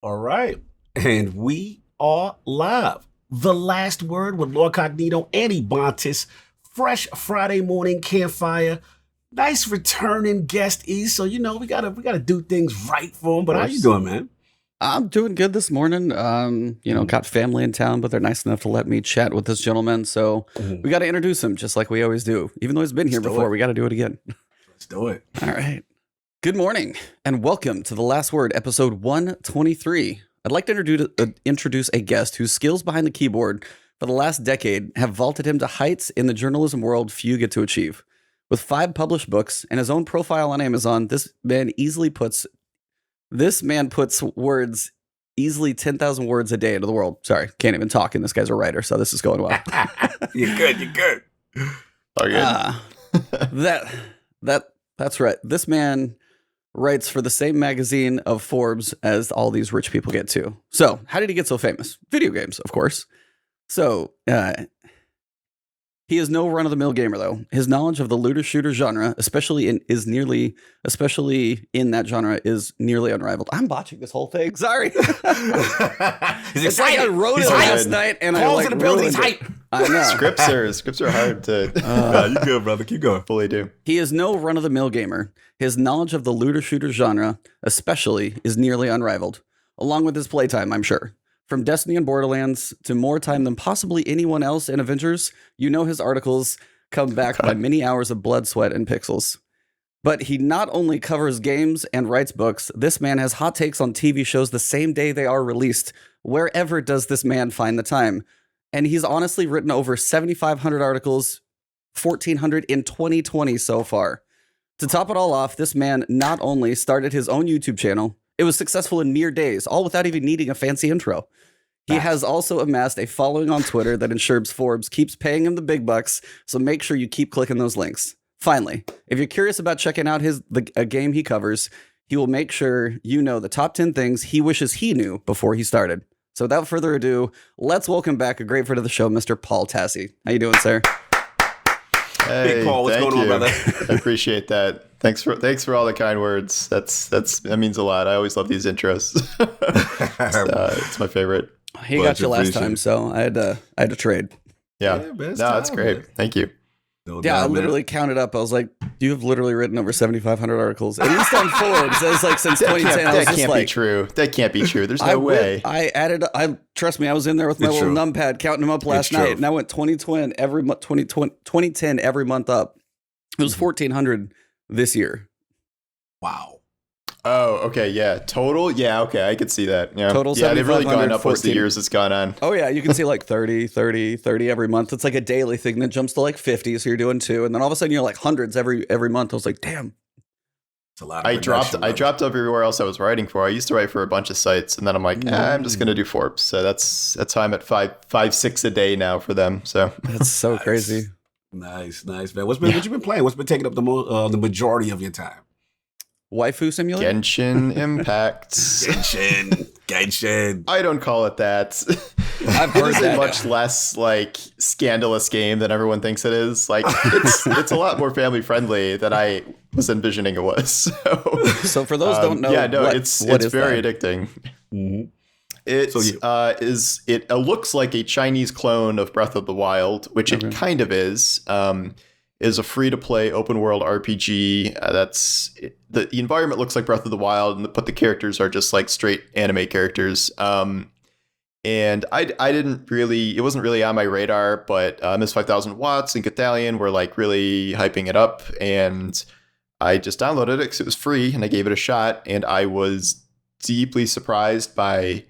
All right. And we are live. The Last Word with Lord Cognito and Ebontis. Fresh Friday morning campfire. Nice returning guest, E. So, we gotta do things right for him. But how you doing, man? I'm doing good this morning. Got family in town, but they're nice enough to let me chat with this gentleman. So we got to introduce him just like we always do. Even though he's been here before, we got to do it again. Let's do it. All right. Good morning and welcome to The Last Word, episode 123. I'd like to introduce a guest whose skills behind the keyboard for the last decade have vaulted him to heights in the journalism world few get to achieve. With 5 published books and his own profile on Amazon, this man puts words easily 10,000 words a day into the world. Sorry, can't even talk, and this guy's a writer, so this is going well. You're good. Oh, good. That's right. This man writes for the same magazine of Forbes as all these rich people get to. So, how did he get so famous? Video games, of course. So, he is no run-of-the-mill gamer, though. His knowledge of the looter-shooter genre, especially in that genre, is nearly unrivaled. I'm botching this whole thing. Sorry. It's like I wrote it last night, and I like ruined it. I know. Scripts are hard to. You good, brother? Keep going. Fully do. He is no run-of-the-mill gamer. His knowledge of the looter-shooter genre, especially, is nearly unrivaled, along with his playtime, I'm sure. From Destiny and Borderlands to more time than possibly anyone else in Avengers, his articles come back by many hours of blood, sweat, and pixels. But he not only covers games and writes books, this man has hot takes on TV shows the same day they are released. Wherever does this man find the time? And he's honestly written over 7,500 articles, 1,400 in 2020 so far. To top it all off, this man not only started his own YouTube channel, it was successful in mere days, all without even needing a fancy intro. He has also amassed a following on Twitter that ensures Forbes keeps paying him the big bucks, so make sure you keep clicking those links. Finally, if you're curious about checking out a game he covers, he will make sure you know the top 10 things he wishes he knew before he started. So without further ado, let's welcome back a great friend of the show, Mr. Paul Tassi. How you doing, sir? Hey, Big Paul, what's going on, brother? I appreciate that. Thanks for all the kind words. That means a lot. I always love these intros. It's my favorite. He got you last time, so I had to trade. Yeah, that's great. Man. Thank you. I literally counted up. I was like, you have literally written over 7,500 articles, at least on Forbes. That was like since 2010. That can't be true. That can't be true. There's no way. Trust me, I was in there with my little numpad counting them up last night, and I went 2010 every month up. It was 1,400 this year. Wow. Oh, okay, yeah. Total? Yeah, okay, I could see that. Yeah, Total, yeah, they've really gone up 14. as the years it's gone on. Oh, yeah, you can see like 30 every month. It's like a daily thing that jumps to like 50, so you're doing 2, and then all of a sudden you're like hundreds every month. I was like, damn. It's a lot of I dropped everywhere else I was writing for. I used to write for a bunch of sites, and then I'm like, I'm just going to do Forbes. So that's how I'm at 5-6 a day now for them. So that's so crazy. Nice, man. What you been playing? What's been taking up the majority of your time? Waifu Simulator? Genshin Impact. Genshin. I don't call it that. I've heard a much less like scandalous game than everyone thinks it is. Like it's a lot more family friendly than I was envisioning it was. So for those who don't know, it's very addicting. Mm-hmm. It looks like a Chinese clone of Breath of the Wild, which it kind of is. Is a free-to-play open-world RPG. The environment looks like Breath of the Wild, but the characters are just like straight anime characters. And I didn't really, it wasn't really on my radar, but Miss 5000 Watts and Gothalion were like really hyping it up, and I just downloaded it because it was free, and I gave it a shot, and I was deeply surprised by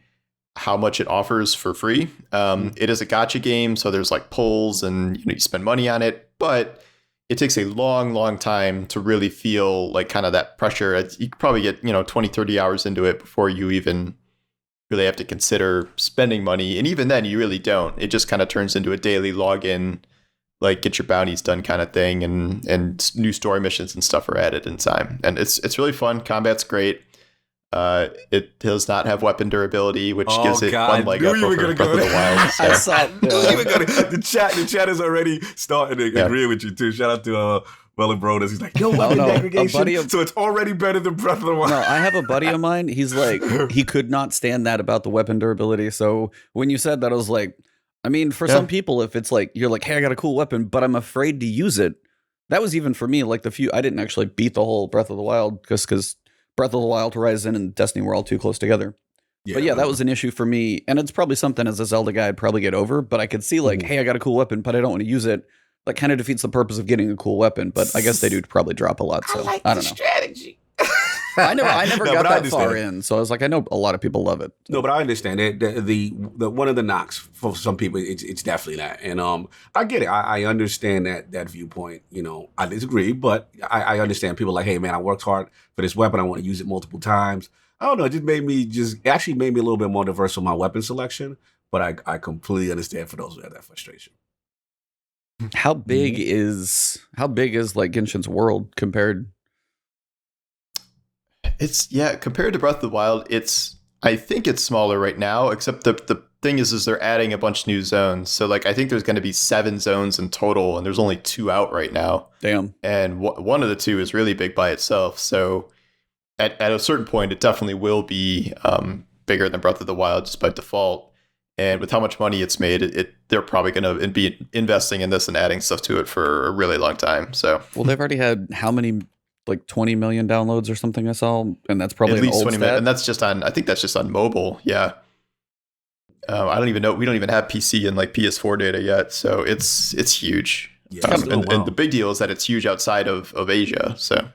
how much it offers for free. It is a gacha game, so there's like pulls, and you spend money on it, but it takes a long time to really feel like kind of that pressure. You could probably get 20, 30 hours into it before you even really have to consider spending money, and even then you really don't. It just kind of turns into a daily login, like get your bounties done kind of thing, and new story missions and stuff are added in time, and it's really fun. Combat's great. It does not have weapon durability, which gives it one leg up over Breath of the Wild. So. I saw the chat is already starting to agree with you too. Shout out to Well, bro, he's like, yo, weapon no, degradation. So it's already better than Breath of the Wild. No, I have a buddy of mine. He's like, he could not stand that about the weapon durability. So when you said that, I was like, I mean, for some people, if it's like, you're like, hey, I got a cool weapon, but I'm afraid to use it. That was even for me, like I didn't actually beat the whole Breath of the Wild because Breath of the Wild, Horizon, and Destiny were all too close together. But yeah, that was an issue for me. And it's probably something as a Zelda guy I'd probably get over, but I could see like, hey, I got a cool weapon, but I don't want to use it. That kind of defeats the purpose of getting a cool weapon, but I guess they do probably drop a lot. So I don't know. Strategy. I never got that far in, so I was like, I know a lot of people love it. No, but I understand it. The one of the knocks for some people, it's definitely that, and I get it. I understand that viewpoint. You know, I disagree, but I understand people like, hey, man, I worked hard for this weapon. I want to use it multiple times. I don't know. It just made me a little bit more diverse on my weapon selection. But I completely understand for those who have that frustration. How big is like Genshin's world compared? Compared to Breath of the Wild, I think it's smaller right now, except the thing is they're adding a bunch of new zones. So like I think there's going to be 7 zones in total, and there's only 2 out right now. Damn. And one of the 2 is really big by itself. So at a certain point, it definitely will be bigger than Breath of the Wild just by default. And with how much money it's made, they're probably going to be investing in this and adding stuff to it for a really long time. So well, they've already had how many? Like 20 million downloads or something I saw, and that's probably at least 20 million, and that's just on. I think that's just on mobile. Yeah, I don't even know. We don't even have PC and like PS4 data yet, so it's huge. Yeah, and the big deal is that it's huge outside of Asia. So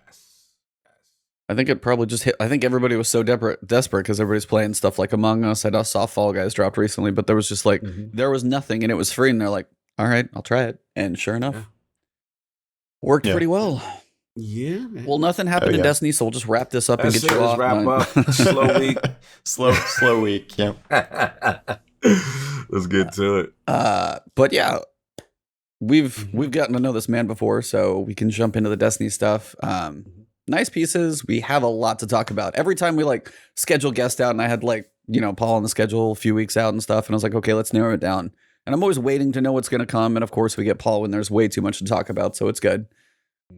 I think it probably just hit. I think everybody was so desperate because everybody's playing stuff like Among Us. I saw Fall Guys dropped recently, but there was just like there was nothing, and it was free, and they're like, all right, I'll try it, and sure enough, worked pretty well. Yeah. Man. Well, nothing happened in Destiny, so we'll just wrap this up and get you off. Wrap up. Slow week. slow week. Yeah. Let's get to it. But yeah, we've gotten to know this man before, so we can jump into the Destiny stuff. Nice pieces. We have a lot to talk about. Every time we like schedule guests out, and I had like Paul on the schedule a few weeks out and stuff, and I was like, okay, let's narrow it down. And I'm always waiting to know what's going to come, and of course, we get Paul when there's way too much to talk about, so it's good.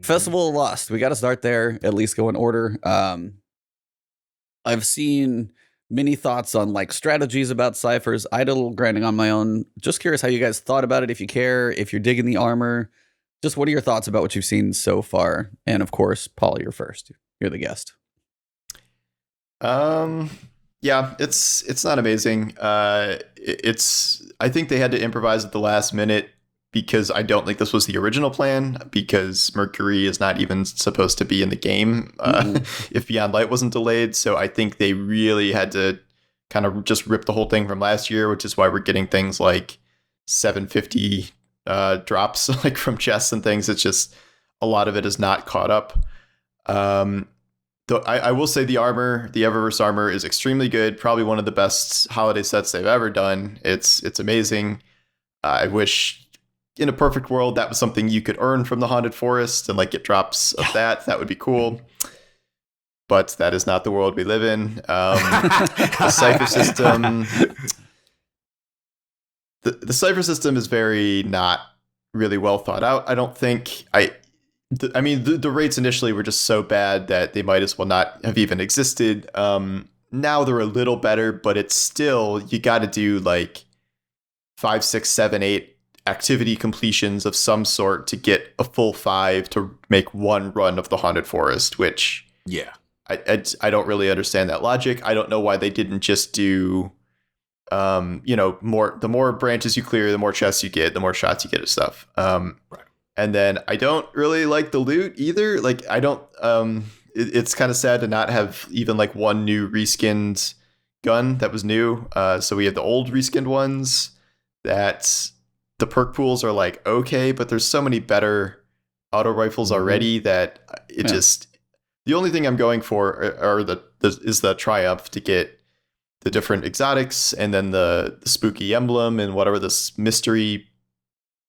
Festival of Lost. We got to start there, at least go in order. I've seen many thoughts on like strategies about ciphers. I did a little grinding on my own. Just curious how you guys thought about it. If you care, if you're digging the armor, just what are your thoughts about what you've seen so far? And of course, Paul, you're first. You're the guest. Yeah, it's not amazing. I think they had to improvise at the last minute, because I don't think this was the original plan, because Mercury is not even supposed to be in the game if Beyond Light wasn't delayed. So I think they really had to kind of just rip the whole thing from last year, which is why we're getting things like 750 drops like from chests and things. It's just a lot of it is not caught up. Though I will say the armor, the Eververse armor, is extremely good. Probably one of the best holiday sets they've ever done. It's amazing. I wish in a perfect world that was something you could earn from the Haunted Forest and like get drops of that. That would be cool. But that is not the world we live in. The cipher system, the cipher system is very not really well thought out. I don't think the rates initially were just so bad that they might as well not have even existed. Now they're a little better, but it's still, you got to do like 5, 6, 7, 8 activity completions of some sort to get a full 5 to make one run of the Haunted Forest, which I don't really understand that logic. I don't know why they didn't just do the more branches you clear, the more chests you get, the more shots you get of stuff. And then I don't really like the loot either. Like I don't it's kind of sad to not have even like one new reskinned gun that was new. So we have the old reskinned ones that the perk pools are like, okay, but there's so many better auto rifles already that it just, the only thing I'm going for is the Triumph to get the different exotics and then the spooky emblem and whatever this mystery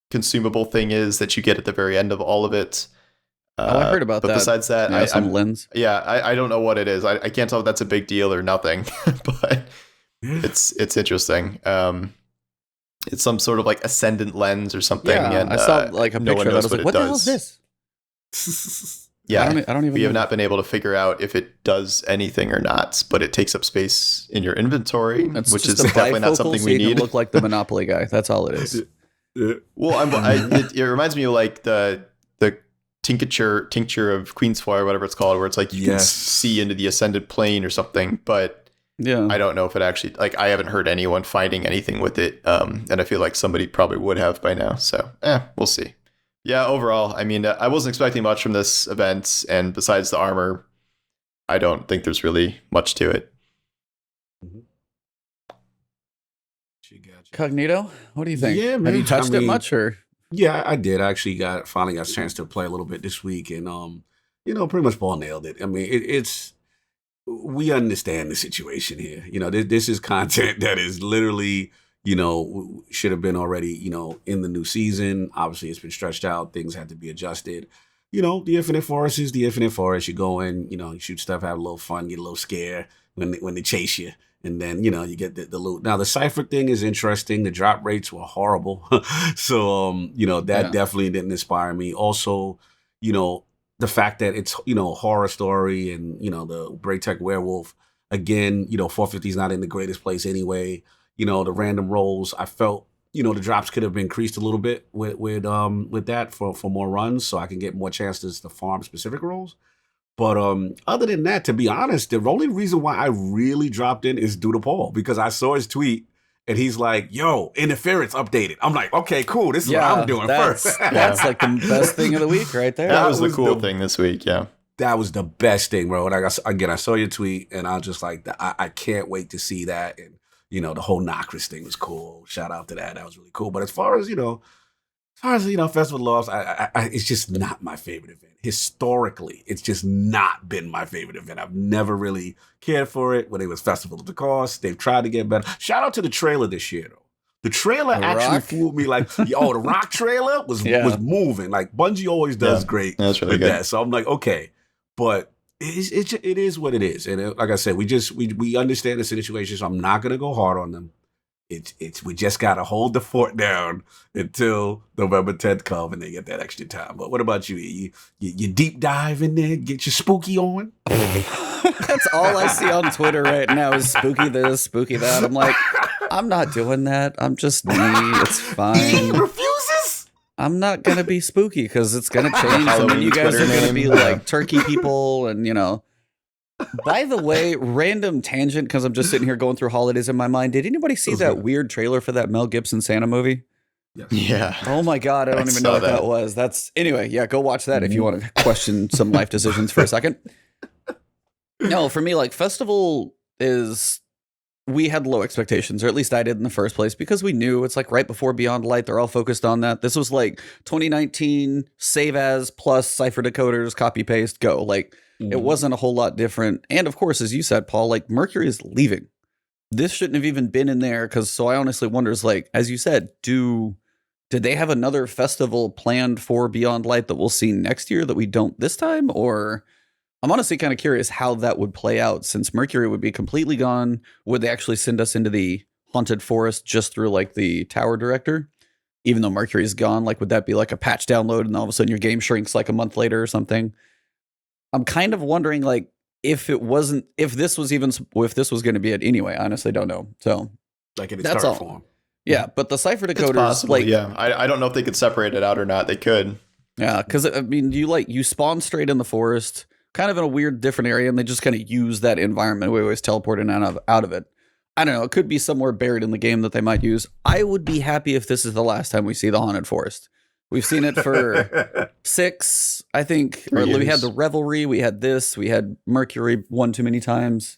consumable thing is that you get at the very end of all of it. I heard about but that. But besides that, some lens. Yeah, I don't know what it is. I can't tell if that's a big deal or nothing, but it's interesting. It's some sort of like ascendant lens or something. Yeah, and I saw like a picture of it. I was like, what the hell is this? Yeah, I don't even we have know. not been able to figure out if it does anything or not, but it takes up space in your inventory, It's which just is a definitely not bifocal something so we you can need. look like the Monopoly guy. That's all it is. Well, it reminds me of like the tincture of Queensfire, whatever it's called, where it's like you can see into the ascended plane or something, but Yeah. I don't know if it actually, like, I haven't heard anyone finding anything with it, and I feel like somebody probably would have by now, so we'll see. Yeah, overall, I mean, I wasn't expecting much from this event, and besides the armor, I don't think there's really much to it. Cognito, what do you think? Yeah, man. Have you touched it much, or? Yeah, I did. I actually finally got a chance to play a little bit this week, and pretty much Paul nailed it. I mean, it's we understand the situation here. This is content that is literally, should have been already, in the new season. Obviously, it's been stretched out. Things had to be adjusted. The Infinite Forest is the Infinite Forest. You go in, you shoot stuff, have a little fun, get a little scare when they chase you. And then, you get the loot. Now, the Cypher thing is interesting. The drop rates were horrible. So, that definitely didn't inspire me. Also, the fact that it's, horror story and, the Braytech werewolf, again, 450 is not in the greatest place anyway. The random rolls, I felt, the drops could have been increased a little bit with that for more runs so I can get more chances to farm specific rolls. But other than that, to be honest, the only reason why I really dropped in is due to Paul, because I saw his tweet and he's like, yo, interference updated. I'm like, okay, cool. This is what I'm doing first. That's like the best thing of the week right there. That was the cool thing this week, yeah. That was the best thing, bro. And I saw your tweet and I was just like, I can't wait to see that. And, the whole Nocris thing was cool. Shout out to that. That was really cool. But as far as, Festival of Lost, it's just not my favorite event. Historically, it's just not been my favorite event. I've never really cared for it when it was Festival of the Cost. They've tried to get better. Shout out to the trailer this year, though. The trailer actually fooled me. Like, the Rock trailer was moving. Like, Bungie always does great that's really good. that. So I'm like, okay. But it is what it is. And like I said, we understand the situation, so I'm not going to go hard on them. We just gotta hold the fort down until November 10th come and they get that extra time. But what about you? You deep dive in there, get your spooky on? That's all I see on Twitter right now is spooky this, spooky that. I'm like, I'm not doing that. I'm just me. It's fine. He refuses? I'm not gonna be spooky because it's gonna change. And then you guys are gonna be like turkey people and By the way, random tangent, because I'm just sitting here going through holidays in my mind. Did anybody see that weird trailer for that Mel Gibson Santa movie? Yes. Yeah. Oh my God, I don't even know what that was. Anyway, yeah, go watch that if you want to question some life decisions for a second. No, for me, like, Festival is, we had low expectations, or at least I did in the first place, because we knew it's like right before Beyond Light. They're all focused on that. This was like 2019 save as plus cipher decoders, copy paste, go. Like, it wasn't a whole lot different. And of course, as you said, Paul, like, Mercury is leaving. This shouldn't have even been in there, because so I honestly wonder, is like, as you said, did they have another festival planned for Beyond Light that we'll see next year that we don't this time? Or I'm honestly kind of curious how that would play out, since Mercury would be completely gone. Would they actually send us into the Haunted Forest just through like the tower director? Even though Mercury is gone, like, would that be like a patch download and all of a sudden your game shrinks like a month later or something? I'm kind of wondering, like, if this was going to be it anyway. I honestly don't know. So, like, in its that's current all. form. Yeah, but the cipher decoders, It's possible, like, yeah. I don't know if they could separate it out or not. They could. Yeah, because I mean, you spawn straight in the forest, kind of in a weird, different area, and they just kind of use that environment. We always teleport in and out of it. I don't know. It could be somewhere buried in the game that they might use. I would be happy if this is the last time we see the Haunted Forest. We've seen it for 6, I think. Or we had the Revelry, we had this, we had Mercury one too many times.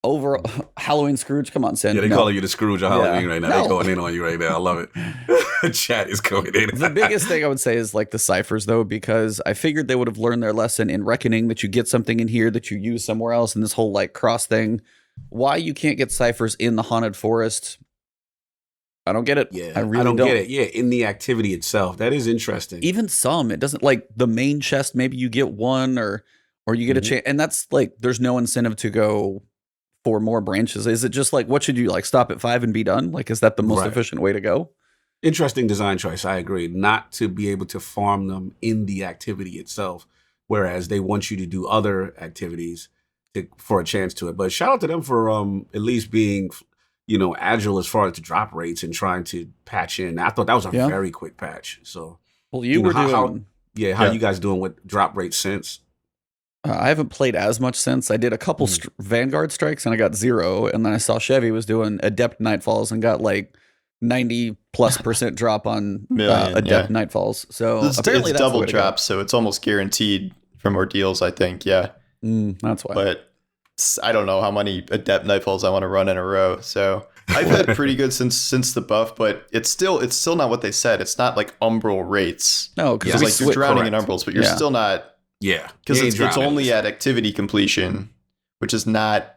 Over Halloween Scrooge, come on, Sin. Yeah, they calling you the Scrooge of Halloween right now. No. They're going in on you right now. I love it. Chat is going in. The biggest thing I would say is like the ciphers, though, because I figured they would have learned their lesson in Reckoning, that you get something in here that you use somewhere else, and this whole like cross thing. Why you can't get ciphers in the Haunted Forest, I don't get it. Yeah, I really don't get it. Yeah, in the activity itself. That is interesting. Even some, it doesn't, like the main chest, maybe you get one or you get a chance, and that's like, there's no incentive to go for more branches. Is it just like, what should you like, stop at 5 and be done? Like, is that the most efficient way to go? Interesting design choice. I agree. Not to be able to farm them in the activity itself, whereas they want you to do other activities for a chance to it. But shout out to them for at least being, agile as far as the drop rates and trying to patch in. I thought that was a Yeah. very quick patch. So, Well, you were how doing. you guys doing with drop rates since? I haven't played as much since. I did a couple Vanguard strikes and I got 0, and then I saw Chevy was doing Adept Nightfalls and got like 90+% drop on Adept Nightfalls. So apparently it's that's double the way to drops, so it's almost guaranteed for more deals, I think. Yeah. go. That's why. But I don't know how many Adept Nightfalls I want to run in a row. So I've had pretty good since the buff, but it's still not what they said. It's not like umbral rates. No, because like you're drowning in umbrals, but you're still not. Yeah, because it's only at activity completion, which is not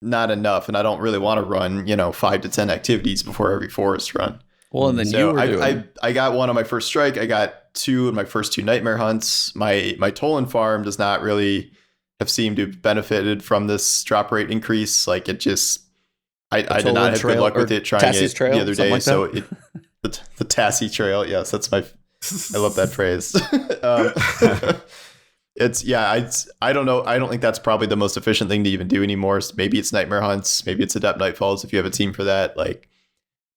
enough, and I don't really want to run 5 to 10 activities before every forest run. Well, and then you were doing... I got 1 on my first strike. I got 2 in my first 2 nightmare hunts. My Tolan farm does not really have seemed to have benefited from this drop rate increase. Like it just, I did not have good luck with it trying Tassi's it trail, the other day. like So the Tassi trail, yes, that's I love that phrase. I don't know. I don't think that's probably the most efficient thing to even do anymore. Maybe it's nightmare hunts. Maybe it's Adept Nightfalls if you have a team for that.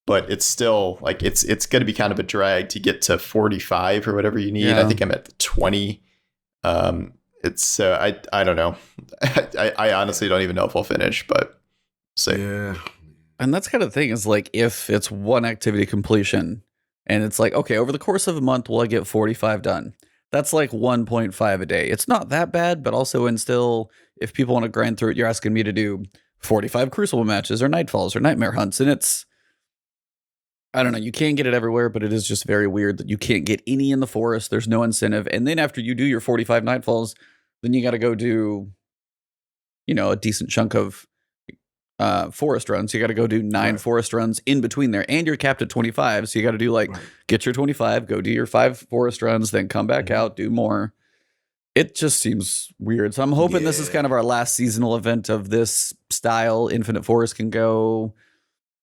But it's still it's going to be kind of a drag to get to 45 or whatever you need. Yeah. I think I'm at 20. It's I don't know. I honestly don't even know if I'll finish, but see. Yeah. And that's kind of the thing is like if it's one activity completion and it's like, okay, over the course of a month, will I get 45 done? That's like 1.5 a day. It's not that bad, but also if people want to grind through it, you're asking me to do 45 Crucible matches or Nightfalls or Nightmare Hunts. And I don't know, you can get it everywhere, but it is just very weird that you can't get any in the forest. There's no incentive. And then after you do your 45 Nightfalls, then you got to go do, a decent chunk of forest runs. You got to go do 9 forest runs in between there, and you're capped at 25. So you got to do get your 25, go do your 5 forest runs, then come back out, do more. It just seems weird. So I'm hoping this is kind of our last seasonal event of this style. Infinite Forest can go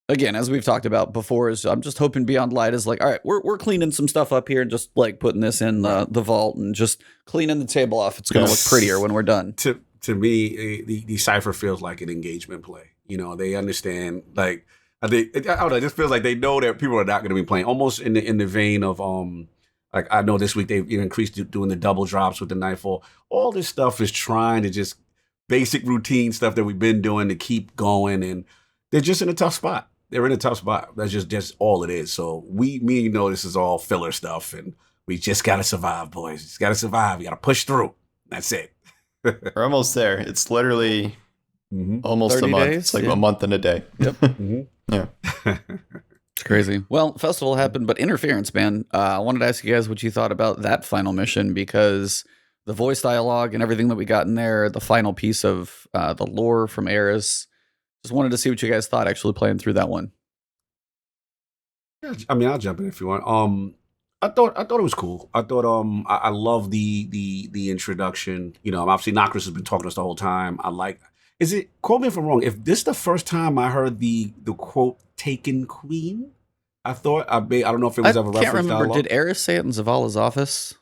again, as we've talked about before. I'm just hoping Beyond Light is like, all right, we're cleaning some stuff up here and just like putting this in the vault and just cleaning the table off. It's going to look prettier when we're done. To me, the Cypher feels like an engagement play. They understand, I don't know, it just feels like they know that people are not going to be playing, almost in the vein of, I know this week they've increased doing the double drops with the Nightfall. All this stuff is trying to just basic routine stuff that we've been doing to keep going, and they're just in a tough spot. They're in a tough spot. That's just all it is. So this is all filler stuff, and we just got to survive, boys. Just got to survive. You got to push through. That's it. We're almost there. It's literally almost a month. Days? It's like a month and a day. Yep. Yeah. It's crazy. Well, festival happened, but Interference, man. I wanted to ask you guys what you thought about that final mission, because the voice dialogue and everything that we got in there, the final piece of the lore from Eris. Just wanted to see what you guys thought actually playing through that one. Yeah, I mean, I'll jump in if you want. I thought it was cool. I thought I love the introduction. Obviously Nokris has been talking to us the whole time. Quote me if I'm wrong, if this is the first time I heard the quote "Taken Queen," I don't know if it was ever referenced. I can't remember. Did Eris say it in Zavala's office?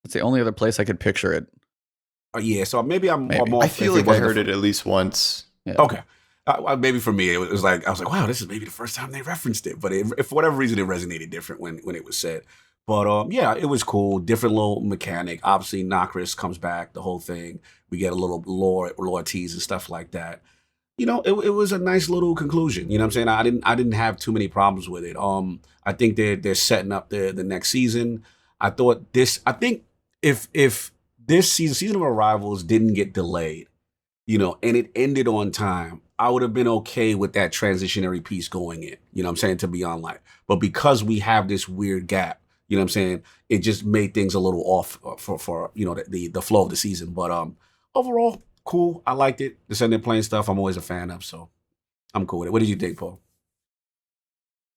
That's the only other place I could picture it. Yeah, so maybe I'm off. I feel like I heard it at least once. Yeah. Okay. Maybe for me, it was like, I was like, wow, this is maybe the first time they referenced it. But if for whatever reason, it resonated different when it was said. But yeah, it was cool. Different little mechanic. Obviously, Nokris comes back, the whole thing. We get a little lore tease and stuff like that. It was a nice little conclusion. You know what I'm saying? I didn't have too many problems with it. I think they're setting up the next season. I think if this season of Arrivals didn't get delayed, and it ended on time, I would have been okay with that transitionary piece going in, to Beyond Light. But because we have this weird gap, it just made things a little off for the flow of the season. But overall, cool. I liked it. The Sunday playing stuff, I'm always a fan of, so I'm cool with it. What did you think, Paul?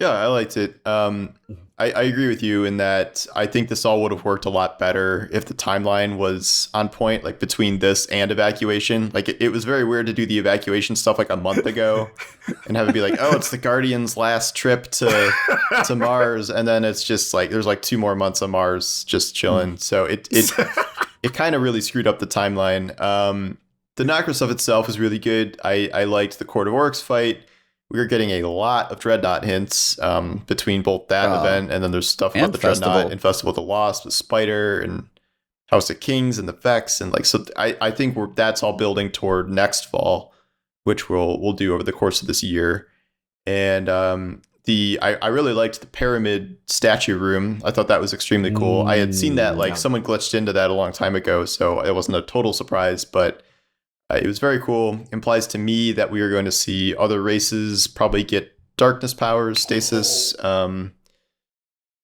Yeah, I liked it. I agree with you in that I think this all would have worked a lot better if the timeline was on point, like between this and evacuation. Like it was very weird to do the evacuation stuff like a month ago and have it be like, oh, it's the Guardians' last trip to Mars, and then it's just like there's like 2 more months of Mars just chilling. So it kind of really screwed up the timeline. The Nocra stuff itself is really good. I liked the Court of Orcs fight. We were getting a lot of Dreadnought hints between both that event and then there's stuff about the Dreadnought and Festival of the Lost with Spider and House of Kings and the Vex, and like, so I think that's all building toward next fall, which we'll do over the course of this year. And I really liked the Pyramid statue room. I thought that was extremely cool. I had seen that, like, someone glitched into that a long time ago, so it wasn't a total surprise, but it was very cool. Implies to me that we are going to see other races probably get darkness powers, stasis.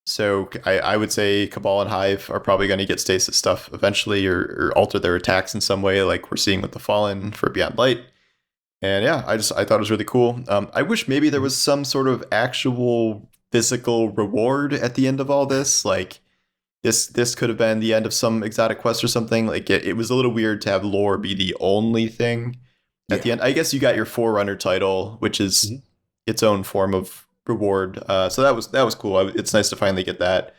So I would say Cabal and Hive are probably going to get stasis stuff eventually, or alter their attacks in some way, like we're seeing with the Fallen for Beyond Light. And yeah, I thought it was really cool. I wish maybe there was some sort of actual physical reward at the end of all this. Like this could have been the end of some exotic quest or something. Like it was a little weird to have lore be the only thing at the end. I guess you got your Forerunner title, which is its own form of reward. So that was cool. It's nice to finally get that.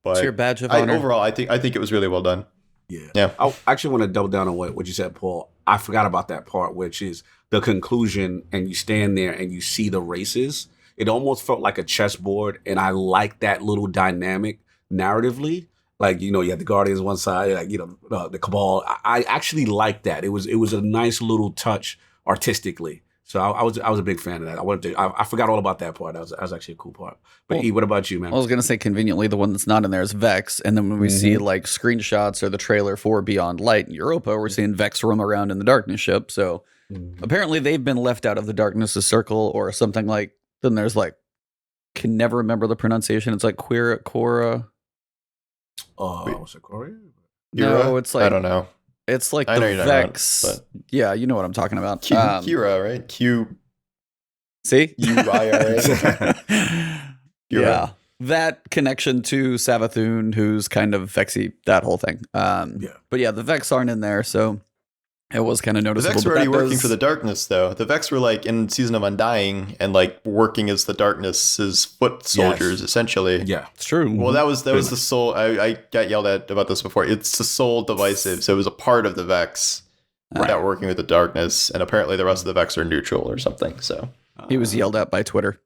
But it's your badge of honor. Overall, I think it was really well done. Yeah. I actually want to double down on what you said, Paul. I forgot about that part, which is the conclusion, and you stand there and you see the races. It almost felt like a chessboard, and I like that little dynamic narratively. Like, you have the Guardians one side, like, the Cabal. I actually like that. It was a nice little touch artistically. So I was a big fan of that. I forgot all about that part. That was actually a cool part. But E, what about you, man? I was gonna say, conveniently, the one that's not in there is Vex, and then when we see like screenshots or the trailer for Beyond Light in Europa, we're seeing Vex roam around in the Darkness ship. So apparently they've been left out of the Darkness' circle or something like. Then there's like, can never remember the pronunciation. It's like Cora. Was it Korea? No, it's like, I don't know. It's like the Vex. Yeah, you know what I'm talking about. Kira, right? See? Uira. Yeah. That connection to Savathun, who's kind of Vexy, that whole thing. But yeah, the Vex aren't in there, so it was kind of noticeable. The Vex were already working for the Darkness, though. The Vex were like in Season of Undying and like working as the Darkness's foot soldiers, essentially. Yeah, it's true. Well, that was the soul. I got yelled at about this before. It's the soul divisive, so it was a part of the Vex that were working with the Darkness, and apparently the rest of the Vex are neutral or something. So he was yelled at by Twitter.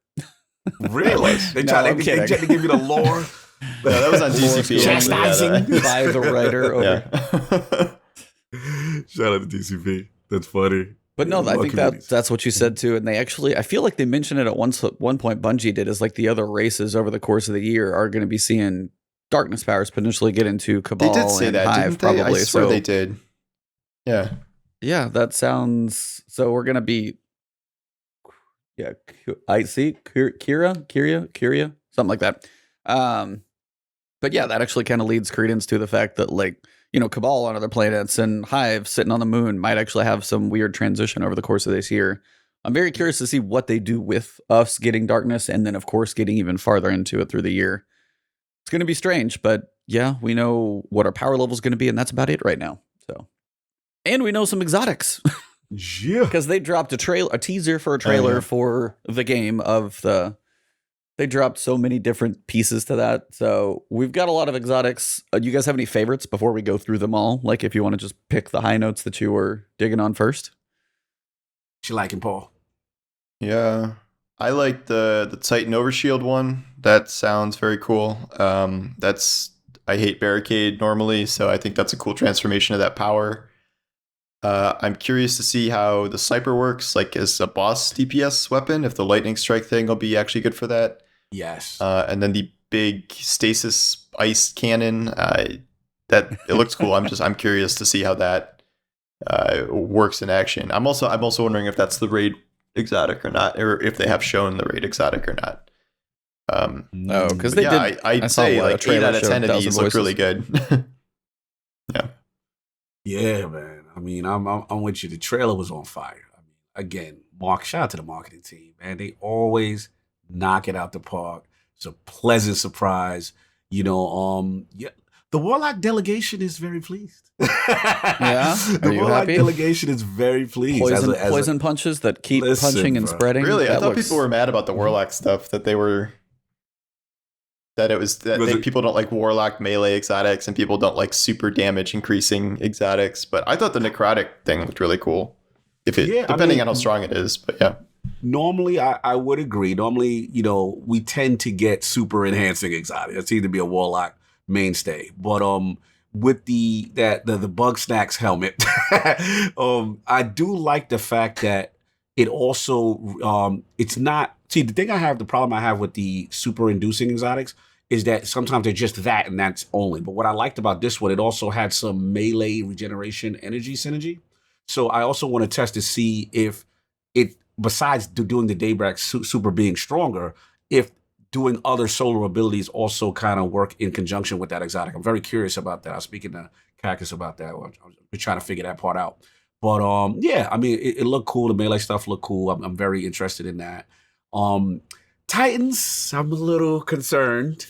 Really? They tried to give you the lore. No, that was on DCP. Chastising by the writer. Shout out to DCP. That's funny. But no, I think that's what you said too. And they actually, I feel like they mentioned it at one point. Bungie did, is like the other races over the course of the year are going to be seeing darkness powers potentially get into Cabal. They did say and that, Hive, didn't they? probably. I swear they did. Yeah. Yeah, that sounds. So we're going to be. Yeah, I see. Kyria, something like that. But yeah, that actually kind of leads credence to the fact that, like, Cabal on other planets and Hive sitting on the moon might actually have some weird transition over the course of this year. I'm very curious to see what they do with us getting darkness, and then, of course, getting even farther into it through the year. It's going to be strange, but yeah, we know what our power level is going to be, and that's about it right now. So, and we know some exotics. Yeah, because they dropped a teaser for a trailer for the game of the. They dropped so many different pieces to that. So we've got a lot of exotics. You guys have any favorites before we go through them all? Like, if you want to just pick the high notes that you were digging on first. What you liking, Paul? Yeah, I like the Titan Overshield one. That sounds very cool. I hate Barricade normally, so I think that's a cool transformation of that power. I'm curious to see how the Sniper works, like as a boss DPS weapon, if the Lightning Strike thing will be actually good for that. Yes. And then the big Stasis ice cannon, that it looks cool. I'm curious to see how that works in action. I'm also wondering if that's the raid exotic or not, or if they have shown the raid exotic or not. No, because they did. I'd say like 8 out of 10 of these look really good. Yeah. Yeah, man. I mean, I'm with you. The trailer was on fire. I mean, again, shout out to the marketing team, man. They always knock it out the park. It's a pleasant surprise. Yeah. The Warlock delegation is very pleased. Yeah? The Are you Warlock happy? delegation is very pleased. Poison punches that keep Listen, punching and bro. spreading. Really, I That thought looks- people were mad about the Warlock stuff, that people don't like Warlock melee exotics and people don't like super damage increasing exotics. But I thought the necrotic thing looked really cool. Depending on how strong it is, but yeah. Normally, I would agree. Normally, we tend to get super enhancing exotic. That seems to be a Warlock mainstay. But with the Bug Snacks helmet, I do like the fact that it also it's not. See, the problem I have with the super inducing exotics is that sometimes they're just that and that's only. But what I liked about this one, it also had some melee regeneration energy synergy. So I also want to test to see if it, besides doing the Daybreak super being stronger, if doing other solar abilities also kind of work in conjunction with that exotic. I'm very curious about that. I was speaking to Cactus about that. I'm trying to figure that part out. But yeah, I mean, it looked cool. The melee stuff looked cool. I'm very interested in that. Titans, I'm a little concerned.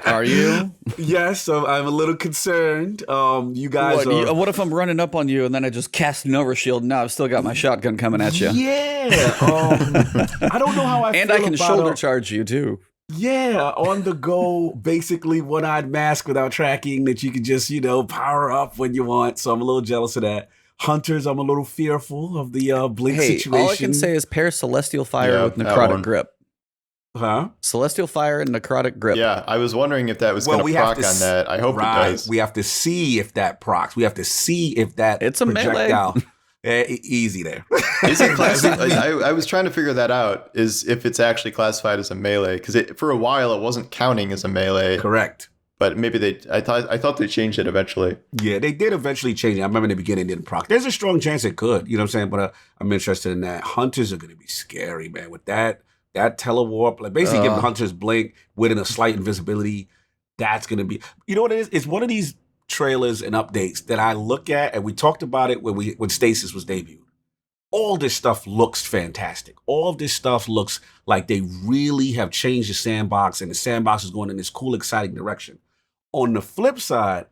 Are you? Yes, I'm a little concerned. You guys what if I'm running up on you and then I just cast an overshield and now I've still got my shotgun coming at you? Yeah. I don't know how I and feel I can about shoulder charge you too. Yeah, on the go, basically one-eyed mask without tracking that you can just, power up when you want. So I'm a little jealous of that. Hunters, I'm a little fearful of the blink situation. All I can say is pair Celestial Fire with Necrotic Grip. Huh? Celestial Fire and Necrotic Grip. Yeah, I was wondering if that was going to proc on that. I hope it does. We have to see if that procs. We have to see if that it's a projectile. Easy there. Is it classified? I was trying to figure that out. Is if it's actually classified as a melee, because for a while it wasn't counting as a melee. Correct. But maybe I thought they changed it eventually. Yeah, they did eventually change it. I remember in the beginning it didn't proc. There's a strong chance it could. You know what I'm saying? But I'm interested in that. Hunters are going to be scary, man. With that telewarp, like basically giving hunters blink within a slight invisibility, that's going to be, you know what it is? It's one of these trailers and updates that I look at, and we talked about it when Stasis was debuted. All this stuff looks fantastic. All of this stuff looks like they really have changed the sandbox, and the sandbox is going in this cool, exciting direction. On the flip side,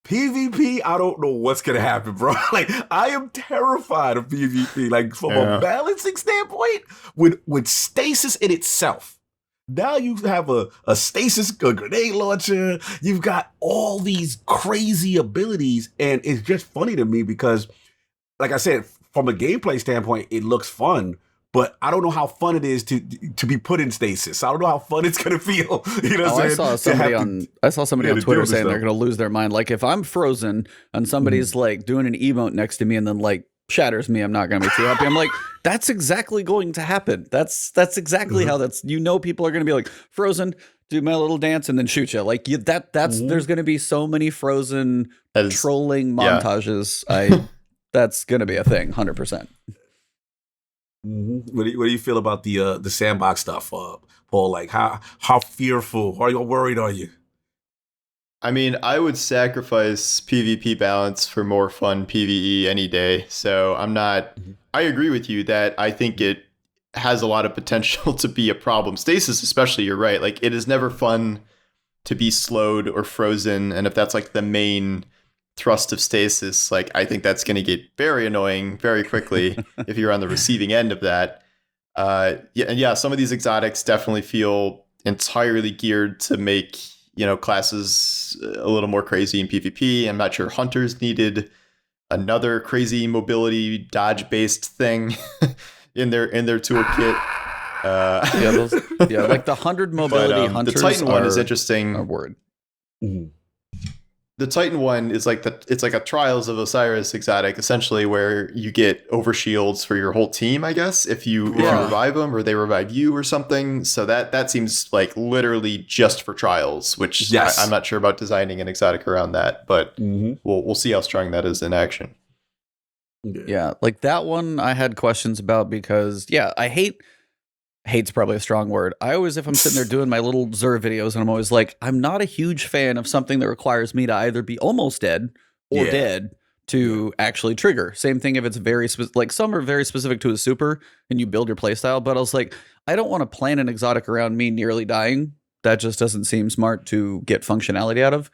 PvP, I don't know what's going to happen, bro. Like, I am terrified of PvP. Like, from a balancing standpoint, with Stasis in itself. Now you have a Stasis, a grenade launcher. You've got all these crazy abilities. And it's just funny to me because, like I said, from a gameplay standpoint, it looks fun. But I don't know how fun it is to be put in stasis. I don't know how fun it's gonna feel. You know what I'm saying? I saw somebody on Twitter saying they're gonna lose their mind. Like if I'm frozen and somebody's like doing an emote next to me and then like shatters me, I'm not gonna be too happy. I'm like, that's exactly going to happen. That's exactly how people are gonna be like frozen, do my little dance and then shoot you. Like there's gonna be so many frozen trolling montages. That's gonna be a thing, 100%. Mm-hmm. What do you feel about the sandbox stuff, Paul? Like how fearful are you? Worried are you? I mean, I would sacrifice PvP balance for more fun PvE any day. So I'm not. Mm-hmm. I agree with you that I think it has a lot of potential to be a problem. Stasis, especially, you're right. Like it is never fun to be slowed or frozen, and if that's like the main thrust of stasis, like I think that's going to get very annoying very quickly if you're on the receiving end of that. Some of these exotics definitely feel entirely geared to make classes a little more crazy in PvP. I'm not sure hunters needed another crazy mobility dodge based thing in their toolkit. Like the 100 mobility hunters. The Titan one is interesting. A word. Mm-hmm. The Titan one is it's like a Trials of Osiris exotic, essentially, where you get overshields for your whole team, I guess, if you revive them or they revive you or something. So that seems like literally just for Trials, which I'm not sure about designing an exotic around that, but we'll see how strong that is in action. Yeah, like that one I had questions about because, hate's probably a strong word. I always, if I'm sitting there doing my little Zur videos, and I'm always like, I'm not a huge fan of something that requires me to either be almost dead or dead to actually trigger. Same thing if it's very specific, like some are very specific to a super and you build your playstyle, but I was like, I don't want to plan an exotic around me nearly dying. That just doesn't seem smart to get functionality out of.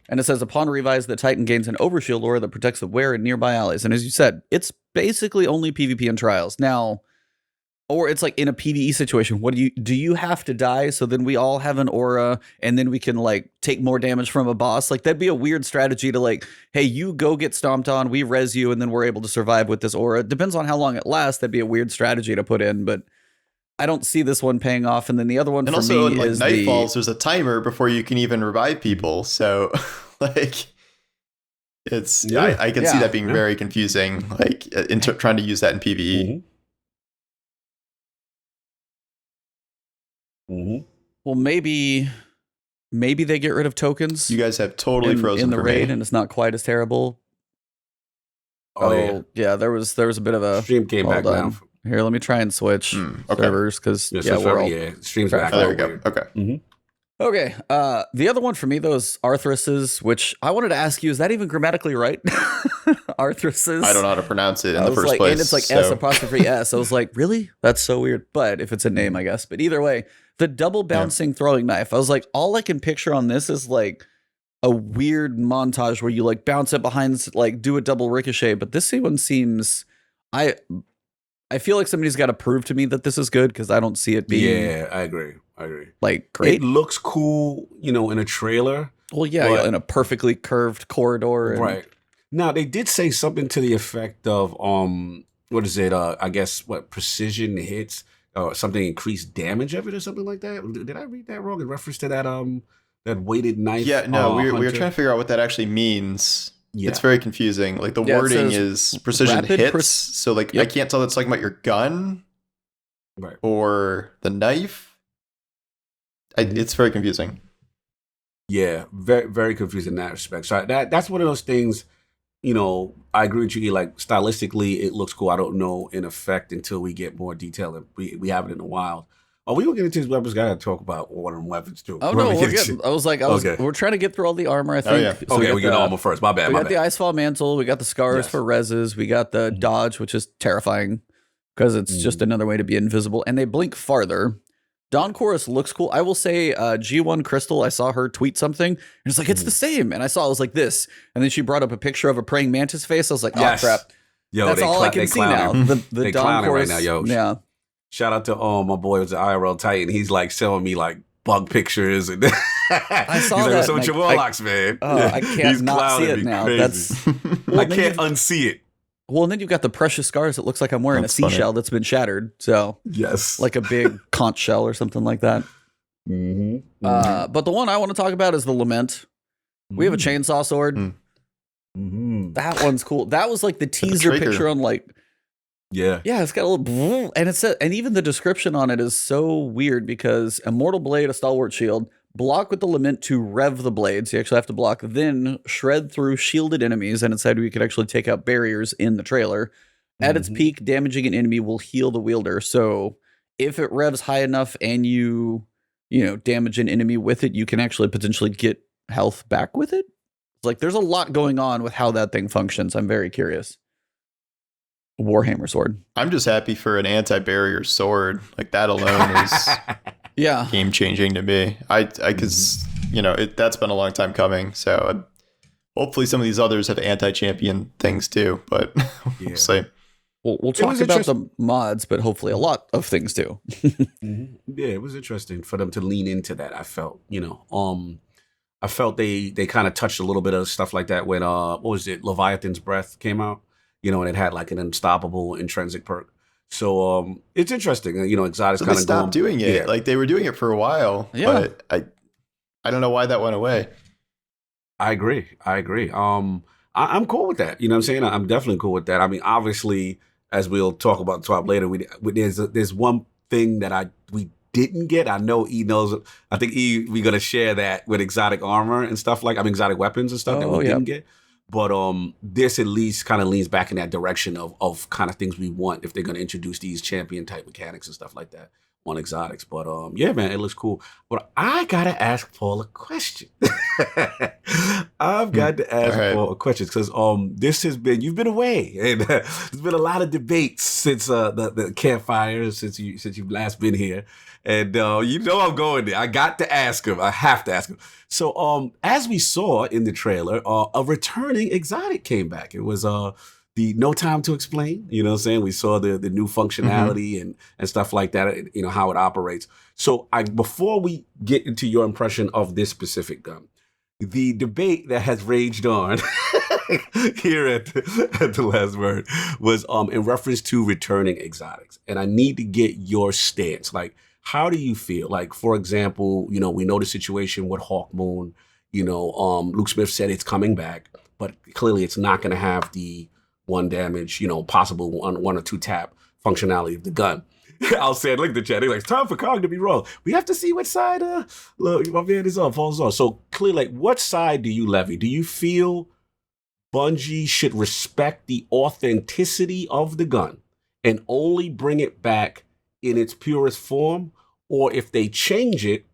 And it says, upon revise, the Titan gains an overshield aura that protects the wearer and nearby allies. And as you said, it's basically only PvP and trials. Now, or it's like in a PvE situation, do you have to die so then we all have an aura and then we can like take more damage from a boss? Like that'd be a weird strategy to like, hey, you go get stomped on, we res you, and then we're able to survive with this aura. It depends on how long it lasts. That'd be a weird strategy to put in, but I don't see this one paying off. And then the other one and for also, me in, like, is Nightfalls, there's a timer before you can even revive people. So like it's I can see that being very confusing, like trying to use that in PvE. Well, maybe they get rid of tokens. You guys have totally frozen in the for raid, me. and it's not quite as terrible. Yeah. There was a bit of a stream came back down. Here, let me try and switch servers because stream's back. Oh, there we go. Okay. Okay. The other one for me though is Arthrus's, which I wanted to ask you: is that even grammatically right? Arthrus's. I don't know how to pronounce it in the first place. And it's like S apostrophe S. I was like, really? That's so weird. But if it's a name, I guess. But either way, the double bouncing throwing knife. I was like, all I can picture on this is like a weird montage where you like bounce it behind, like do a double ricochet. But this one seems, I feel like somebody's got to prove to me that this is good because I don't see it being. Yeah, I agree. Like great. It looks cool, in a trailer. Well, yeah, in a perfectly curved corridor. Right. Now they did say something to the effect of what is it? I guess precision hits or something increased damage of it or something like that. Did I read that wrong in reference to that that weighted knife? Yeah, no, we were trying to figure out what that actually means. Yeah. It's very confusing. Like the wording is precision hits, so like I can't tell that's talking about your gun, right, or the knife. It's very confusing. Yeah, very very confusing in that respect. So that's one of those things. I agree with you. Like stylistically, it looks cool. I don't know in effect until we get more detail. And we have it in the wild. Oh, we will get into these weapons. Got to talk about water and weapons too. Oh no, we're trying to get through all the armor. I think. Oh, yeah. So we get the armor first. My bad. We got the Icefall Mantle. We got the scars for reses. We got the dodge, which is terrifying because it's just another way to be invisible. And they blink farther. Dawn Chorus looks cool. I will say G1 Crystal, I saw her tweet something and it's like, it's the same. And I was like this. And then she brought up a picture of a praying mantis face. I was like, oh crap. Yo, that's all I can see now. The Dawn Chorus right now, yo. Yeah. Shout out to my boy was the IRL Titan. He's like showing me like bug pictures and I saw that. Like, so with your warlocks, man. I can't not see it now. That's I can't unsee it. Well, and then you've got the precious scars. It looks like I'm wearing a seashell that's been shattered. So yes, like a big conch shell or something like that. But the one I want to talk about is the Lament. We have a chainsaw sword. That one's cool. That was like the teaser picture on like. Yeah, it's got a little, and it said, and even the description on it is so weird because Immortal Blade, a stalwart shield, block with the Lament to rev the blades. You actually have to block, then shred through shielded enemies. And it said we could actually take out barriers in the trailer. At its peak, damaging an enemy will heal the wielder. So if it revs high enough and you damage an enemy with it, you can actually potentially get health back with it. It's like there's a lot going on with how that thing functions. I'm very curious. Warhammer sword. I'm just happy for an anti-barrier sword. Like that alone is game changing to me. Because that's been a long time coming. So hopefully some of these others have anti-champion things too. But we'll see. We'll talk about the mods, but hopefully a lot of things too. Yeah, it was interesting for them to lean into that. I felt, I felt they kind of touched a little bit of stuff like that when what was it? Leviathan's Breath came out. And it had like an unstoppable intrinsic perk. So it's interesting. Exotics kind of stopped doing it. Yeah. Like they were doing it for a while. Yeah. But I don't know why that went away. I agree. I'm cool with that. You know what I'm saying? I'm definitely cool with that. I mean, obviously, as we'll talk about swap later, there's one thing that we didn't get. I know E knows. I think we're gonna share that with exotic armor and stuff exotic weapons and stuff that we didn't get. But this at least kind of leans back in that direction of kind of things we want if they're going to introduce these champion type mechanics and stuff like that on exotics. But yeah, man, it looks cool. But I gotta ask Paul a question. I've got to ask All right. for questions because this has been you've been away and there's been a lot of debates since the campfire since you've last been here, and you know I'm going there. I got to ask him. I have to ask him. So as we saw in the trailer, a returning exotic came back. It was the No Time to Explain. You know what I'm saying? We saw the new functionality and stuff like that. You know how it operates. So before we get into your impression of this specific gun. The debate that has raged on here at the last word was in reference to returning exotics. And I need to get your stance. Like, how do you feel? Like, for example, you know, we know the situation with Hawk Moon. You know, Luke Smith said it's coming back, but clearly it's not going to have the one damage, you know, possible one or two tap functionality of the gun. I'll say it, look at the chat. They're like, it's time for Cog to be wrong. We have to see which side, look, my man is on, falls on. So clearly, like, what side do you levy? Do you feel Bungie should respect the authenticity of the gun and only bring it back in its purest form? Or if they change it,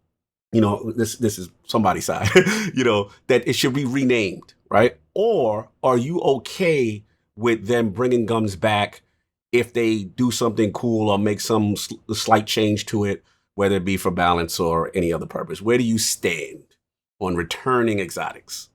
you know, this is somebody's side, you know, that it should be renamed, right? Or are you okay with them bringing guns back if they do something cool or make some slight change to it, whether it be for balance or any other purpose? Where do you stand on returning exotics?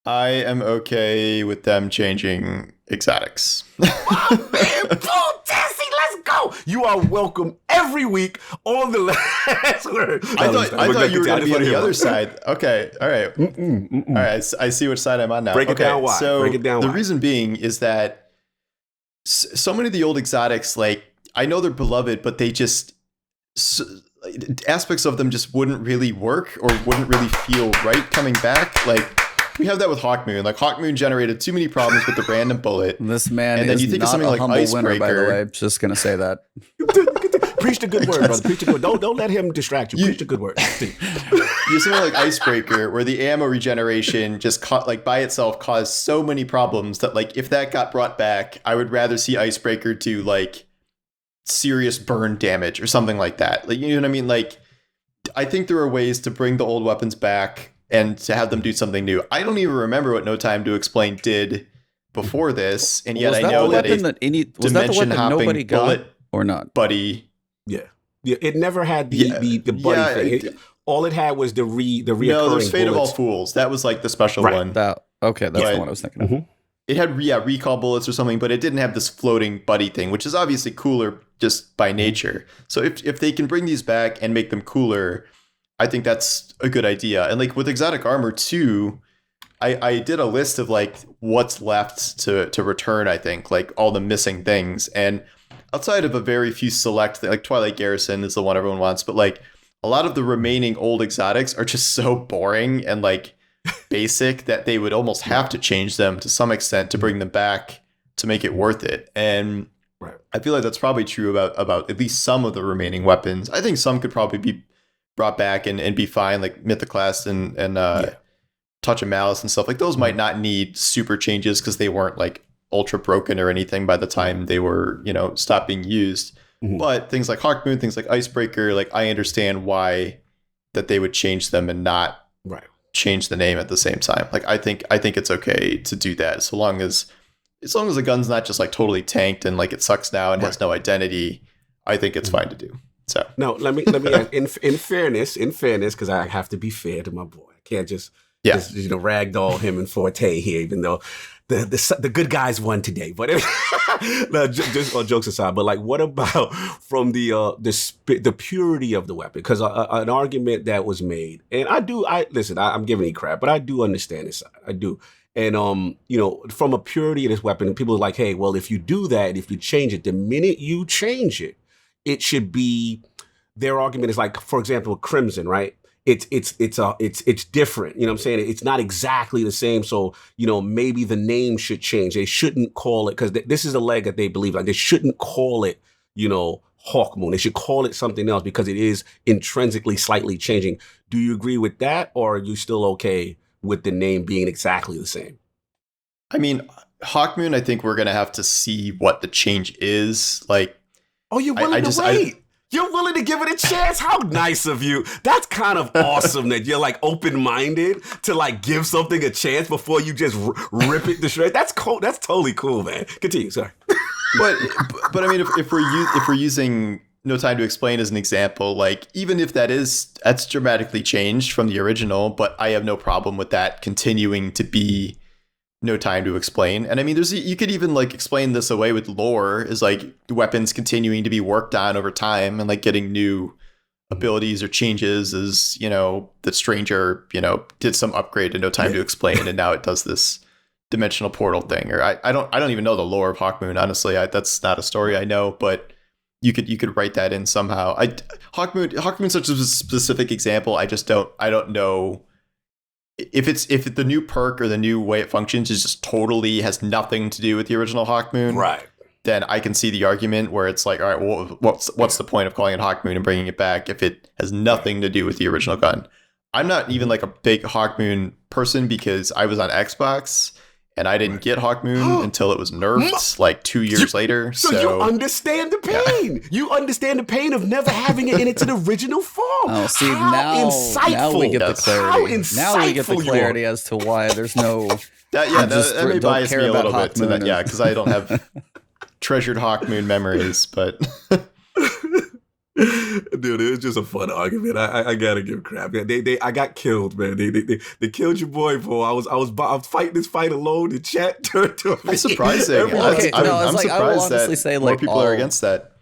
I am okay with them changing exotics. Oh, man, Paul Tassi, let's go! You are welcome every week on the last word. I thought you were going to be on the other side. Okay, all right. All right, I see which side I'm on now. Break it down why. So Break it down the why. reason being is that so many of the old exotics, like, I know they're beloved, but they just aspects of them just wouldn't really work or wouldn't really feel right coming back. Like, we have that with Hawkmoon. Like, Hawkmoon generated too many problems with the random bullet. This man and then is you think of not something a like humble winner, by the Icebreaker. way. Just gonna say that. Preach the good word, brother. Preach the good. Don't let him distract you. Preach the good word. You have something like Icebreaker, where the ammo regeneration just by itself caused so many problems that, like, if that got brought back, I would rather see Icebreaker do, like, serious burn damage or something like that. Like, you know what I mean? Like, I think there are ways to bring the old weapons back and to have them do something new. I don't even remember what No Time to Explain did before this, and yet Was I that know the that weapon that was that the weapon nobody got bullet or not? buddy. Yeah. It never had the buddy thing. All it had was the reoccurring No, there's Fate of All bullets. Fools. That was like the special one. That's But- the one I was thinking of. It had recall bullets or something, but it didn't have this floating buddy thing, which is obviously cooler just by nature. So if they can bring these back and make them cooler, I think that's a good idea. And, like, with exotic armor too, I did a list of, like, what's left to return. I think, like, all the missing things, and outside of a very few select, like Twilight Garrison is the one everyone wants, but, like, a lot of the remaining old exotics are just so boring and, like, basic that they would almost have to change them to some extent to bring them back to make it worth it. And I feel like that's probably true about at least some of the remaining weapons. I think some could probably be brought back and be fine, like Mythoclast and Touch of Malice and stuff. Like, those might not need super changes because they weren't, like, ultra broken or anything by the time they were, you know, stopped being used. But things like Hawkmoon, things like Icebreaker, like, I understand why that they would change them and not change the name at the same time. Like, I think it's okay to do that as long as the gun's not just, like, totally tanked and, like, it sucks now and has no identity. I think it's fine to do. So no, let me in fairness, because I have to be fair to my boy. I can't just ragdoll him and Forte here, even though the good guys won today. But no, just all jokes aside, but, like, what about from the purity of the weapon? Because an argument that was made, and I'm giving you crap, but I do understand this side. I do. And you know, from a purity of this weapon, people are like, hey, well, if you do that, if you change it, the minute you change it, it should be. Their argument is, like, for example, Crimson, right? It's different. You know what I'm saying? It's not exactly the same. So, you know, maybe the name should change. They shouldn't call it, because this is a leg that they believe, like, they shouldn't call it, you know, Hawkmoon. They should call it something else because it is intrinsically slightly changing. Do you agree with that, or are you still okay with the name being exactly the same? I mean, Hawkmoon, I think we're gonna have to see what the change is. Like, oh, you're willing to wait? You're willing to give it a chance? How nice of you. That's kind of awesome that you're like open-minded to like give something a chance before you just rip it to shreds. That's cool. That's totally cool, man. Continue, sorry. But I mean, if we're using No Time to Explain as an example, like even if that's dramatically changed from the original, but I have no problem with that continuing to be No Time to Explain. And I mean, you could even like explain this away with lore, is like weapons continuing to be worked on over time and like getting new abilities or changes as, you know, the stranger, you know, did some upgrade to No Time to Explain and now it does this dimensional portal thing. Or I don't even know the lore of Hawkmoon, honestly. That's not a story I know, but you could write that in somehow. Hawkmoon's such a specific example. I don't know if the new perk or the new way it functions is just totally has nothing to do with the original Hawkmoon, right? Then I can see the argument where it's like, all right, well, what's the point of calling it Hawkmoon and bringing it back if it has nothing to do with the original gun? I'm not even like a big Hawkmoon person because I was on Xbox and I didn't get Hawkmoon until it was nerfed like 2 years later. So you understand the pain. Yeah. You understand the pain of never having it in its original form. Oh, see, now we get the clarity. Now we get the clarity as to why there's no. That may bias me a little bit. Because I don't have treasured Hawkmoon memories, but. Dude, it was just a fun argument. I gotta give crap. I got killed, man. They killed your boy, bro. I was fighting this fight alone. The chat turned to me. That's surprising. I'm surprised that more people are against that.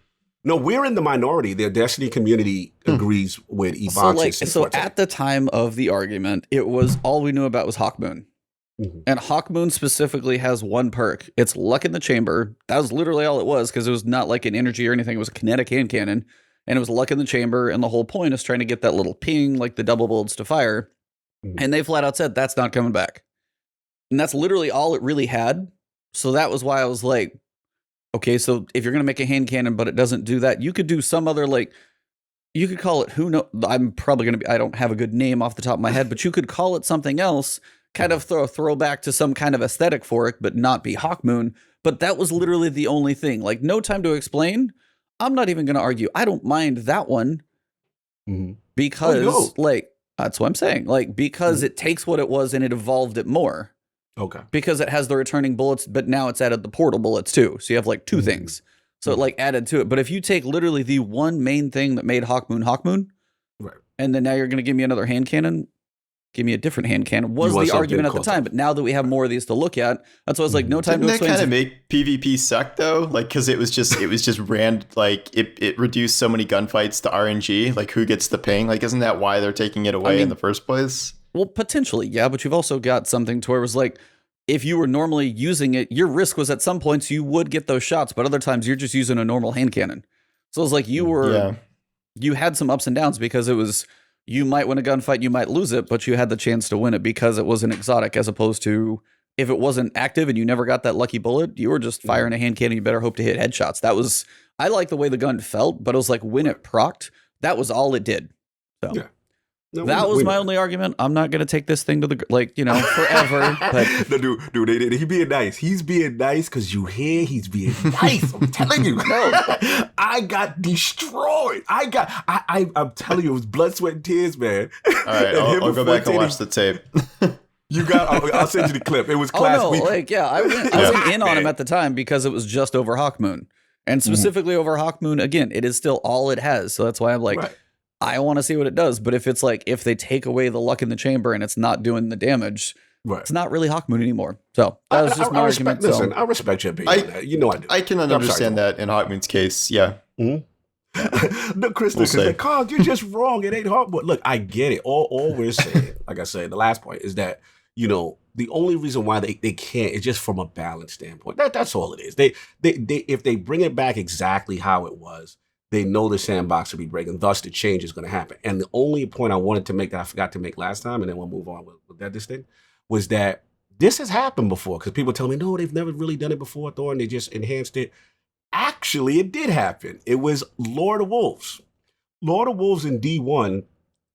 No, we're in the minority. The Destiny community agrees with Ebontis. So at the time of the argument, it was all we knew about was Hawkmoon. Mm-hmm. And Hawkmoon specifically has one perk. It's Luck in the Chamber. That was literally all it was, because it was not like an energy or anything. It was a kinetic hand cannon. And it was Luck in the Chamber, and the whole point is trying to get that little ping, like the double bullets to fire. Mm-hmm. And they flat out said, that's not coming back. And that's literally all it really had. So that was why I was like, okay, so if you're going to make a hand cannon, but it doesn't do that, you could do some other, like, you could call it, who knows, I'm probably going to be, I don't have a good name off the top of my head, but you could call it something else, kind of throw a throwback to some kind of aesthetic for it, but not be Hawkmoon. But that was literally the only thing. Like, No Time to Explain, I'm not even going to argue. I don't mind that one because, like, that's what I'm saying. Like, because it takes what it was and it evolved it more. Okay. Because it has the returning bullets, but now it's added the portal bullets too. So you have like two things. So it like added to it. But if you take literally the one main thing that made Hawkmoon, right, and then now you're going to give me another hand cannon, give me a different hand cannon, was the argument at the time. But now that we have more of these to look at, that's why I was like, No Time to Explain. Didn't that kind of make PvP suck though? Like, because it was just like it reduced so many gunfights to RNG. Like, who gets the ping? Like, isn't that why they're taking it away in the first place? Well, potentially, yeah. But you've also got something to where it was like, if you were normally using it, your risk was at some points you would get those shots, but other times you're just using a normal hand cannon. So it was like you had some ups and downs because it was, you might win a gunfight, you might lose it, but you had the chance to win it because it was an exotic, as opposed to if it wasn't active and you never got that lucky bullet, you were just firing a hand cannon. You better hope to hit headshots. That was, I like the way the gun felt, but it was like when it procced, that was all it did. So. Yeah. No, that was my only argument. I'm not going to take this thing to the, forever. But no, dude, he being nice. He's being nice because you hear he's being nice. I'm telling you. I got destroyed. I'm telling you, it was blood, sweat, and tears, man. All right, I'll go back and watch the tape. I'll send you the clip. It was class. I was in on him at the time because it was just over Hawkmoon. And specifically over Hawkmoon, again, it is still all it has. So that's why I'm like... Right. I want to see what it does, but if it's like, if they take away the Luck in the Chamber and it's not doing the damage, it's not really Hawkmoon anymore. So that was just my argument. Listen, I respect your opinion. You know I do. I can understand that in Hawkmoon's case, yeah. Mm-hmm. No, Chris, like, Carl, you're just wrong. It ain't Hawkmoon. Look, I get it. All we're saying, like I said, the last point is that, the only reason why they can't is just from a balance standpoint. That's all it is. They if they bring it back exactly how it was, they know the sandbox will be breaking, thus the change is going to happen. And the only point I wanted to make that I forgot to make last time, and then we'll move on with this thing, was that this has happened before. Because people tell me, no, they've never really done it before, Thor, and they just enhanced it. Actually, it did happen. It was Lord of Wolves. Lord of Wolves in D1,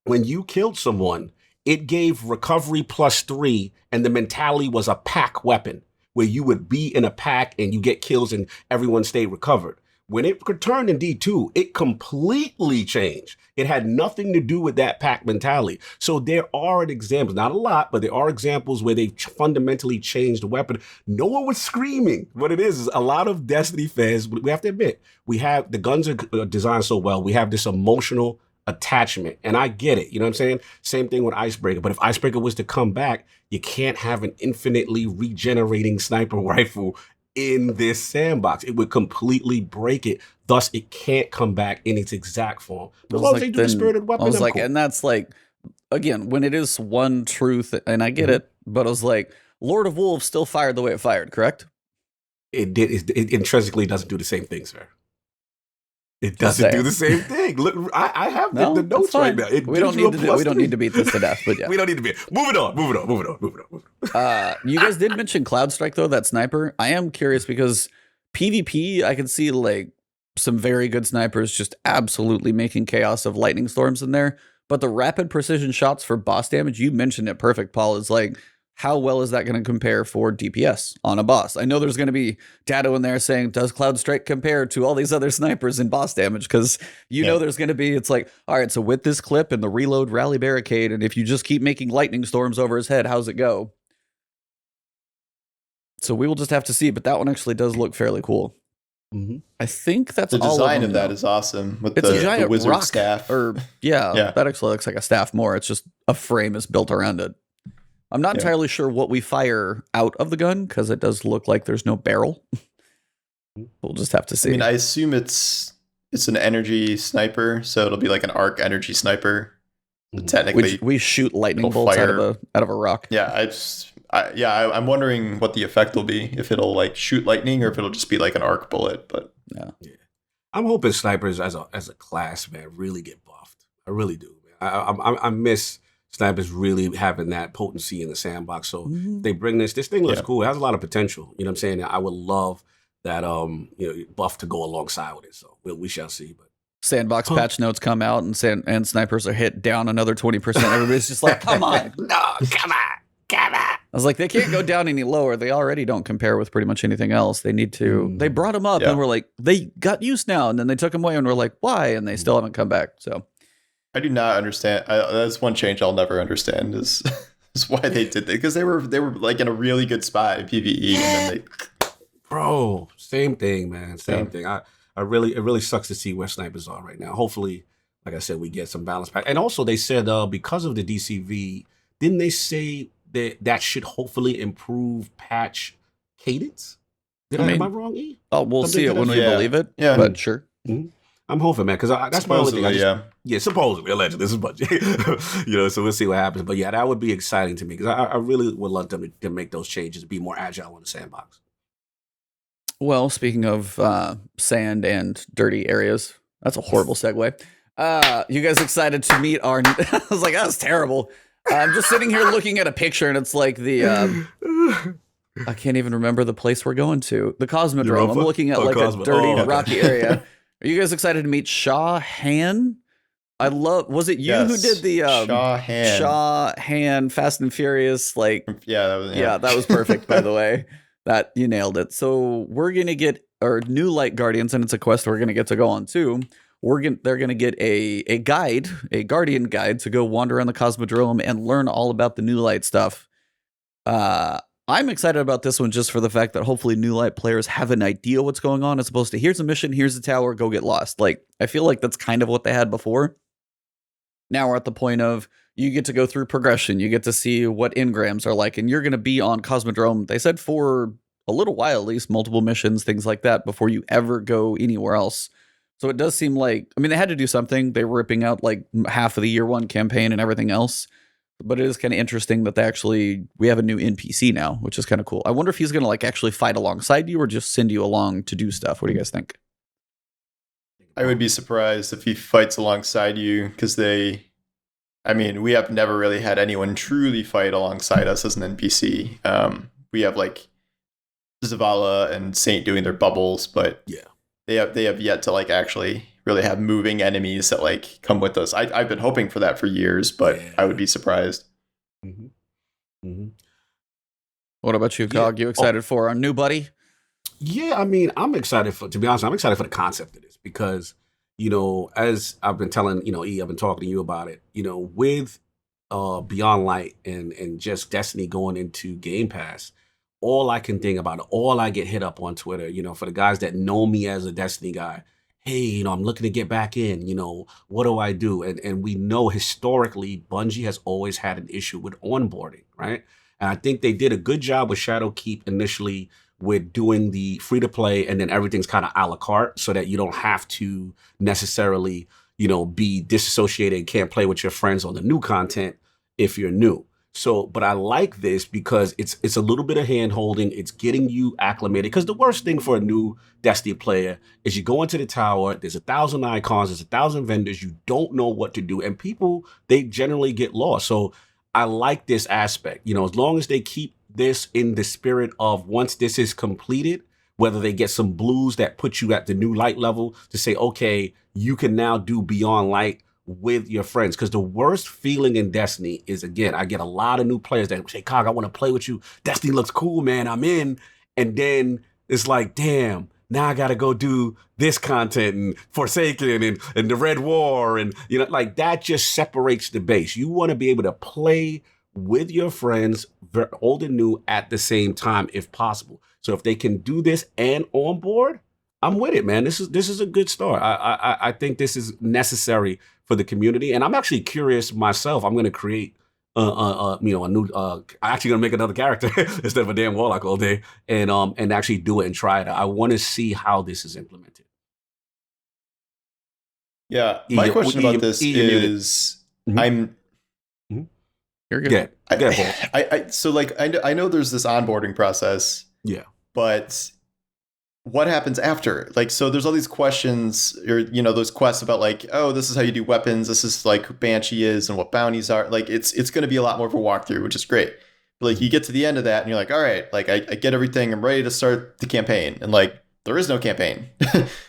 when you killed someone, it gave recovery +3, and the mentality was a pack weapon, where you would be in a pack and you get kills and everyone stay recovered. when it returned in D2, it completely changed. It had nothing to do with that pack mentality. So there are examples, not a lot, but there are examples where they fundamentally changed the weapon. No one was screaming. What it is a lot of Destiny fans, we have to admit, the guns are designed so well. We have this emotional attachment, and I get it. You know what I'm saying? Same thing with Icebreaker. But if Icebreaker was to come back, you can't have an infinitely regenerating sniper rifle in this sandbox. It would completely break it. Thus, it can't come back in its exact form. As long as they do the spirited weapon, I was like, cool. and that's like, again, when it is one truth, and I get it, but I was like, Lord of Wolves still fired the way it fired, correct? It did. It intrinsically doesn't do the same thing, sir. It doesn't do the same thing. Look, I have the notes right now. We don't need to beat this to death, but yeah. We don't need to beat it. Moving on. You guys did mention Cloudstrike, though, that sniper. I am curious because PvP, I can see like some very good snipers just absolutely making chaos of lightning storms in there. But the rapid precision shots for boss damage, you mentioned it perfect, Paul, is like, how well is that going to compare for DPS on a boss? I know there's going to be data in there saying, does Cloudstrike compare to all these other snipers in boss damage? Because know there's going to be, it's like, all right, so with this clip and the reload rally barricade, and if you just keep making lightning storms over his head, how's it go? So we will just have to see, but that one actually does look fairly cool. Mm-hmm. I think that's the all design of that is awesome with it's a giant the wizard rock staff. That actually looks like a staff more. It's just a frame is built around it. I'm not entirely sure what we fire out of the gun because it does look like there's no barrel. We'll just have to see. I mean, I assume it's an energy sniper, so it'll be like an arc energy sniper. Technically, we shoot lightning bolts out of a rock. Yeah, I'm wondering what the effect will be, if it'll like shoot lightning or if it'll just be like an arc bullet. But yeah. I'm hoping snipers as a class, man, really get buffed. I really do. I miss snipers really having that potency in the sandbox. So they bring this thing looks cool. It has a lot of potential. You know what I'm saying? I would love that buff to go alongside with it. So we shall see. But sandbox patch notes come out and snipers are hit down another 20%. Everybody's just like, come on. No, come on. I was like, they can't go down any lower. They already don't compare with pretty much anything else. They need to. They brought them up and we're like, they got used now, and then they took them away and we're like, why? And they still haven't come back. So I do not understand. That's one change I'll never understand is why they did that, because they were like in a really good spot in PvE, and then bro, same thing, man, same thing. It really sucks to see where snipers are right now. Hopefully, like I said, we get some balance back. And also, they said because of the DCV, didn't they say that should hopefully improve patch cadence? Am I wrong, E? Oh, we'll see it when we believe it. Yeah, but sure. Mm-hmm. I'm hoping, man, because that's my only thing. Supposedly, allegedly, this is budget. So we'll see what happens. But yeah, that would be exciting to me because I really would love them to make those changes, be more agile in the sandbox. Well, speaking of sand and dirty areas, that's a horrible segue. You guys excited to meet our? I was like, that's terrible. I'm just sitting here looking at a picture, and it's like the. I can't even remember the place we're going to. The Cosmodrome. Europa? I'm looking at a dirty, rocky area. Are you guys excited to meet Shah Han? Was it you who did the Shah Han Fast and Furious? That was perfect, by the way. That you nailed it. So we're gonna get our new light guardians, and it's a quest we're gonna get to go on too. They're gonna get a guardian guide to go wander around the Cosmodrome and learn all about the new light stuff. I'm excited about this one just for the fact that hopefully new light players have an idea what's going on as opposed to here's a mission, here's a tower, go get lost. Like, I feel like that's kind of what they had before. Now we're at the point of you get to go through progression. You get to see what engrams are like, and you're going to be on Cosmodrome. They said for a little while, at least, multiple missions, things like that, before you ever go anywhere else. So it does seem like, I mean, they had to do something. They were ripping out like half of the year one campaign and everything else. But it is kind of interesting that we have a new NPC now, which is kind of cool. I wonder if he's going to like actually fight alongside you or just send you along to do stuff. What do you guys think? I would be surprised if he fights alongside you because we have never really had anyone truly fight alongside us as an NPC. We have like Zavala and Saint doing their bubbles, but they have yet to like actually really have moving enemies that like come with us. I've been hoping for that for years, but I would be surprised. What about you, Cog? You excited for our new buddy? Yeah, I mean, to be honest, I'm excited for the concept of this because, as I've been telling, E, I've been talking to you about it, with Beyond Light and just Destiny going into Game Pass, all I can think about, all I get hit up on Twitter, for the guys that know me as a Destiny guy, hey, I'm looking to get back in, what do I do? And we know historically Bungie has always had an issue with onboarding, right? And I think they did a good job with Shadowkeep initially with doing the free to play, and then everything's kind of a la carte so that you don't have to necessarily, be disassociated and can't play with your friends on the new content if you're new. So, but I like this because it's a little bit of hand holding. It's getting you acclimated. Because the worst thing for a new Destiny player is you go into the tower, there's 1,000 icons, there's 1,000 vendors, you don't know what to do. And people, they generally get lost. So I like this aspect. As long as they keep this in the spirit of once this is completed, whether they get some blues that put you at the new light level to say, okay, you can now do Beyond Light with your friends. Because the worst feeling in Destiny is, again, I get a lot of new players that say, Cog, I want to play with you. Destiny looks cool, man. I'm in. And then it's like, damn, now I got to go do this content and Forsaken and the Red War. And, like that just separates the base. You want to be able to play with your friends, old and new, at the same time, if possible. So if they can do this and on board, I'm with it, man. This is a good start. I think this is necessary for the community, and I'm actually curious myself. I'm going to create, a new. I'm actually going to make another character instead of a damn warlock all day, and actually do it and try it. I want to see how this is implemented. Yeah, my question about this is, I'm. You're good. I know there's this onboarding process. Yeah. But what happens after? Like, so there's all these questions, or those quests about like, oh, this is how you do weapons. This is like who Banshee is and what bounties are. Like, it's going to be a lot more of a walkthrough, which is great. But like, you get to the end of that, and you're like, all right, like I get everything. I'm ready to start the campaign, and like, there is no campaign.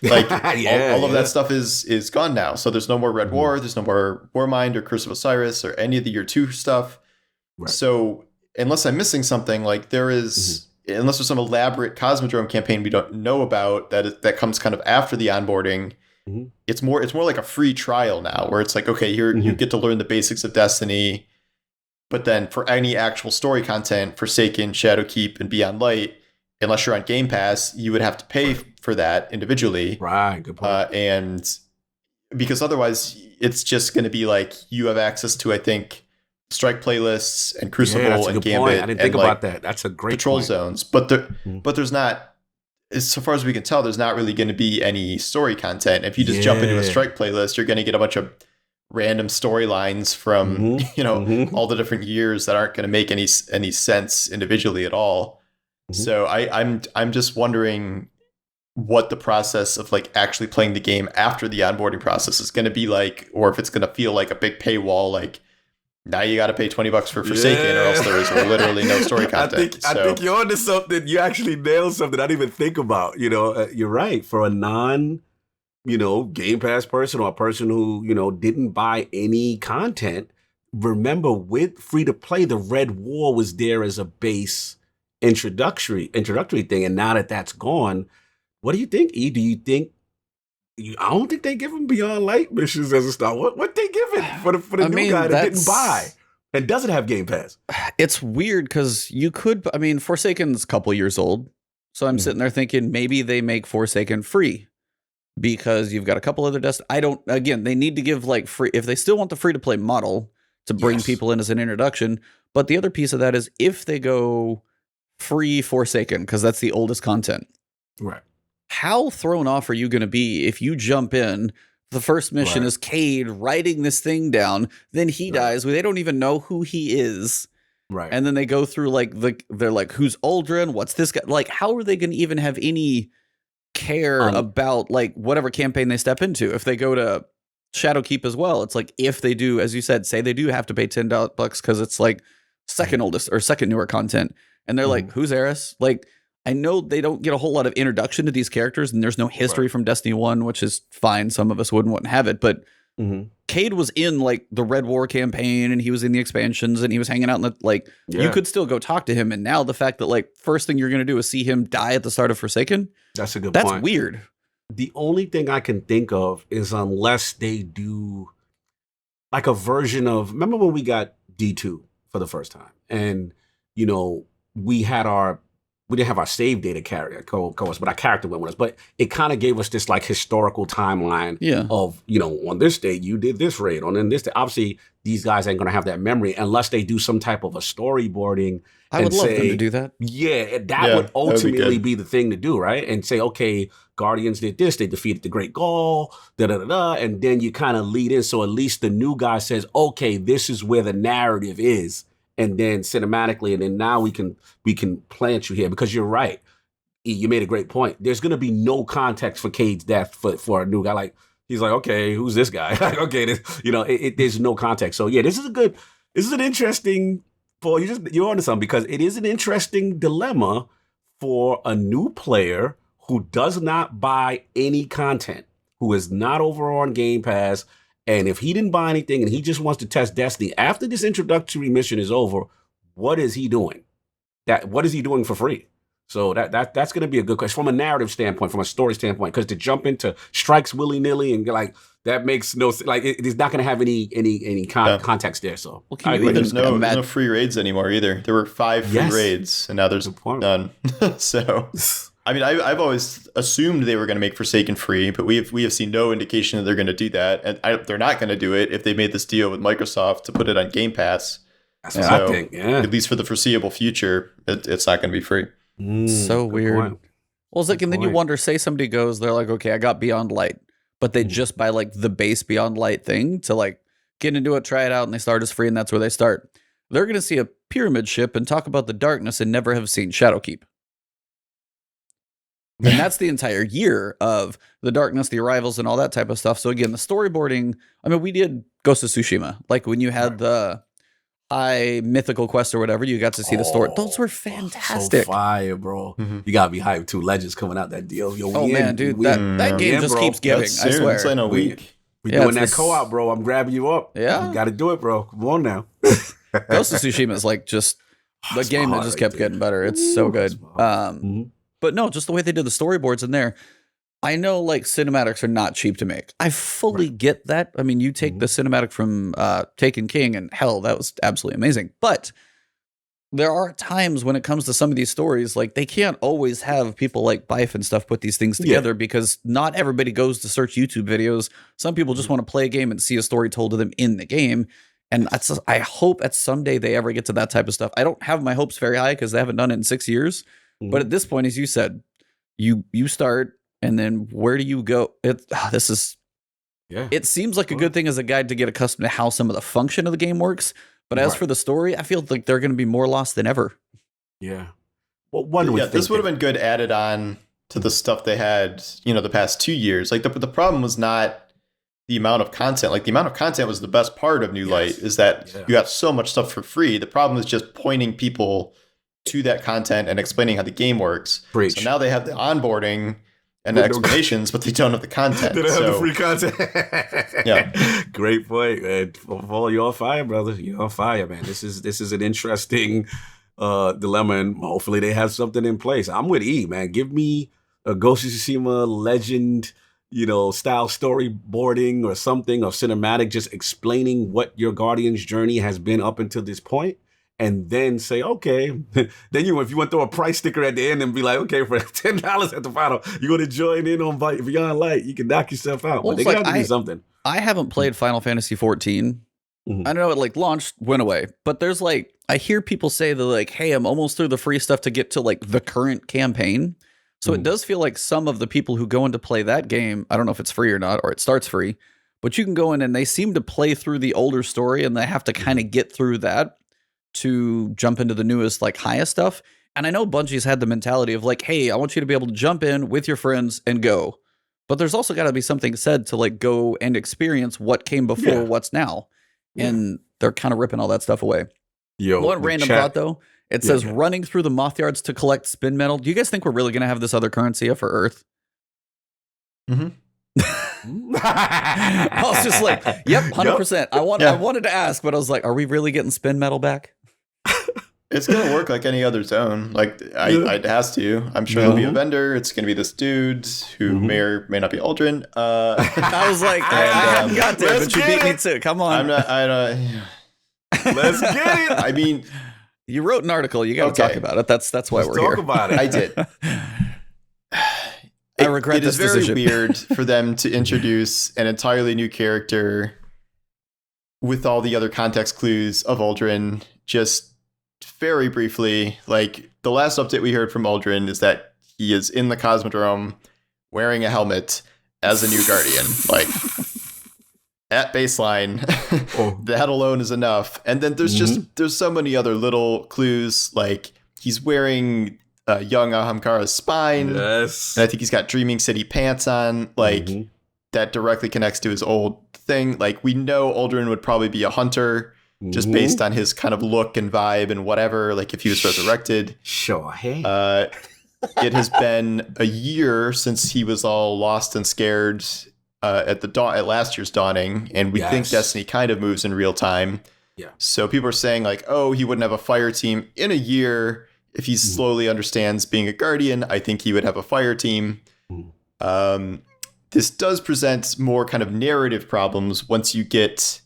Like, all of that stuff is gone now. So there's no more Red War. There's no more Warmind or Curse of Osiris or any of the Year 2 stuff. Right. So unless I'm missing something, like there is. Unless there's some elaborate Cosmodrome campaign we don't know about that comes kind of after the onboarding, it's more like a free trial now, where it's like, okay, here you get to learn the basics of Destiny, but then for any actual story content, Forsaken, Shadowkeep, and Beyond Light, unless you're on Game Pass, you would have to pay for that individually. Right, good point. And because otherwise, it's just going to be like you have access to, I think, Strike playlists and Crucible and Gambit. Point. I didn't think about that. That's a great patrol point. zones, but there's not, so far as we can tell, there's not really going to be any story content. If you just jump into a Strike playlist, you're going to get a bunch of random storylines from all the different years that aren't going to make any sense individually at all. So I'm just wondering what the process of like actually playing the game after the onboarding process is going to be like, or if it's going to feel like a big paywall, like, now you got to pay $20 for Forsaken, or else there is literally no story content. I think you're onto something. You actually nailed something I didn't even think about. You're right. For a non, Game Pass person or a person who, didn't buy any content, remember with free to play, the Red War was there as a base introductory thing. And now that that's gone, what do you think, E? Do you think, I don't think they give him Beyond Light missions as a start. What they give it for the new guy that didn't buy and doesn't have Game Pass? It's weird because you could. I mean, Forsaken's a couple years old, so I'm sitting there thinking maybe they make Forsaken free because you've got a couple other I don't. Again, they need to give like free if they still want the free to play model to bring people in as an introduction. But the other piece of that is if they go free Forsaken because that's the oldest content, right? How thrown off are you going to be if you jump in? The first mission is Cade writing this thing down, then he dies. They don't even know who he is. Right. And then they go through like they're like, who's Aldrin? What's this guy? Like, how are they going to even have any care about like whatever campaign they step into? If they go to Shadowkeep as well, it's like if they do, as you said, say they do have to pay $10 because it's like second oldest or second newer content. And they're like, who's Eris? Like, I know they don't get a whole lot of introduction to these characters, and there's no history from Destiny 1, which is fine. Some of us wouldn't have it, but Cade was in like the Red War campaign and he was in the expansions and he was hanging out in the you could still go talk to him. And now the fact that like first thing you're going to do is see him die at the start of Forsaken. That's a good point. That's weird. The only thing I can think of is unless they do like a version of, remember when we got D2 for the first time and, you know, we didn't have our save data carrier co-host, but our character went with us. But it kind of gave us this like historical timeline of, you know, on this day you did this raid, on this day. Obviously, these guys ain't gonna have that memory unless they do some type of a storyboarding. I would love them to do that. Yeah, that would ultimately be the thing to do, right? And say, okay, Guardians did this, they defeated the Great Gaul, and then you kind of lead in. So at least the new guy says, okay, this is where the narrative is. And then cinematically, and then now we can plant you here because you're right. You made a great point. There's going to be no context for Cade's death for a new guy. Like he's like, okay, who's this guy? Like, okay, there's no context. So yeah, this is an interesting. Paul, you're onto something because it is an interesting dilemma for a new player who does not buy any content, who is not over on Game Pass. And if he didn't buy anything and he just wants to test Destiny after this introductory mission is over, what is he doing? What is he doing for free? So that's going to be a good question from a narrative standpoint, from a story standpoint, because to jump into strikes willy nilly and like that makes no sense. Like it's not going to have any context there. So there's no free raids anymore either. There were 5 free raids, and now there's none. So. I mean, I've always assumed they were going to make Forsaken free, but we have seen no indication that they're going to do that, and they're not going to do it if they made this deal with Microsoft to put it on Game Pass. That's what I think. Yeah, at least for the foreseeable future, it's not going to be free. So weird. Point. Well, it's like, and then you wonder, say somebody goes, they're like, okay, I got Beyond Light, but they just buy like the base Beyond Light thing to like get into it, try it out, and they start as free, and that's where they start. They're going to see a pyramid ship and talk about the darkness and never have seen Shadowkeep. And that's the entire year of the darkness, the arrivals, and all that type of stuff. So again, the storyboarding, I mean, we did Ghost of Tsushima. Like when you had the high mythical quest or whatever, you got to see the story. Those were fantastic. So fire, bro. Mm-hmm. You got to be hyped too. Legends coming out that deal. Yo, man, dude, that game just keeps giving, I swear. It's in a week. We doing that co-op, bro. I'm grabbing you up. Yeah. You got to do it, bro. Come on now. Ghost of Tsushima is like just the game that just kept getting better. It's so good. But no, just the way they did the storyboards in there. I know like cinematics are not cheap to make. I fully get that. I mean, you take the cinematic from Taken King and hell, that was absolutely amazing. But there are times when it comes to some of these stories, like they can't always have people like Bife and stuff put these things together because not everybody goes to search YouTube videos. Some people just want to play a game and see a story told to them in the game. And I hope at someday they ever get to that type of stuff. I don't have my hopes very high because they haven't done it in 6 years. But at this point, as you said, you start, and then where do you go? It seems like a good thing as a guide to get accustomed to how some of the function of the game works. But as for the story, I feel like they're going to be more lost than ever. Yeah. Well, this would have been good added on to the stuff they had, the past 2 years. Like the problem was not the amount of content. Like the amount of content was the best part of New Light, is that you got so much stuff for free. The problem is just pointing people to that content and explaining how the game works. Preach. So now they have the onboarding and the explanations, but they don't have the content. They don't have the free content. Great point, man. Paul, you're on fire, brother. You're on fire, man. This is an interesting dilemma, and hopefully they have something in place. I'm with E, man. Give me a Ghost of Tsushima legend, style storyboarding or something, or cinematic, just explaining what your Guardian's journey has been up until this point. And then say, okay, then if you want to throw a price sticker at the end and be like, okay, for $10 at the final, you're going to join in on Beyond Light. You can knock yourself out. Well, but they got to do something. I haven't played Final Fantasy 14. I know it like launched, went away. But there's like, I hear people say that like, hey, I'm almost through the free stuff to get to like the current campaign. So it does feel like some of the people who go in to play that game, I don't know if it's free or not, or it starts free, but you can go in and they seem to play through the older story and they have to kind of get through that to jump into the newest, like highest stuff. And I know Bungie's had the mentality of like, hey, I want you to be able to jump in with your friends and go. But there's also got to be something said to like go and experience what came before, what's now. And they're kind of ripping all that stuff away. One random thought though, it says running through the moth yards to collect spin metal. Do you guys think we're really going to have this other currency for Earth? I was just like, yep, 100%. I wanted to ask, but I was like, are we really getting spin metal back? It's gonna work like any other zone. Like it has to. I'm sure there'll be a vendor. It's gonna be this dude who may or may not be Aldrin. I was like, I haven't got there, but you beat me too. Come on. Let's get it. I mean, you wrote an article. You got to talk about it. That's why we're here. Talk about it. I did. I regret this decision. It is very weird for them to introduce an entirely new character with all the other context clues of Aldrin. Just very briefly, like the last update we heard from Aldrin is that he is in the Cosmodrome wearing a helmet as a new Guardian. Like at baseline, that alone is enough. And then there's so many other little clues, like he's wearing young Ahamkara's spine. Yes. And I think he's got Dreaming City pants on. Like that directly connects to his old thing. Like we know Aldrin would probably be a hunter just based on his kind of look and vibe and whatever. Like if he was resurrected. Sure. Hey. It has been a year since he was all lost and scared at last year's dawning, and we think Destiny kind of moves in real time. Yeah. So people are saying like, oh, he wouldn't have a fire team in a year. If he slowly understands being a Guardian, I think he would have a fire team. This does present more kind of narrative problems once you get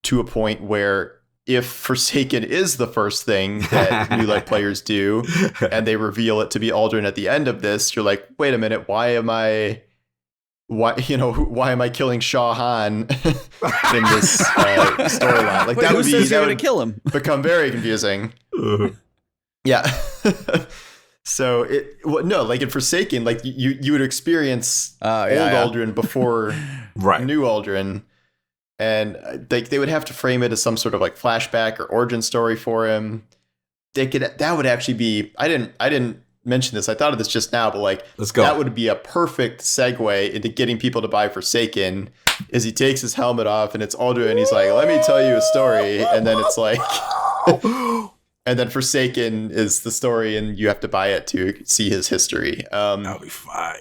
to a point where if Forsaken is the first thing that New Light players do, and they reveal it to be Aldrin at the end of this, you're like, wait a minute, why am I killing Shah Han in this storyline? Like, wait, that would be going to kill him. Become very confusing. Yeah. So like in Forsaken, like you would experience old Aldrin before new Aldrin. And they would have to frame it as some sort of like flashback or origin story for him. That would actually be, I didn't mention this. I thought of this just now, but like, let's go. That would be a perfect segue into getting people to buy Forsaken. Is he takes his helmet off and it's Aldrin and he's like, let me tell you a story. And then it's like, and then Forsaken is the story and you have to buy it to see his history. That'll be fine.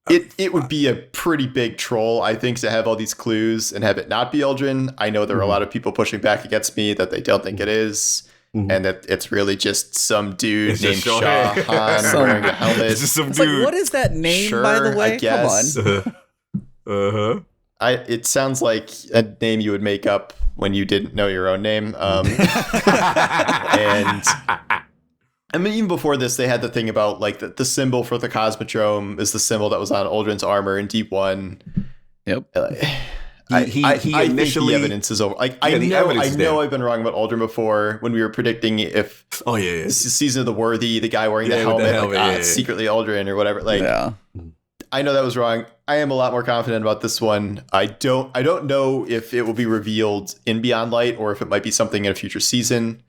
It would be a pretty big troll, I think, to have all these clues and have it not be Aldrin. I know there are a lot of people pushing back against me that they don't think it is, and that it's really just some dude named Shah Han wearing a helmet. It's just some dude. Like, what is that name, by the way? I guess. Come on. It sounds like a name you would make up when you didn't know your own name. And I mean, even before this, they had the thing about like the symbol for the Cosmodrome is the symbol that was on Aldrin's armor in Deep 1. Yep. I think the evidence is over. Like I know I've been wrong about Aldrin before when we were predicting if Season of the Worthy, the guy wearing the helmet, it's secretly Aldrin or whatever. Like I know that was wrong. I am a lot more confident about this one. I don't know if it will be revealed in Beyond Light or if it might be something in a future season.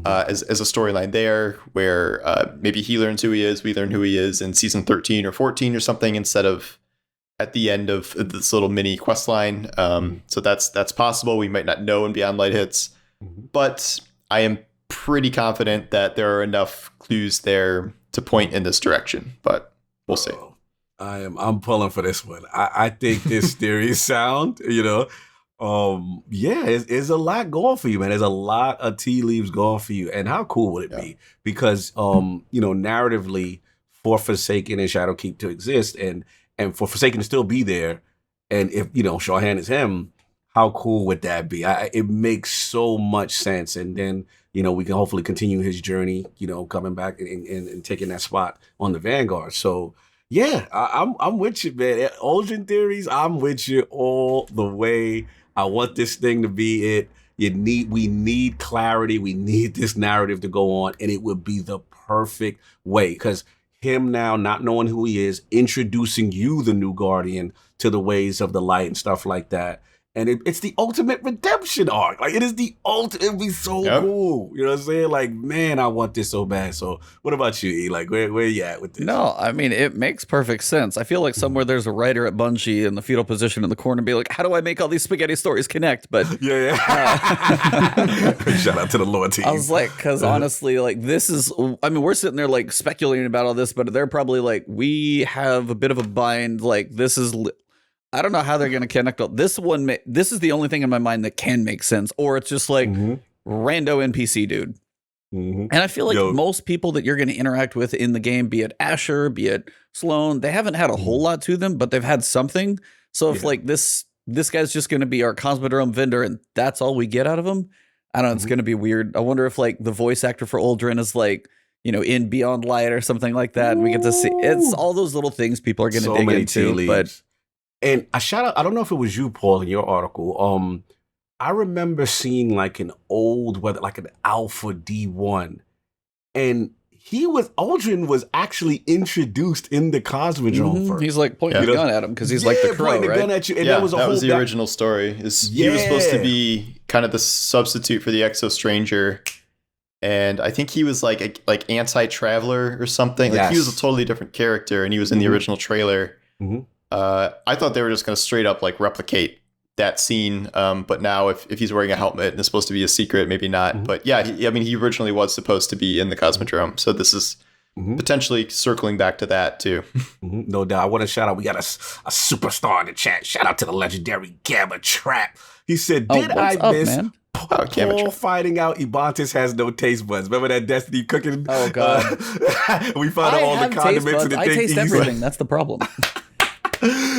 As a storyline there where maybe he learns who he is, we learn who he is in season 13 or 14 or something instead of at the end of this little mini quest line. So that's possible. We might not know when Beyond Light hits, but I am pretty confident that there are enough clues there to point in this direction, but we'll see. I'm pulling for this one. I think this theory is sound, it's a lot going for you, man. There's a lot of tea leaves going for you. And how cool would it be? Because, narratively, for Forsaken and Shadowkeep to exist and for Forsaken to still be there, and if, Shawhan is him, how cool would that be? It makes so much sense. And then, we can hopefully continue his journey, coming back and taking that spot on the Vanguard. So, yeah, I'm with you, man. Aldrin theories, I'm with you all the way. I want this thing to be it. We need clarity. We need this narrative to go on, and it would be the perfect way because him now not knowing who he is, introducing you, the new Guardian, to the ways of the light and stuff like that. And it's the ultimate redemption arc. Like, it is the ultimate. It'd be so cool. You know what I'm saying? Like, man, I want this so bad. So what about you, E? Like, where you at with this? No, I mean, it makes perfect sense. I feel like somewhere there's a writer at Bungie in the fetal position in the corner and be like, how do I make all these spaghetti stories connect? But yeah. Shout out to the lore team. I was like, because honestly, like, this is, I mean, we're sitting there like speculating about all this, but they're probably like, we have a bit of a bind. Like, this is I don't know how they're going to connect. This one, this is the only thing in my mind that can make sense, or it's just like rando NPC dude. And I feel like most people that you're going to interact with in the game, be it Asher, be it Sloan, they haven't had a whole lot to them, but they've had something. So if like this guy's just going to be our Cosmodrome vendor and that's all we get out of him, I don't know, it's going to be weird. I wonder if like the voice actor for Uldren is like, you know, in Beyond Light or something like that. And we get to see, it's all those little things people are going to dig into. But and a shout out, I don't know if it was you, Paul, in your article. I remember seeing like an old, like an Alpha D1, and Uldren was actually introduced in the Cosmodrome first. He's like pointing the gun at him because he's like the crow, pointing right? the gun at you, and that was the original story. He was supposed to be kind of the substitute for the Exo Stranger, and I think he was like anti-traveler or something. Like he was a totally different character, and he was in the original trailer. I thought they were just going to straight up like replicate that scene, but now if he's wearing a helmet and it's supposed to be a secret, maybe not. But yeah, he originally was supposed to be in the Cosmodrome, so this is potentially circling back to that too. No doubt. I want to shout out. We got a superstar in the chat. Shout out to the legendary Gamma Trap. He said, "Did I miss Paul finding out Ibantis has no taste buds? Remember that Destiny cooking? Oh god, we found out all the condiments and the things. I taste everything. That's the problem."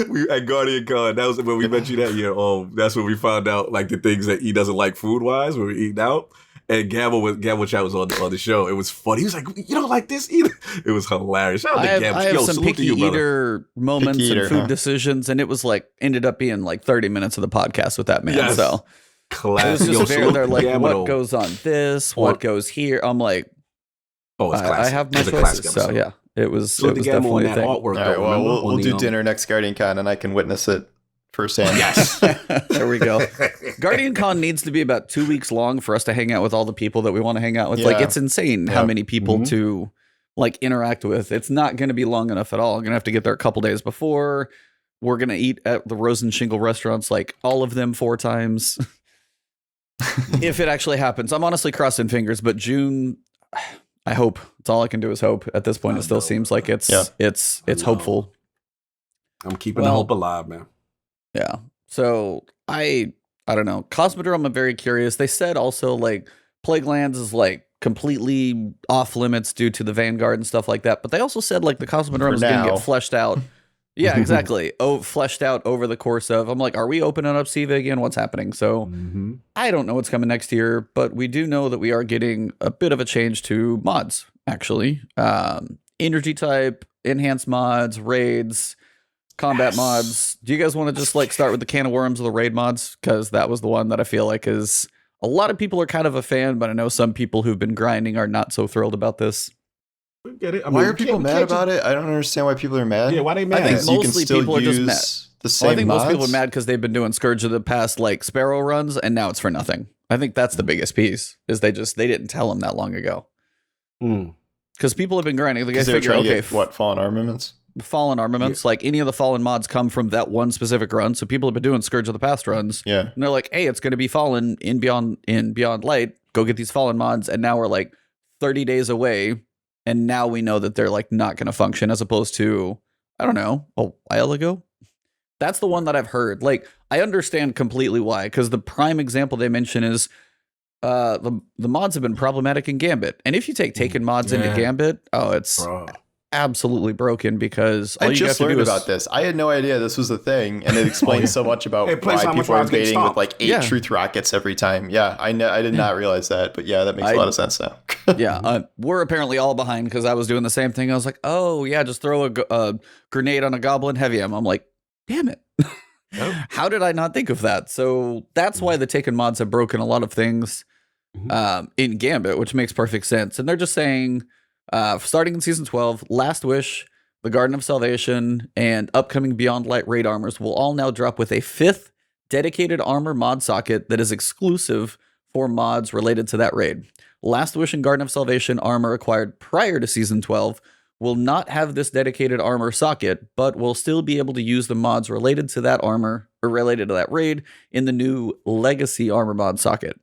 We at Guardian Con, that was when we met you that year. That's when we found out like the things that he doesn't like food wise when we're eating out. And Gamble Chat was on the show. It was funny. He was like, "You don't like this either." It was hilarious. Shout out to Gamble. I have some picky eater moments and food decisions, and it was like ended up being like 30 minutes of the podcast with that man. Yes. So classic. it was just they're like, what goes on this? What goes here? I'm like, it's classic. I have my choices. So yeah. It was definitely a thing. Artwork, all right, well, we'll do dinner next Guardian Con, and I can witness it firsthand. Yes. There we go. Guardian Con needs to be about 2 weeks long for us to hang out with all the people that we want to hang out with. Like, it's insane how many people to like interact with. It's not going to be long enough at all. I'm going to have to get there a couple days before. We're going to eat at the Rose and Shingle restaurants, like all of them 4 times. If it actually happens. I'm honestly crossing fingers, but June... I hope. That's all I can do is hope. At this point, it still seems like it's hopeful. I'm keeping the hope alive, man. Yeah. So I don't know. Cosmodrome, I'm very curious. They said also like Plaguelands is like completely off limits due to the Vanguard and stuff like that. But they also said like the Cosmodrome is going to get fleshed out. Yeah, exactly. Fleshed out over the course of, I'm like, are we opening up Siva again? What's happening? So I don't know what's coming next year, but we do know that we are getting a bit of a change to mods, actually. Energy type, enhanced mods, raids, combat mods. Do you guys want to just like start with the can of worms of the raid mods? Because that was the one that I feel like is, a lot of people are kind of a fan, but I know some people who've been grinding are not so thrilled about this. We get it. Why are people mad about it? I don't understand why people are mad. Yeah, why they mad? I think mostly people are just mad. The same I think mods? most people are mad because they've been doing Scourge of the past like Sparrow runs, and now it's for nothing. I think that's the biggest piece. Is they didn't tell them that long ago. Because people have been grinding. The guys figure, okay, what Fallen Armaments? Fallen Armaments, like any of the Fallen mods come from that one specific run. So people have been doing Scourge of the Past runs. Yeah, and they're like, hey, it's going to be Fallen in Beyond Light. Go get these Fallen mods, and now we're like 30 days away. And now we know that they're like not going to function as opposed to, I don't know, a while ago. That's the one that I've heard. Like, I understand completely why, because the prime example they mention is the mods have been problematic in Gambit. And if you take Taken mods into Gambit, it's absolutely broken because all I you just have to learned do is, about this. I had no idea this was a thing, and it explains so much about why people are invading with like 8 truth rockets every time. Yeah, I did not realize that, but yeah, that makes a lot of sense now. We're apparently all behind because I was doing the same thing. I was like, oh yeah, just throw a grenade on a goblin heavy. I'm like, damn it. How did I not think of that? So that's why the Taken mods have broken a lot of things in Gambit, which makes perfect sense. And they're just saying, starting in Season 12, Last Wish, the Garden of Salvation, and upcoming Beyond Light raid armors will all now drop with a 5th dedicated armor mod socket that is exclusive for mods related to that raid. Last Wish and Garden of Salvation armor acquired prior to Season 12 will not have this dedicated armor socket, but will still be able to use the mods related to that armor or related to that raid in the new Legacy armor mod socket.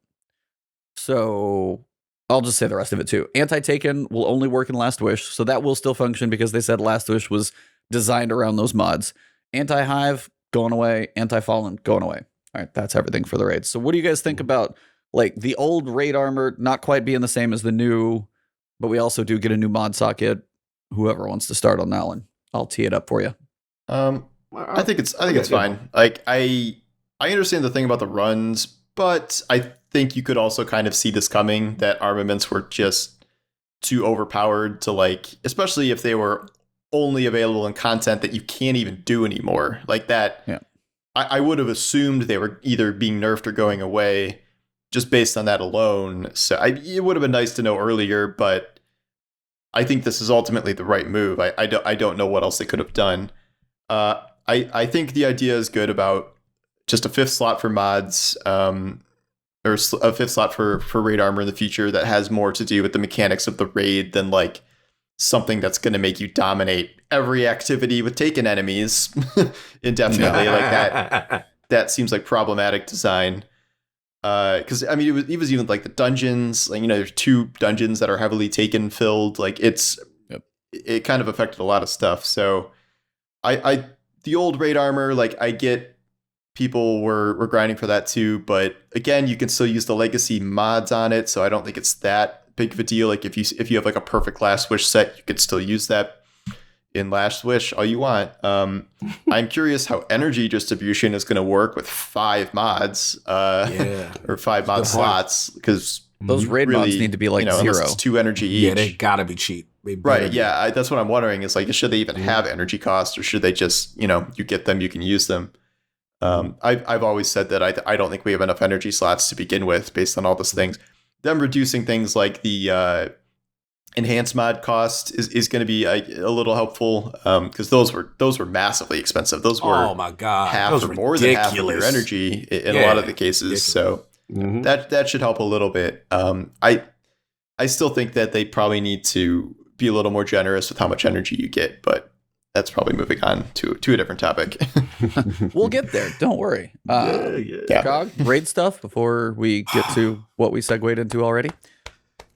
So I'll just say the rest of it too. Anti-Taken will only work in Last Wish, so that will still function because they said Last Wish was designed around those mods. Anti-Hive going away. Anti-fallen going away. All right, that's everything for the raids. So what do you guys think about like the old raid armor not quite being the same as the new, but we also do get a new mod socket? Whoever wants to start on that one, I'll tee it up for you. I think it's fine. Like I understand the thing about the runs, but I think you could also kind of see this coming, that armaments were just too overpowered to, like, especially if they were only available in content that you can't even do anymore. Like that. Yeah. I would have assumed they were either being nerfed or going away just based on that alone. So it would have been nice to know earlier, but I think this is ultimately the right move. I don't know what else they could have done. I think the idea is good about just a 5th slot for mods, or a 5th slot for raid armor in the future that has more to do with the mechanics of the raid than like something that's going to make you dominate every activity with taken enemies indefinitely. Like that seems like problematic design. Because I mean, it was even like the dungeons, like, you know, there's 2 dungeons that are heavily taken filled. Like it kind of affected a lot of stuff. So the old raid armor, like I get people were grinding for that too, but again, you can still use the legacy mods on it. So I don't think it's that big of a deal. Like if you have like a perfect Last Wish set, you could still use that in Last Wish all you want. I'm curious how energy distribution is going to work with 5 mods, or 5 mod slots, because those raid mods need to be like 0. Unless it's 2 energy each. Yeah, they gotta be cheap. Right, yeah, that's what I'm wondering. Is like, should they even have energy cost, or should they just, you get them, you can use them? I've always said that I don't think we have enough energy slots to begin with, based on all those things. Them reducing things like the enhanced mod cost is going to be a little helpful, because those were massively expensive. Those were, oh my god, half or more than half of your energy in a lot of the cases. Ridiculous. So that should help a little bit. I still think that they probably need to be a little more generous with how much energy you get, but that's probably moving on to a different topic. We'll get there. Don't worry. Cog, raid stuff before we get to what we segued into already.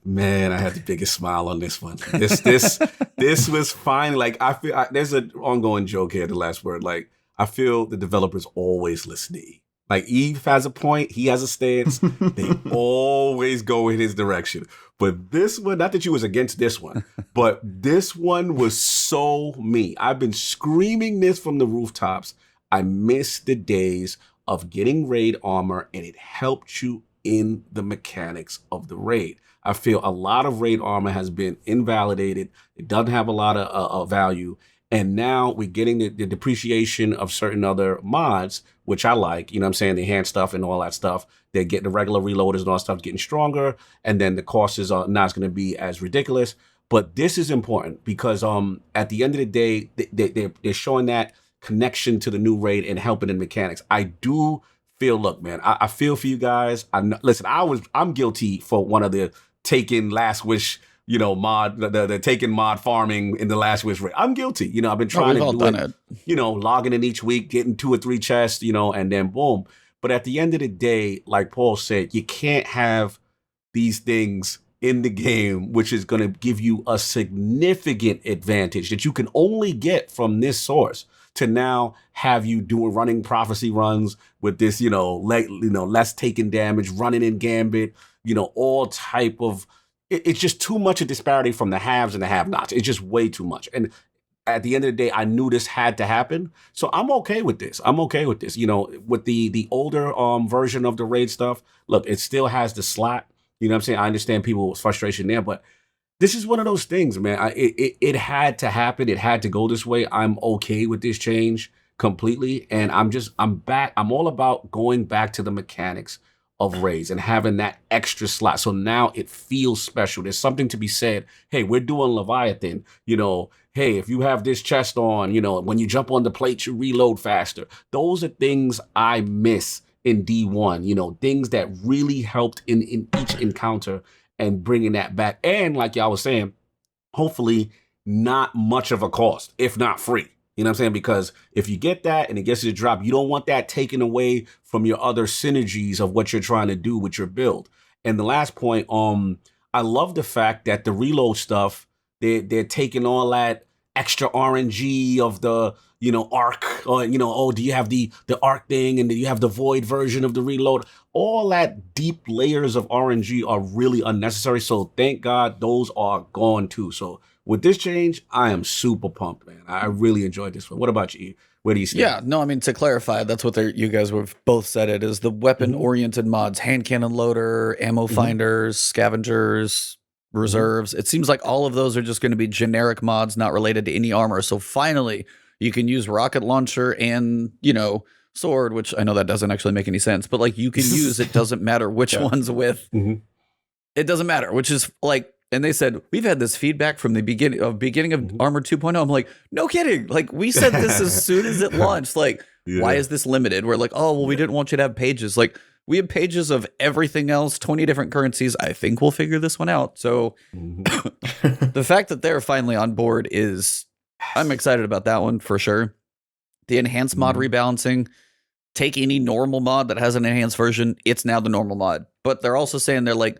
Man, I had the biggest smile on this one. This was fine. Like I feel there's an ongoing joke here. The last word. Like I feel the developers always listen to E. Like Eve has a point. He has a stance. They always go in his direction. But this one, not that you was against this one, but this one was so me. I've been screaming this from the rooftops. I miss the days of getting raid armor, and it helped you in the mechanics of the raid. I feel a lot of raid armor has been invalidated. It doesn't have a lot of value. And now we're getting the depreciation of certain other mods, which I like. You know what I'm saying? The hand stuff and all that stuff. They're getting the regular reloaders and all that stuff getting stronger. And then the cost is not going to be as ridiculous. But this is important because at the end of the day, they're showing that connection to the new raid and helping in mechanics. I do feel, look, man, I feel for you guys. Listen, I'm guilty for one of the Taken Last Wish, mod, the Taken mod farming in the Last Wish raid. I'm guilty. I've been trying to do it, logging in each week, getting 2 or 3 chests, and then boom. But at the end of the day, like Paul said, you can't have these things in the game, which is going to give you a significant advantage that you can only get from this source, to now have you running prophecy runs with this, less taken damage, running in gambit, all type of, it's just too much a disparity from the haves and the have-nots. It's just way too much. And at the end of the day, I knew this had to happen. So I'm okay with this. With the older version of the raid stuff, look, it still has the slot. You know what I'm saying? I understand people's frustration there, but this is one of those things, man. It had to happen. It had to go this way. I'm okay with this change completely. And I'm back. I'm all about going back to the mechanics of raids and having that extra slot. So now it feels special. There's something to be said. Hey, we're doing Leviathan. Hey, if you have this chest on, when you jump on the plate, you reload faster. Those are things I miss in D1, things that really helped in each encounter and bringing that back. And like y'all was saying, hopefully not much of a cost, if not free. You know what I'm saying? Because if you get that and it gets to the drop, you don't want that taken away from your other synergies of what you're trying to do with your build. And the last point, I love the fact that the reload stuff, they're taking all that extra RNG of the, arc, or, do you have the arc thing, and do you have the void version of the reload? All that deep layers of RNG are really unnecessary. So thank God those are gone too. So with this change, I am super pumped, man. I really enjoyed this one. What about you? Where do you stand? Yeah, no, I mean, to clarify, that's what you guys have both said it is the weapon-oriented mods, hand cannon loader, ammo finders, scavengers, reserves. It seems like all of those are just going to be generic mods not related to any armor. So finally, you can use rocket launcher and, sword, which I know that doesn't actually make any sense, but like you can use, it doesn't matter which one's with. It doesn't matter, which is like, and they said, we've had this feedback from the beginning of Armor 2.0. I'm like, no kidding. Like, we said this as soon as it launched. Like, why is this limited? We're like, oh, well, we didn't want you to have pages. Like, we have pages of everything else, 20 different currencies. I think we'll figure this one out. So the fact that they're finally on board I'm excited about that one for sure. The enhanced mod rebalancing, take any normal mod that has an enhanced version. It's now the normal mod. But they're also saying they're like,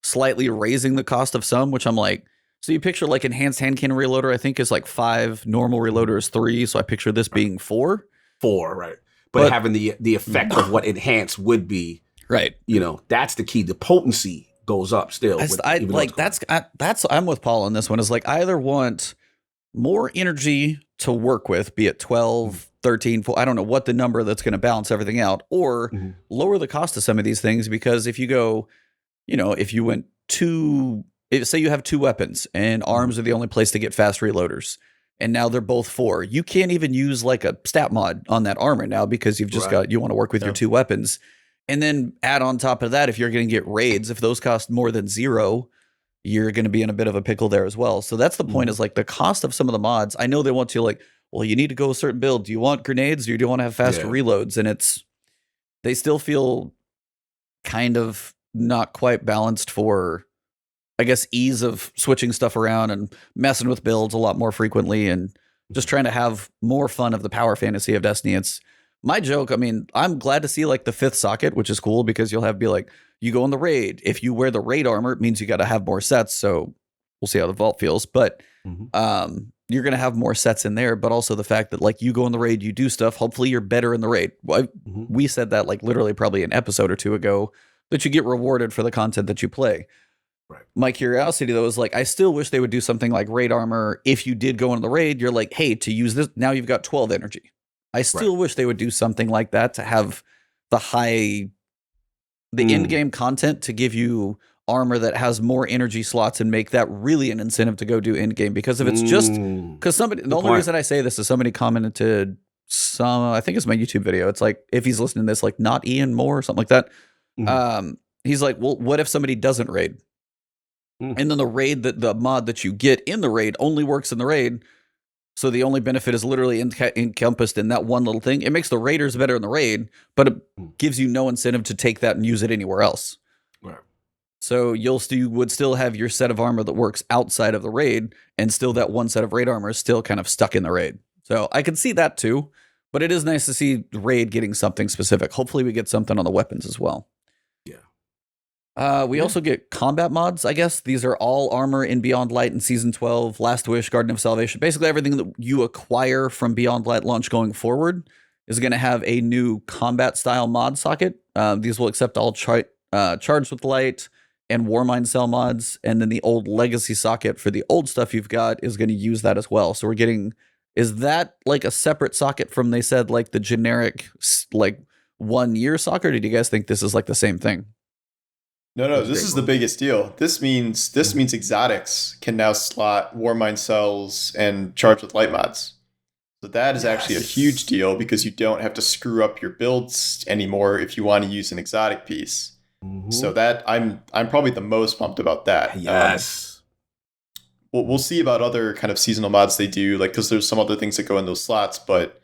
slightly raising the cost of some, which I'm like, so you picture like enhanced hand cannon reloader, I think is like 5, normal reloader is 3, so I picture this being 4. 4, right. But having the effect of what enhanced would be, right? That's the key. The potency goes up still. I'm with Paul on this one. Is like I either want more energy to work with, be it 12, 13, 4, I don't know what the number that's going to balance everything out, or lower the cost of some of these things, because if you go, if you went say you have 2 weapons and arms are the only place to get fast reloaders, and now they're both 4, you can't even use like a stat mod on that armor now because you've just you want to work with your 2 weapons. And then add on top of that, if you're going to get raids, if those cost more than 0, you're going to be in a bit of a pickle there as well. So that's the point, is like the cost of some of the mods. I know they want to like, well, you need to go a certain build. Do you want grenades or do you want to have faster reloads? And they still feel kind of not quite balanced for, I guess, ease of switching stuff around and messing with builds a lot more frequently and just trying to have more fun of the power fantasy of Destiny. It's my joke. I mean, I'm glad to see like the 5th socket, which is cool because you'll be like, you go in the raid. If you wear the raid armor, it means you got to have more sets. So we'll see how the vault feels. But you're going to have more sets in there, but also the fact that like you go in the raid, you do stuff. Hopefully you're better in the raid. We said that like literally probably an episode or 2 ago, that you get rewarded for the content that you play. Right. My curiosity though is like, I still wish they would do something like raid armor. If you did go into the raid, you're like, hey, to use this, now you've got 12 energy. I still wish they would do something like that to have the in-game content to give you armor that has more energy slots and make that really an incentive to go do in-game. Because if it's just because the only reason I say this is somebody commented I think it's my YouTube video. It's like, if he's listening to this, like not Ian Moore or something like that. He's like, well, what if somebody doesn't raid? And then the mod that you get in the raid only works in the raid. So the only benefit is literally encompassed in that one little thing. It makes the raiders better in the raid, but it gives you no incentive to take that and use it anywhere else. Right. So you would still have your set of armor that works outside of the raid, and still that one set of raid armor is still kind of stuck in the raid. So I can see that too, but it is nice to see raid getting something specific. Hopefully we get something on the weapons as well. We also get combat mods, I guess. These are all armor in Beyond Light in Season 12, Last Wish, Garden of Salvation. Basically everything that you acquire from Beyond Light launch going forward is going to have a new combat style mod socket. These will accept all Charged with Light and Warmind Cell mods. And then the old Legacy socket for the old stuff you've got is going to use that as well. So we're getting... Is that like a separate socket from, they said, like the generic like 1 year socket? Or did you guys think this is like the same thing? No, this is the biggest deal. This means exotics can now slot Warmind cells and Charged with Light mods. So that is actually a huge deal because you don't have to screw up your builds anymore if you want to use an exotic piece. So that I'm probably the most pumped about that. Yes. We'll see about other kind of seasonal mods they do, like because there's some other things that go in those slots, but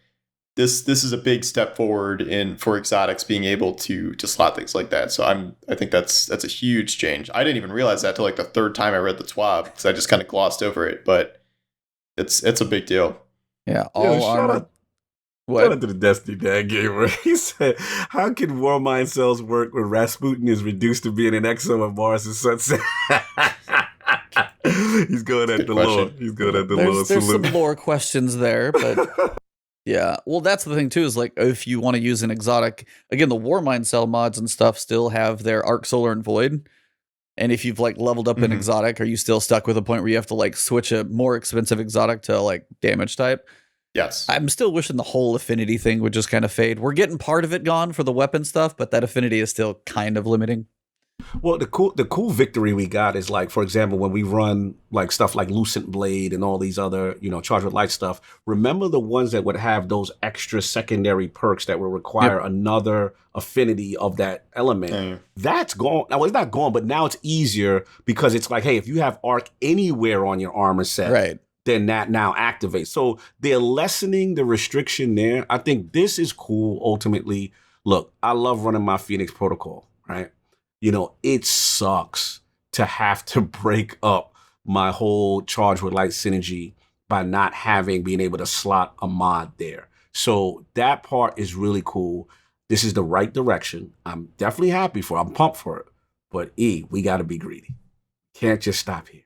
this is a big step forward for exotics being able to slot things like that. So I think that's a huge change. I didn't even realize that till like the 3rd time I read the TWAB because I just kind of glossed over it, but it's a big deal. Yeah, all armor. Shout out to the Destiny Dad Gamer. He said, how can Warmind cells work when Rasputin is reduced to being an exo of Mars and Sunset? He's good at Good the lore. question. He's good at the lore. There's some Salute. lore questions there, but yeah. Well, that's the thing too, is like if you want to use an exotic, again, the Warmind cell mods and stuff still have their Arc, Solar, and Void. And if you've like leveled up an exotic, are you still stuck with a point where you have to like switch a more expensive exotic to like damage type? Yes. I'm still wishing the whole affinity thing would just kind of fade. We're getting part of it gone for the weapon stuff, but that affinity is still kind of limiting. Well, the cool victory we got is like, for example, when we run like stuff like Lucent Blade and all these other, Charge with Light stuff. Remember the ones that would have those extra secondary perks that would require another affinity of that element. That's gone. Now, it's not gone, but now it's easier because it's like, hey, if you have Arc anywhere on your armor set, right, then that now activates. So they're lessening the restriction there. I think this is cool. Ultimately, look, I love running my Phoenix protocol, right? It sucks to have to break up my whole Charge with Light synergy by not being able to slot a mod there. So that part is really cool. This is the right direction. I'm definitely happy I'm pumped for it. But we got to be greedy. Can't just stop here.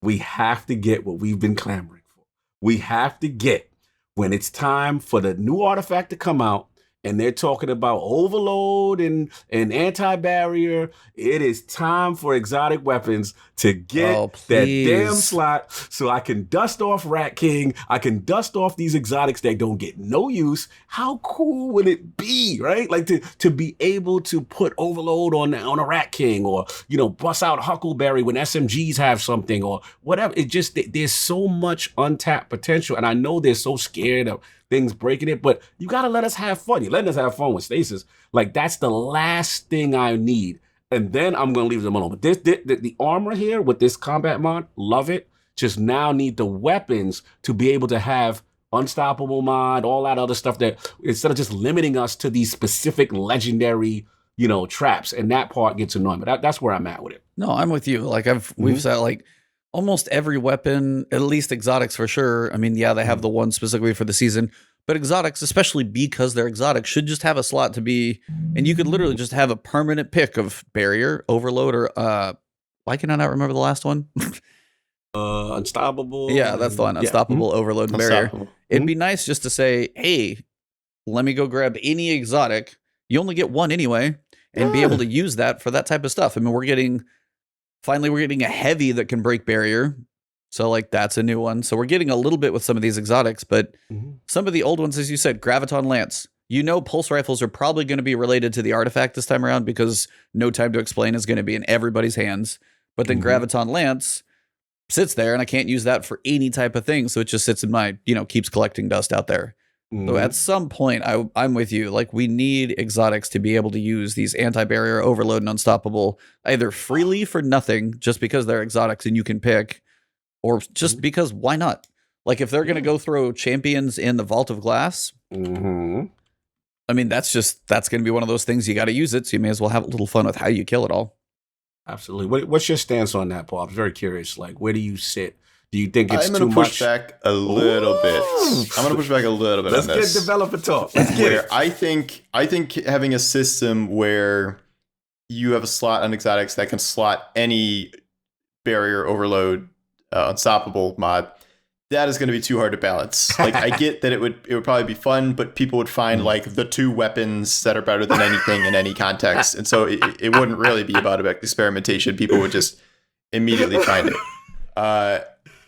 We have to get what we've been clamoring for. We have to get when it's time for the new artifact to come out. And they're talking about overload and anti-barrier. It is time for exotic weapons to get that damn slot so I can dust off Rat King. I can dust off these exotics that don't get no use. How cool would it be, right? Like to be able to put overload on a Rat King or, bust out Huckleberry when SMGs have something or whatever. It just, there's so much untapped potential. And I know they're so scared of things breaking it, but you got to let us have fun. You're letting us have fun with Stasis. Like, that's the last thing I need. And then I'm going to leave them alone. But the armor here with this combat mod, love it. Just now need the weapons to be able to have unstoppable mod, all that other stuff that instead of just limiting us to these specific legendary, traps. And that part gets annoying. But that's where I'm at with it. No, I'm with you. Like we've said, like, almost every weapon, at least exotics for sure. I mean, yeah, they have the one specifically for the season, but exotics, especially because they're exotic, should just have a slot to be, and you could literally just have a permanent pick of barrier, overload, or why can I not remember the last one? Unstoppable. Yeah, that's the one. Unstoppable, overload, and barrier. It'd be nice just to say, hey, let me go grab any exotic. You only get one anyway, and be able to use that for that type of stuff. I mean, we're getting a heavy that can break barrier. So like that's a new one. So we're getting a little bit with some of these exotics, but some of the old ones, as you said, Graviton Lance. Pulse rifles are probably going to be related to the artifact this time around because No Time to Explain is going to be in everybody's hands. But then Graviton Lance sits there and I can't use that for any type of thing. So it just sits in my, keeps collecting dust out there. So at some point, I'm with you. Like, we need exotics to be able to use these anti-barrier, overload, and unstoppable either freely for nothing, just because they're exotics and you can pick, or just because why not? Like, if they're going to go throw champions in the Vault of Glass, I mean, that's going to be one of those things you got to use it. So you may as well have a little fun with how you kill it all. Absolutely. What's your stance on that, Paul? I'm very curious. Like, where do you sit? Do you think it's too much? I'm going to push back a little bit. I'm going to push back a little bit on this. Let's get developer talk. Let's get it. I think having a system where you have a slot on exotics that can slot any barrier, overload, unstoppable mod, that is going to be too hard to balance. Like, I get that it would probably be fun, but people would find like the two weapons that are better than anything in any context. And so it wouldn't really be about experimentation. People would just immediately find it.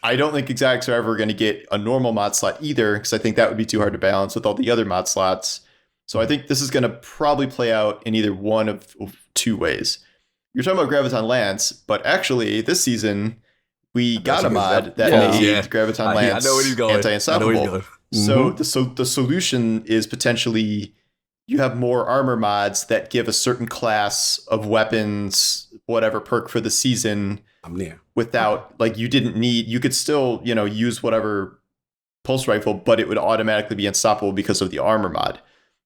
I don't think exotics are ever going to get a normal mod slot either, because I think that would be too hard to balance with all the other mod slots. So I think this is going to probably play out in either one of two ways. You're talking about Graviton Lance, but actually this season we got a mod that made Graviton Lance anti-unstoppable. So the solution is potentially you have more armor mods that give a certain class of weapons, whatever perk for the season. I'm there. Without, like, you could still, use whatever pulse rifle, but it would automatically be unstoppable because of the armor mod.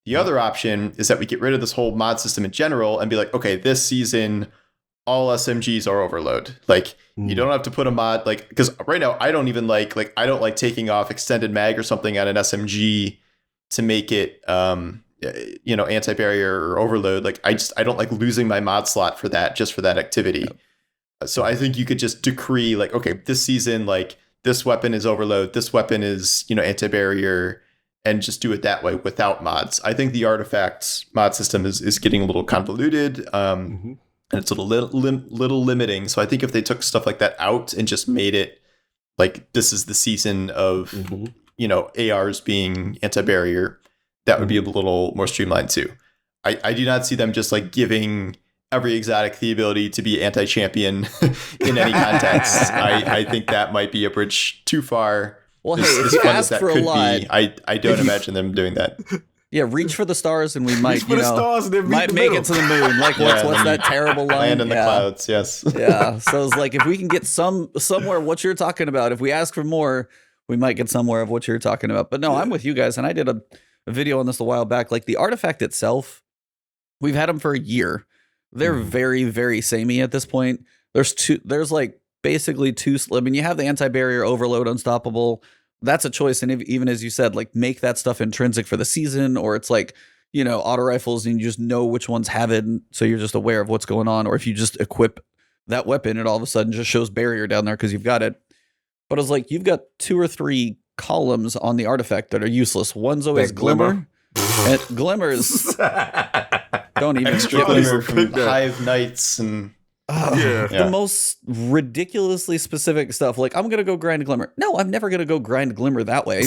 The other option is that we get rid of this whole mod system in general and be like, okay, this season, all SMGs are overload. Like, you don't have to put a mod, like, because right now I don't even I don't like taking off extended mag or something on an SMG to make it, anti-barrier or overload. Like, I don't like losing my mod slot for that, just for that activity. So I think you could just decree like, okay, this season, like this weapon is overload, this weapon is, anti-barrier, and just do it that way without mods. I think the artifacts mod system is getting a little convoluted, and it's a little limiting. So I think if they took stuff like that out and just made it like this is the season of ARs being anti-barrier, that would be a little more streamlined too. I do not see them just like giving every exotic the ability to be anti-champion in any context. I think that might be a bridge too far. Well, hey, if you ask for a lot, I don't imagine them doing that. Yeah, reach for the stars, and we might, might make it to the moon. Like, what's that terrible line? Land in the clouds, yes. Yeah, so it's like if we can get somewhere what you're talking about, if we ask for more, we might get somewhere of what you're talking about. But no, I'm with you guys, and I did a video on this a while back. Like the artifact itself, we've had them for a year. They're very, very samey at this point. There's like basically two. I mean, you have the anti-barrier, overload, unstoppable. That's a choice. And even as you said, like make that stuff intrinsic for the season, or it's like, auto rifles and you just know which ones have it. And so you're just aware of what's going on. Or if you just equip that weapon, it all of a sudden just shows barrier down there because you've got it. But it's like you've got 2 or 3 columns on the artifact that are useless. One's always glimmer. And glimmers. Don't even extra glimmer from Hive Knights and the most ridiculously specific stuff. Like, I'm gonna go grind glimmer. No, I'm never gonna go grind glimmer that way.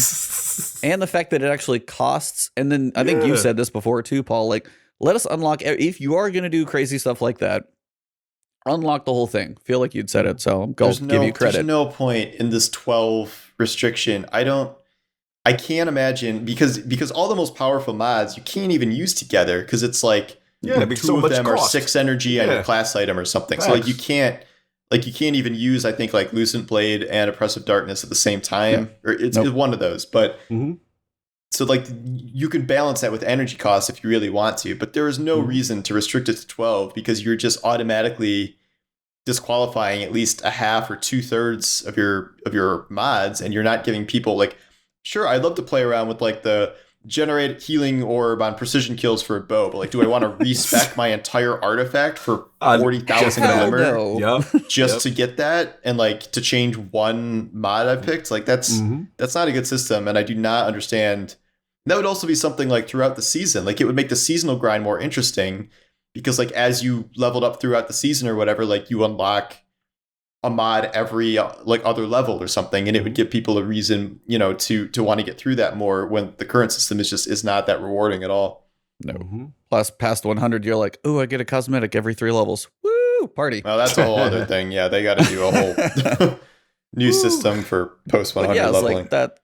And the fact that it actually costs. And then I think you said this before too, Paul. Like, let us unlock if you are gonna do crazy stuff like that. Unlock the whole thing. Feel like you'd said it, so I'll give you credit. There's no point in this 12 restriction. I can't imagine because all the most powerful mods you can't even use together because it's like two of them are 6 energy on your class item or something. Right. So like you can't even use I think like Lucent Blade and Oppressive Darkness at the same time, or it's one of those. But so like you can balance that with energy costs if you really want to, but there is no reason to restrict it to 12 because you're just automatically disqualifying at least a half or 2/3 of your mods, and you're not giving people like. Sure, I'd love to play around with like the generate healing orb on precision kills for a bow, but like, do I want to respec my entire artifact for 40,000 glimmer just to get that and like to change one mod I picked? Like that's not a good system, and I do not understand. That would also be something like throughout the season, like it would make the seasonal grind more interesting because like as you leveled up throughout the season or whatever, like you unlock a mod every like other level or something, and it would give people a reason to want to get through that more when the current system is not that rewarding at all. No. Plus past 100 you're like, oh, I get a cosmetic every 3 levels. Woo, party. Well, that's a whole other thing. Yeah, they got to do a whole new system for post 100 leveling. Like that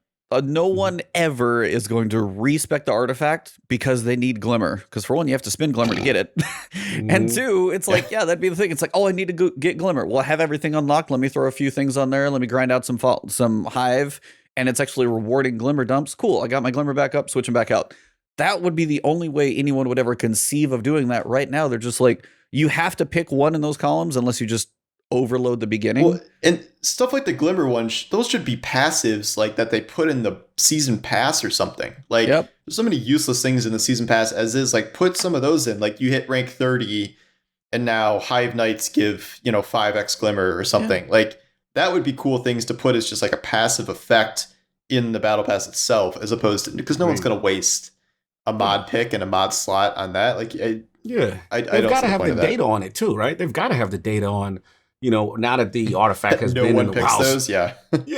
no one ever is going to respec the artifact because they need glimmer. Because for one, you have to spend glimmer to get it. And 2, it's like, that'd be the thing. It's like, oh, I need to go get glimmer. Well, I have everything unlocked. Let me throw a few things on there. Let me grind out some hive. And it's actually rewarding glimmer dumps. Cool. I got my glimmer back up, switching back out. That would be the only way anyone would ever conceive of doing that. Right now, they're just like, you have to pick one in those columns unless you just overload the beginning. Well, and stuff like the glimmer one, those should be passives like that they put in the season pass or something. Like there's so many useless things in the season pass as is. Like put some of those in. Like you hit rank 30 and now Hive Knights give 5x glimmer or something. Like that would be cool things to put as just like a passive effect in the battle pass itself, as opposed to because no one's going to waste a mod pick and a mod slot on that. Like I they've got to have the data on it too, right? They've got to have the data on. Now that the artifact has been in the picks those,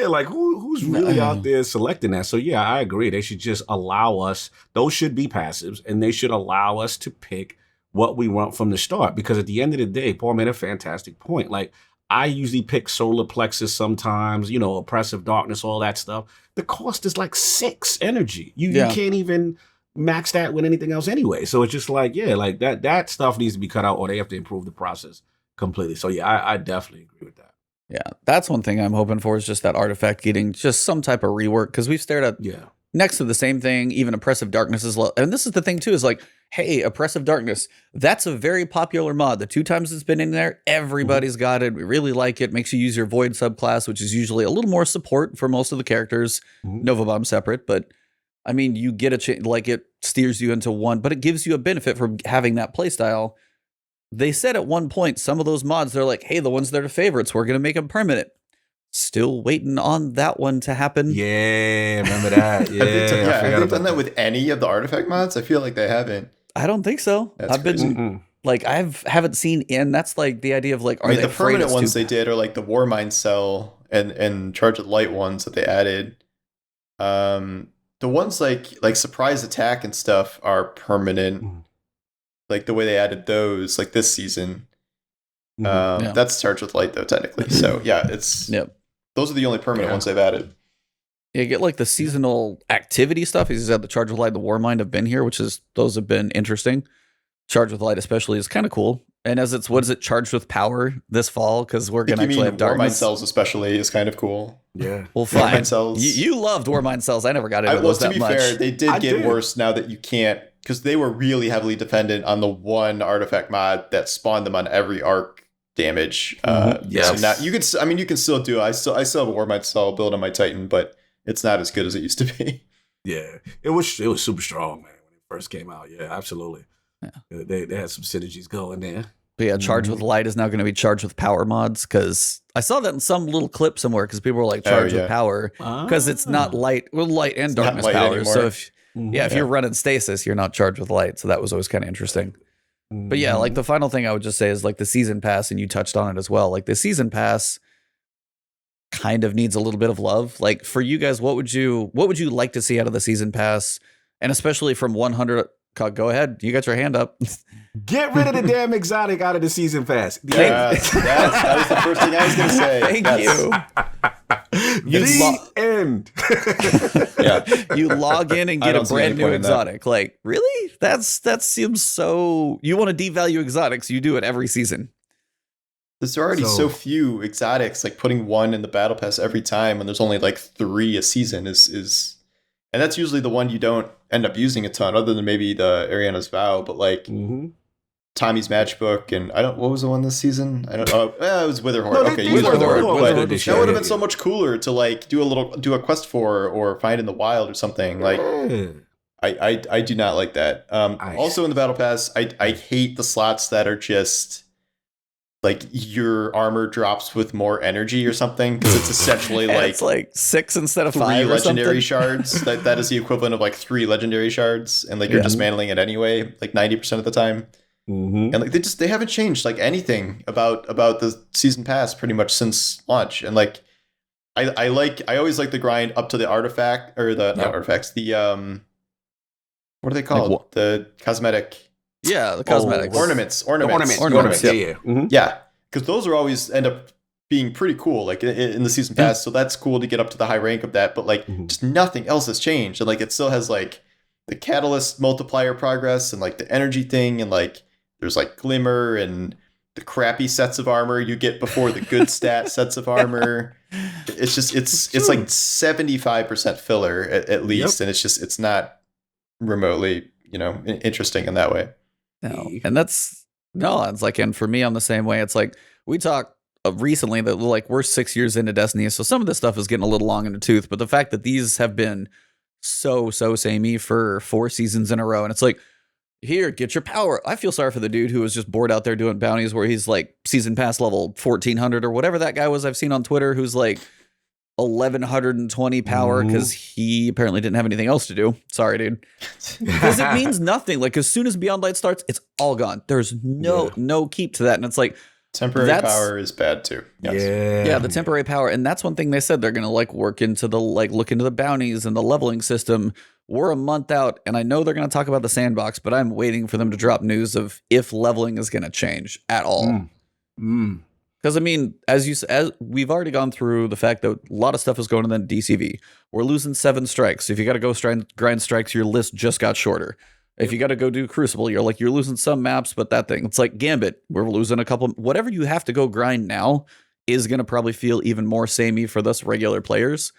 like who's really out there selecting that? So I agree. They should just allow us. Those should be passives, and they should allow us to pick what we want from the start. Because at the end of the day, Paul made a fantastic point. Like I usually pick solar plexus sometimes, oppressive darkness, all that stuff. The cost is like 6 energy. You can't even max that with anything else anyway. So it's just like like that stuff needs to be cut out, or they have to improve the process completely. So I definitely agree with that. Yeah, that's one thing I'm hoping for is just that artifact getting just some type of rework, because we've stared at next to the same thing. Even Oppressive Darkness is low. And this is the thing too, is like, hey, Oppressive Darkness, that's a very popular mod. The 2 times it's been in there, everybody's got it. We really like it. Makes you use your Void subclass, which is usually a little more support for most of the characters. Nova Bomb separate, but I mean, you get a like it steers you into one, but it gives you a benefit from having that playstyle. they said at one point, some of those mods, they're like, hey, the ones that are favorites, we're going to make them permanent. Still waiting on that one to happen. Yeah, remember that? Yeah, have they done that with any of the artifact mods? I feel like they haven't. I don't think so. That's crazy. Like, haven't seen in. That's like the idea of like, are they the permanent ones they did are like the Warmind cell and Charge with Light ones that they added. The ones like surprise attack and stuff are permanent. Like the way they added those like this season. That's Charge with Light though, technically. So yeah, it's those are the only permanent ones they've added. You get like the seasonal activity stuff. He's had the Charge with Light, the Warmind have been here, those have been interesting. Charge with Light especially is kind of cool. And as what is it, Charged with Power this fall? Because we're going to actually have darkness. Warmind cells especially is kind of cool. Yeah. Well, fine. Warmind cells. You loved Warmind cells. I never got into those that much. To be fair, they did get worse now that you can't, because they were really heavily dependent on the one artifact mod that spawned them on every arc damage. So now you can still do it. I still have a Warmind cell build on my Titan, but it's not as good as it used to be. Yeah. It was super strong, man, when it first came out. Yeah, absolutely. Yeah. They had some synergies going there. But yeah, Charge with Light is now going to be Charge with Power mods, because I saw that in some little clip somewhere, because people were like Charge with Power, because it's not light and darkness power. Anymore. So if you're running Stasis, you're not Charged with Light. So that was always kind of interesting. But yeah, like the final thing I would just say is like the season pass, and you touched on it as well. Like the season pass kind of needs a little bit of love. Like for you guys, what would you like to see out of the season pass, and especially from 100? Go ahead, you got your hand up. Get rid of the damn exotic out of the season pass. That was the first thing I was going to say. Thank you. End. You log in and get a brand new exotic. Like, really? That seems so. You want to devalue exotics? You do it every season. There's already so few exotics. Like putting one in the battle pass every time, and there's only like 3 a season is. And that's usually the one you don't end up using a ton, other than maybe the Ariana's Vow, but like Tommy's Matchbook, and what was the one this season? I don't know. It was Witherhoard. Use Witherhoard. That would have been so much cooler to like do a quest for or find in the wild or something. Like I do not like that. Also in the battle pass, I hate the slots that are just like your armor drops with more energy or something, because it's essentially like it's like 6 instead of 5 3 or legendary shards. That is the equivalent of like 3 legendary shards, and like you're dismantling it anyway, like 90% of the time. And like they haven't changed like anything about the season pass pretty much since launch. And like I always like the grind up to the artifact, or the not artifacts, the what are they called? Like, the cosmetic. Yeah, the cosmetics. Ornaments. Yeah. Because those are always end up being pretty cool, like in the season pass. So that's cool to get up to the high rank of that. But like, just nothing else has changed. And like, it still has like the catalyst multiplier progress, and like the energy thing, and like there's like glimmer and the crappy sets of armor you get before the good stat sets of armor. It's just it's like 75% filler at least, and it's not remotely interesting in that way. No, and it's like, and for me, I'm the same way. It's like we talked recently that like we're 6 years into Destiny, so some of this stuff is getting a little long in the tooth. But the fact that these have been so samey for 4 seasons in a row, and it's like, here, get your power. I feel sorry for the dude who was just bored out there doing bounties where he's like season pass level 1400 or whatever that guy was I've seen on Twitter, who's like 1120 power because he apparently didn't have anything else to do. Sorry, dude. Because it means nothing. Like as soon as Beyond Light starts, it's all gone. There's no keep to that. And it's like temporary power is bad too. Yes. Yeah, the temporary power. And that's one thing they said they're gonna like work into the look into the bounties and the leveling system. We're a month out, and I know they're gonna talk about the sandbox, but I'm waiting for them to drop news of if leveling is gonna change at all. Because I mean, as we've already gone through the fact that a lot of stuff is going to the DCV. We're losing 7 strikes. If you got to go grind strikes, your list just got shorter. If you got to go do Crucible, you're losing some maps, but that thing, it's like Gambit. We're losing a couple. Whatever you have to go grind now is going to probably feel even more samey for us regular players.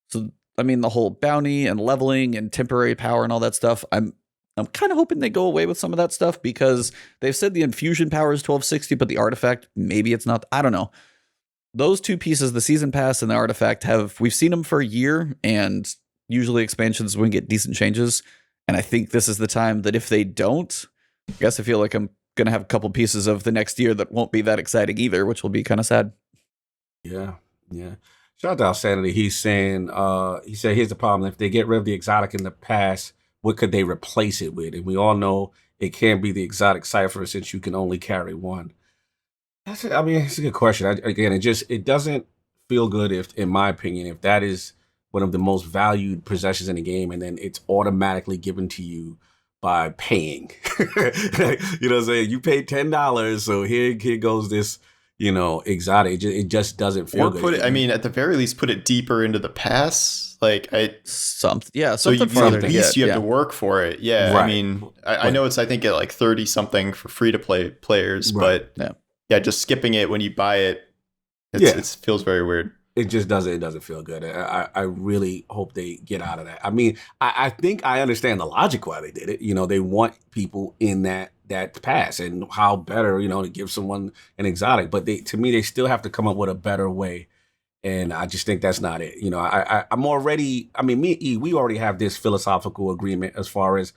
So, I mean, the whole bounty and leveling and temporary power and all that stuff, I'm kind of hoping they go away with some of that stuff, because they've said the infusion power is 1260, but the artifact, maybe it's not. I don't know. Those 2 pieces, the season pass and the artifact, we've seen them for a year, and usually expansions we get decent changes. And I think this is the time that if they don't, I guess I feel like I'm going to have a couple pieces of the next year that won't be that exciting either, which will be kind of sad. Yeah. Shout out Sanity. He's saying, he said, here's the problem. If they get rid of the exotic in the past, what could they replace it with? And we all know it can't be the exotic cipher since you can only carry one. It's a good question. It doesn't feel good if, in my opinion, if that is one of the most valued possessions in the game, and then it's automatically given to you by paying. You know what I'm saying? You paid $10, so here goes this, exotic. It just doesn't feel good. At the very least, put it deeper into the pass. Something at farther least to you have to work for it. Yeah, right. I know it's, I think, at like 30 something for free to play players, right. But just skipping it when you buy it, it feels very weird. It just doesn't. It doesn't feel good. I really hope they get out of that. I think I understand the logic why they did it. They want people in that pass, and how better, to give someone an exotic. But to me, they still have to come up with a better way. And I just think that's not it. I'm already. Me and E, we already have this philosophical agreement as far as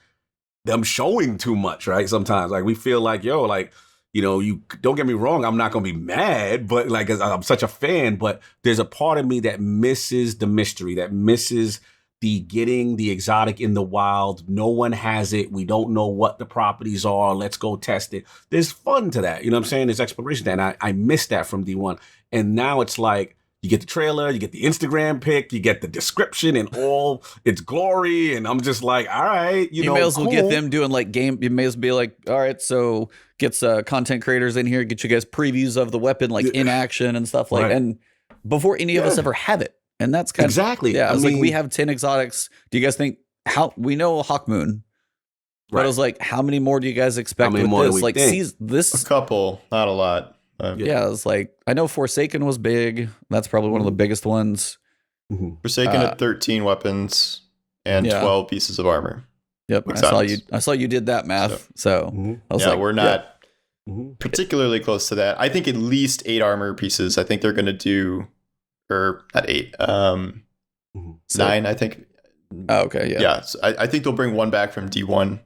them showing too much, right? Sometimes, we feel like, you don't get me wrong, I'm not going to be mad, but I'm such a fan, but there's a part of me that misses the mystery, that misses the getting the exotic in the wild. No one has it. We don't know what the properties are. Let's go test it. There's fun to that. You know what I'm saying? There's exploration there. And I missed that from D1. And now it's like, you get the trailer, you get the Instagram pic, you get the description in all its glory, and I'm just like, all right, you may as well get them doing game. You may as well be like, all right, so get content creators in here, get you guys previews of the weapon in action and stuff and before any of us ever have it, and that's kind exactly. I was we have 10 exotics. Do you guys think we know Hawk Moon? But I was like, how many more do you guys expect with this? This a couple, not a lot. I was like, I know Forsaken was big. That's probably one of the biggest ones. Mm-hmm. Forsaken had 13 weapons and 12 pieces of armor. Yep, I saw you did that math. So I was we're not particularly close to that. I think at least 8 armor pieces. I think they're going to do, or not 8, 9. I think. Oh, okay, yeah. So I think they'll bring one back from D1.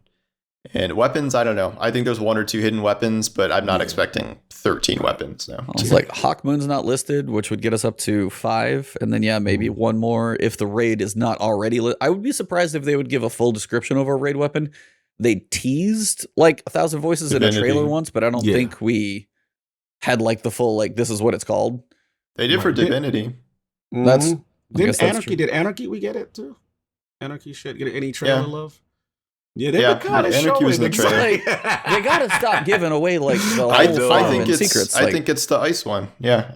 And weapons, I don't know. I think there's 1 or 2 hidden weapons, but I'm not expecting 13 weapons. No. I was like, Hawk Moon's not listed, which would get us up to 5. And then, maybe one more if the raid is not already I would be surprised if they would give a full description of our raid weapon. They teased 1,000 Voices Divinity in a trailer once, but I don't think we had the full, this is what it's called. They did for Divinity. Mm-hmm. Did Anarchy we get it too? Anarchy should get any trailer love? Yeah, they Anarchy was in the trailer. They gotta stop giving away the whole secrets. I think it's the ice one. Yeah,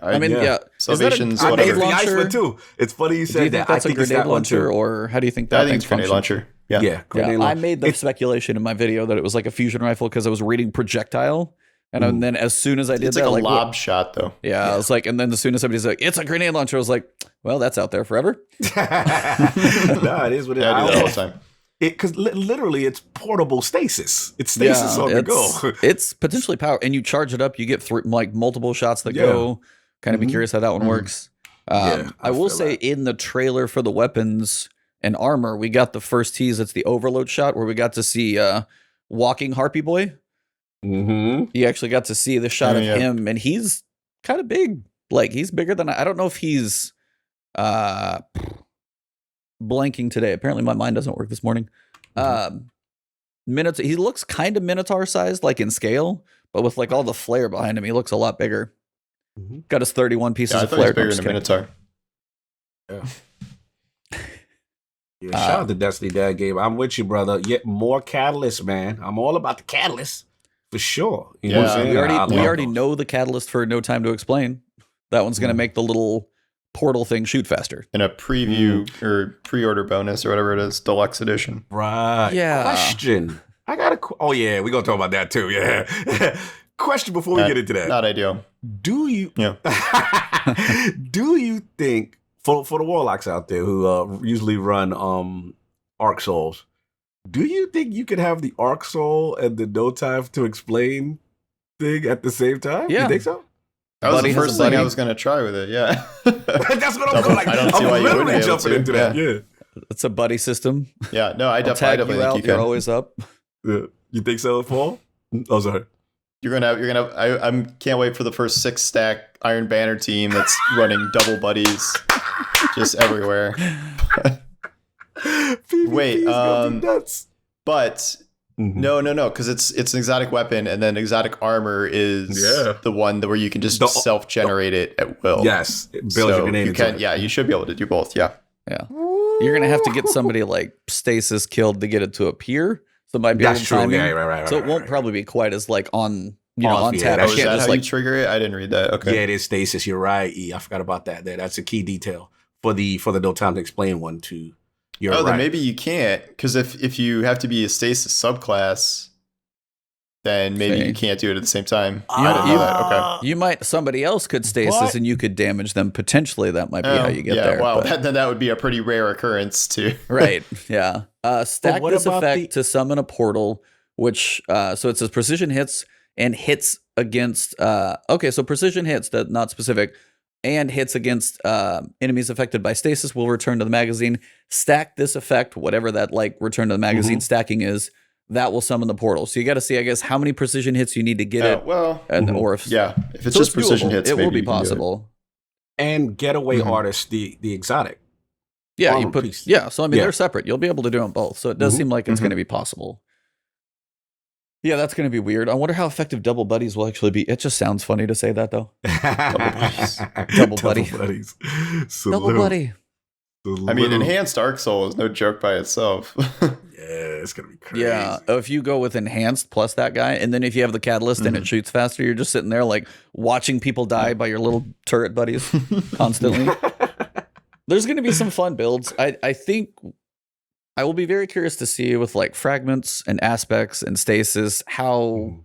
Salvation's I whatever. the ice one too. It's funny you said that. Do you think that's a grenade launcher, or how do you think that? I think it's grenade launcher. Yeah. I made the speculation in my video that it was like a fusion rifle because I was reading projectile, and then as soon as I did it's that, like a lob shot though. Yeah, I was like, and then as soon as somebody's like, it's a grenade launcher, I was like, well, that's out there forever. No, it is what it is. I do that all the time. Because literally, it's portable stasis. It's stasis on the go. It's potentially power, and you charge it up. You get multiple shots that go. Kind of be curious how that one works. I will say in the trailer for the weapons and armor, we got the first tease. It's the overload shot where we got to see walking Harpy Boy. Mm-hmm. You actually got to see the shot of him, and he's kind of big. He's bigger than I don't know if he's. Blanking today. Apparently my mind doesn't work this morning. He looks kind of Minotaur sized, in scale, but with all the flare behind him, he looks a lot bigger. Got his 31 pieces of flare. Bigger than Minotaur. Yeah. Shout out to Destiny Dad Game. I'm with you, brother. Yet more catalyst, man. I'm all about the catalyst for sure. You know what I'm saying? We already know the catalyst for No Time to Explain. That one's going to make the little portal thing shoot faster. In a preview or pre-order bonus or whatever it is, deluxe edition. Right. Yeah. Question. I got a. Oh yeah, we're gonna talk about that too. Yeah. Question before we get into that. Not ideal. Do you? Yeah. Do you think for the warlocks out there who usually run Arc Souls, do you think you could have the Arc Soul and the No Time to Explain thing at the same time? Yeah. You think so? That was the first thing I was going to try with it, yeah. That's what I'm going I don't see why you wouldn't be able jumping into that. Yeah. It's a buddy system. Yeah, no, I definitely think you can. You're always up. Yeah. You think so, Paul? Oh, sorry. I can't wait for the first 6-stack Iron Banner team that's running double buddies just everywhere. Wait, gonna be nuts. but no, because it's an exotic weapon, and then exotic armor is the one where you can just self-generate it at will. Yes, build your grenade. You should be able to do both. Yeah. You're gonna have to get somebody like Stasis killed to get it to appear. So it might be that's true. timing. Yeah, right. So it won't probably be quite as like on on Yeah, tap. that's You Is can't that just how like you trigger it? I didn't read that. Okay. Yeah, it is Stasis. You're right. E. I forgot about that. That's a key detail for the No Time to Explain one too. You're right. Then maybe you can't, because if you have to be a Stasis subclass, then maybe you can't do it at the same time. I didn't know that. Okay. somebody else could Stasis and you could damage them. Potentially that might be how you get there. Wow, but- then that would be a pretty rare occurrence too. Right. Yeah. Stack what this about effect to summon a portal, which so it says precision hits and hits against so precision hits, that not specific, and hits against enemies affected by stasis will return to the magazine. Stack this effect, whatever that like return to the magazine stacking is, that will summon the portal. So you got to see, I guess, how many precision hits you need to get it. Well, or if if it's so just precision doable. hits, it will maybe be you can do it. possible. And Getaway Artist, the exotic. Yeah, armor you put piece. so I mean they're separate. You'll be able to do them both. So it does seem like it's going to be possible. Yeah, that's going to be weird. I wonder how effective double buddies will actually be. It just sounds funny to say that though. Double buddy. buddies. Double buddy. I mean, enhanced Arc Soul is no joke by itself. Yeah, it's gonna be crazy. Yeah, if you go with enhanced plus that guy, and then if you have the catalyst and it shoots faster, you're just sitting there like watching people die by your little turret buddies constantly. There's going to be some fun builds. I think I will be very curious to see with like fragments and aspects and stasis how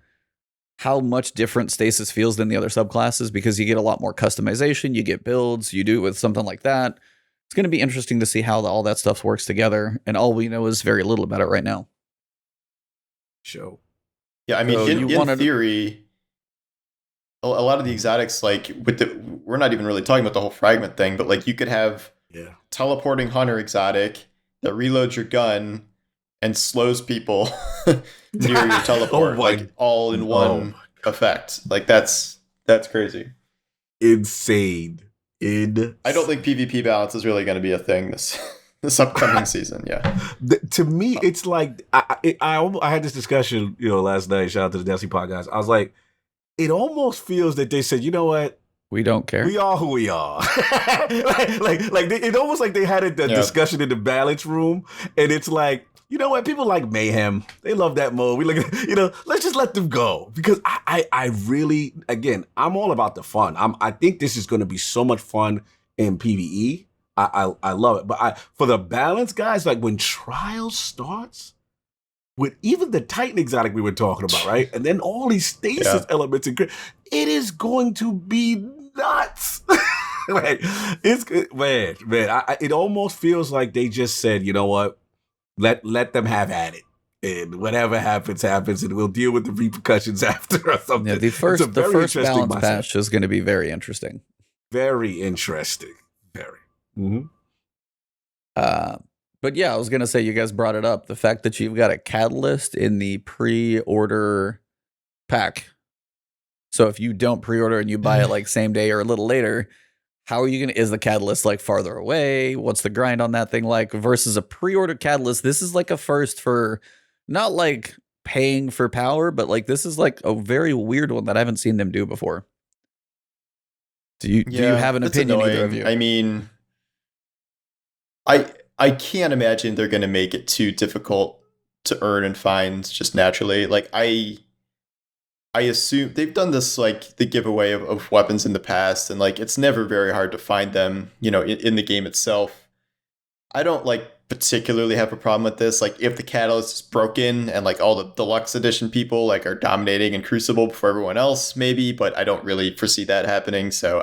much different stasis feels than the other subclasses, because you get a lot more customization, you get builds, you do it with something like that. It's going to be interesting to see how all that stuff works together, and all we know is very little about it right now. Show. Yeah, I mean, So in theory, a lot of the exotics, like we're not even really talking about the whole fragment thing, but like you could have teleporting hunter exotic that reloads your gun and slows people near your teleport, like all in one effect. Like that's crazy. Insane. I don't think PvP balance is really going to be a thing this upcoming season. Yeah. To me, it's like I had this discussion, last night. Shout out to the Tassi podcast. I was like, it almost feels that they said, you know what? We don't care. We are who we are. It almost like they had a discussion in the balance room, and it's like, you know what? People like mayhem. They love that mode. We look at, let's just let them go, because I really, again, I'm all about the fun. I think this is going to be so much fun in PvE. I love it. But for the balance, guys, like when Trials starts with even the Titan exotic we were talking about, right? And then all these stasis elements, it is going to be nuts. Like, it's man. It almost feels like they just said, you know what? Let them have at it, and whatever happens, and we'll deal with the repercussions after or something. Yeah, the first balance patch is going to be very interesting. Very interesting. Very. Mm-hmm. But yeah, I was going to say, you guys brought it up, the fact that you've got a catalyst in the pre-order pack. So if you don't pre-order and you buy it like same day or a little later, how are you going to, is the catalyst like farther away? What's the grind on that thing like versus a pre-order catalyst? This is like a first for not like paying for power, but like this is like a very weird one that I haven't seen them do before. Do you have an opinion, either of you? I mean, I can't imagine they're going to make it too difficult to earn and find just naturally. Like I assume they've done this, like the giveaway of weapons in the past, and like it's never very hard to find them, in the game itself. I don't like particularly have a problem with this. Like if the catalyst is broken and like all the deluxe edition people like are dominating in Crucible before everyone else, maybe, but I don't really foresee that happening. So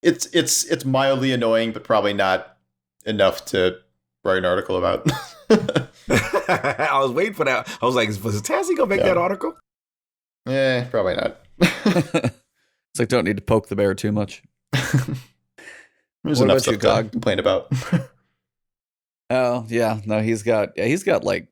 it's mildly annoying, but probably not enough to write an article about. I was waiting for that. I was like, was Tassi gonna make that article? Probably not. It's like, don't need to poke the bear too much. There's enough stuff to complain about. Oh yeah, no, he's got like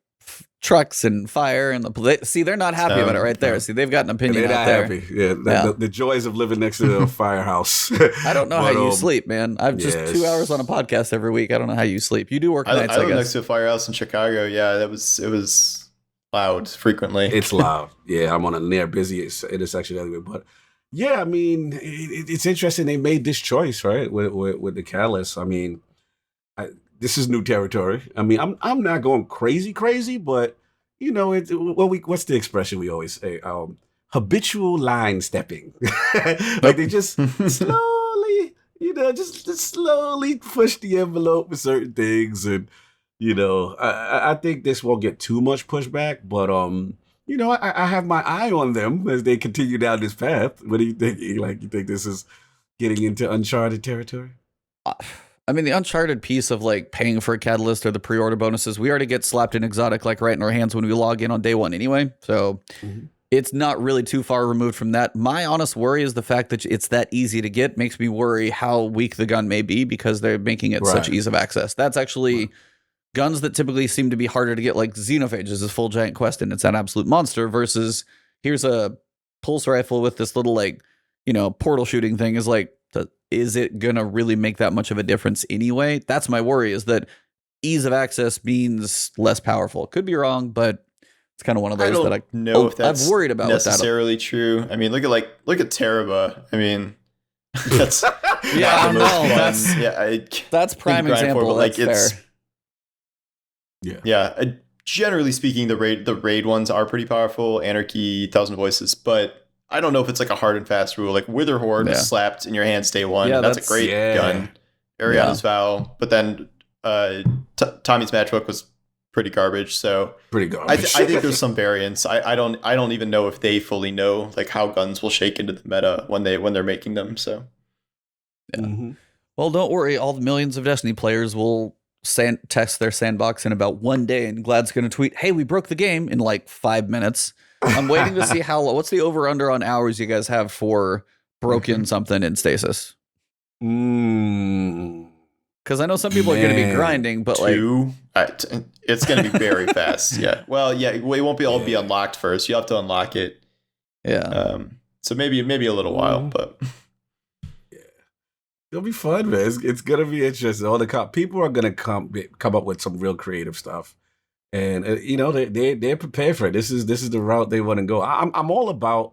trucks and fire and see, they're not happy about it right there. See, they've got an opinion they're out not there. happy. Yeah, the joys of living next to a firehouse. I don't know how you sleep, man. I'm just 2 hours on a podcast every week. I don't know how you sleep. You do work nights, I live guess. next to a firehouse in Chicago. Yeah, it was loud frequently. It's loud. Yeah, I'm on a near busy intersection anyway. But yeah, I mean, it's interesting they made this choice, right? With the Catalyst. I mean, this is new territory. I mean, I'm not going crazy, but you know, what's the expression we always say? Habitual line stepping. Like they just slowly, just slowly push the envelope with certain things, and I think this won't get too much pushback, but I have my eye on them as they continue down this path. What do you think? Like, you think this is getting into uncharted territory? I mean, the uncharted piece of like paying for a Catalyst or the pre-order bonuses, we already get slapped in exotic like right in our hands when we log in on day one anyway. So it's not really too far removed from that. My honest worry is the fact that it's that easy to get makes me worry how weak the gun may be because they're making it such ease of access. That's actually guns that typically seem to be harder to get, like Xenophages is full giant quest and it's an absolute monster versus here's a pulse rifle with this little like, portal shooting thing is like, is it going to really make that much of a difference anyway? That's my worry, is that ease of access means less powerful. Could be wrong, but it's kind of one of those that I know if that's I've worried about necessarily true. I mean, look at Teraba. I mean, that's I don't know. That's prime example. But like it's fair. Yeah. Generally speaking, the raid ones are pretty powerful. Anarchy, Thousand Voices, but I don't know if it's like a hard and fast rule. Like Wither Horde was slapped in your hands day one. Yeah, that's a great gun. Ariana's Vow, but then Tommy's Matchbook was pretty garbage. So pretty garbage. I think there's some variance. I don't even know if they fully know like how guns will shake into the meta when they're making them. So Well, don't worry. All the millions of Destiny players will test their sandbox in about 1 day, and Glad's going to tweet, "Hey, we broke the game," in like 5 minutes. I'm waiting to see what's the over under on hours you guys have for broken something in Stasis. Because I know some people are going to be grinding, but it's going to be very fast. Yeah. Well, yeah, it won't be all be unlocked first. You have to unlock it. Yeah. So maybe a little while, but it'll be fun, man. It's gonna be interesting. All the people are gonna come up with some real creative stuff. And they're prepared for it. This is the route they want to go. I'm all about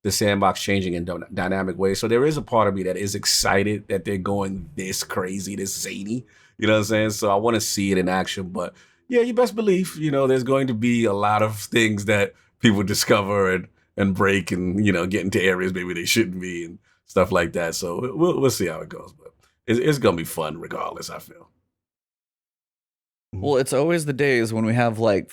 the sandbox changing in dynamic ways. So there is a part of me that is excited that they're going this crazy, this zany. You know what I'm saying? So I want to see it in action. But yeah, you best believe there's going to be a lot of things that people discover and break and get into areas maybe they shouldn't be and stuff like that. So we'll see how it goes. But it's gonna be fun regardless, I feel. Well, it's always the days when we have like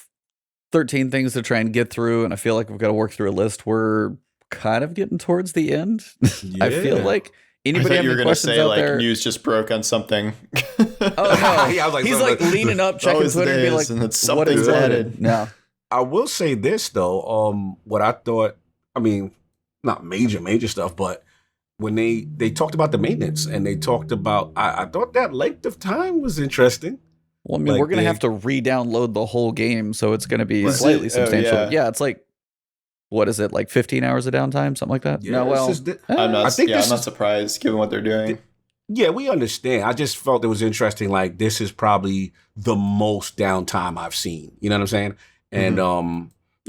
13 things to try and get through, and I feel like we've got to work through a list. We're kind of getting towards the end. Yeah. I feel like anybody have any questions out there? News just broke on something. Oh no! Yeah, I was like, he's like leaning up, checking Twitter, and be like, and "Something's added." No, I will say this though. What I thought, I mean, not major stuff, but when they talked about the maintenance and they talked about, I thought that length of time was interesting. Well, I mean, we're going to have to re-download the whole game, so it's going to be slightly substantial. Yeah, it's like, what is it, like 15 hours of downtime, something like that? Yeah, no, well, I'm not surprised given what they're doing. Yeah, we understand. I just felt it was interesting, like, this is probably the most downtime I've seen. You know what I'm saying? And,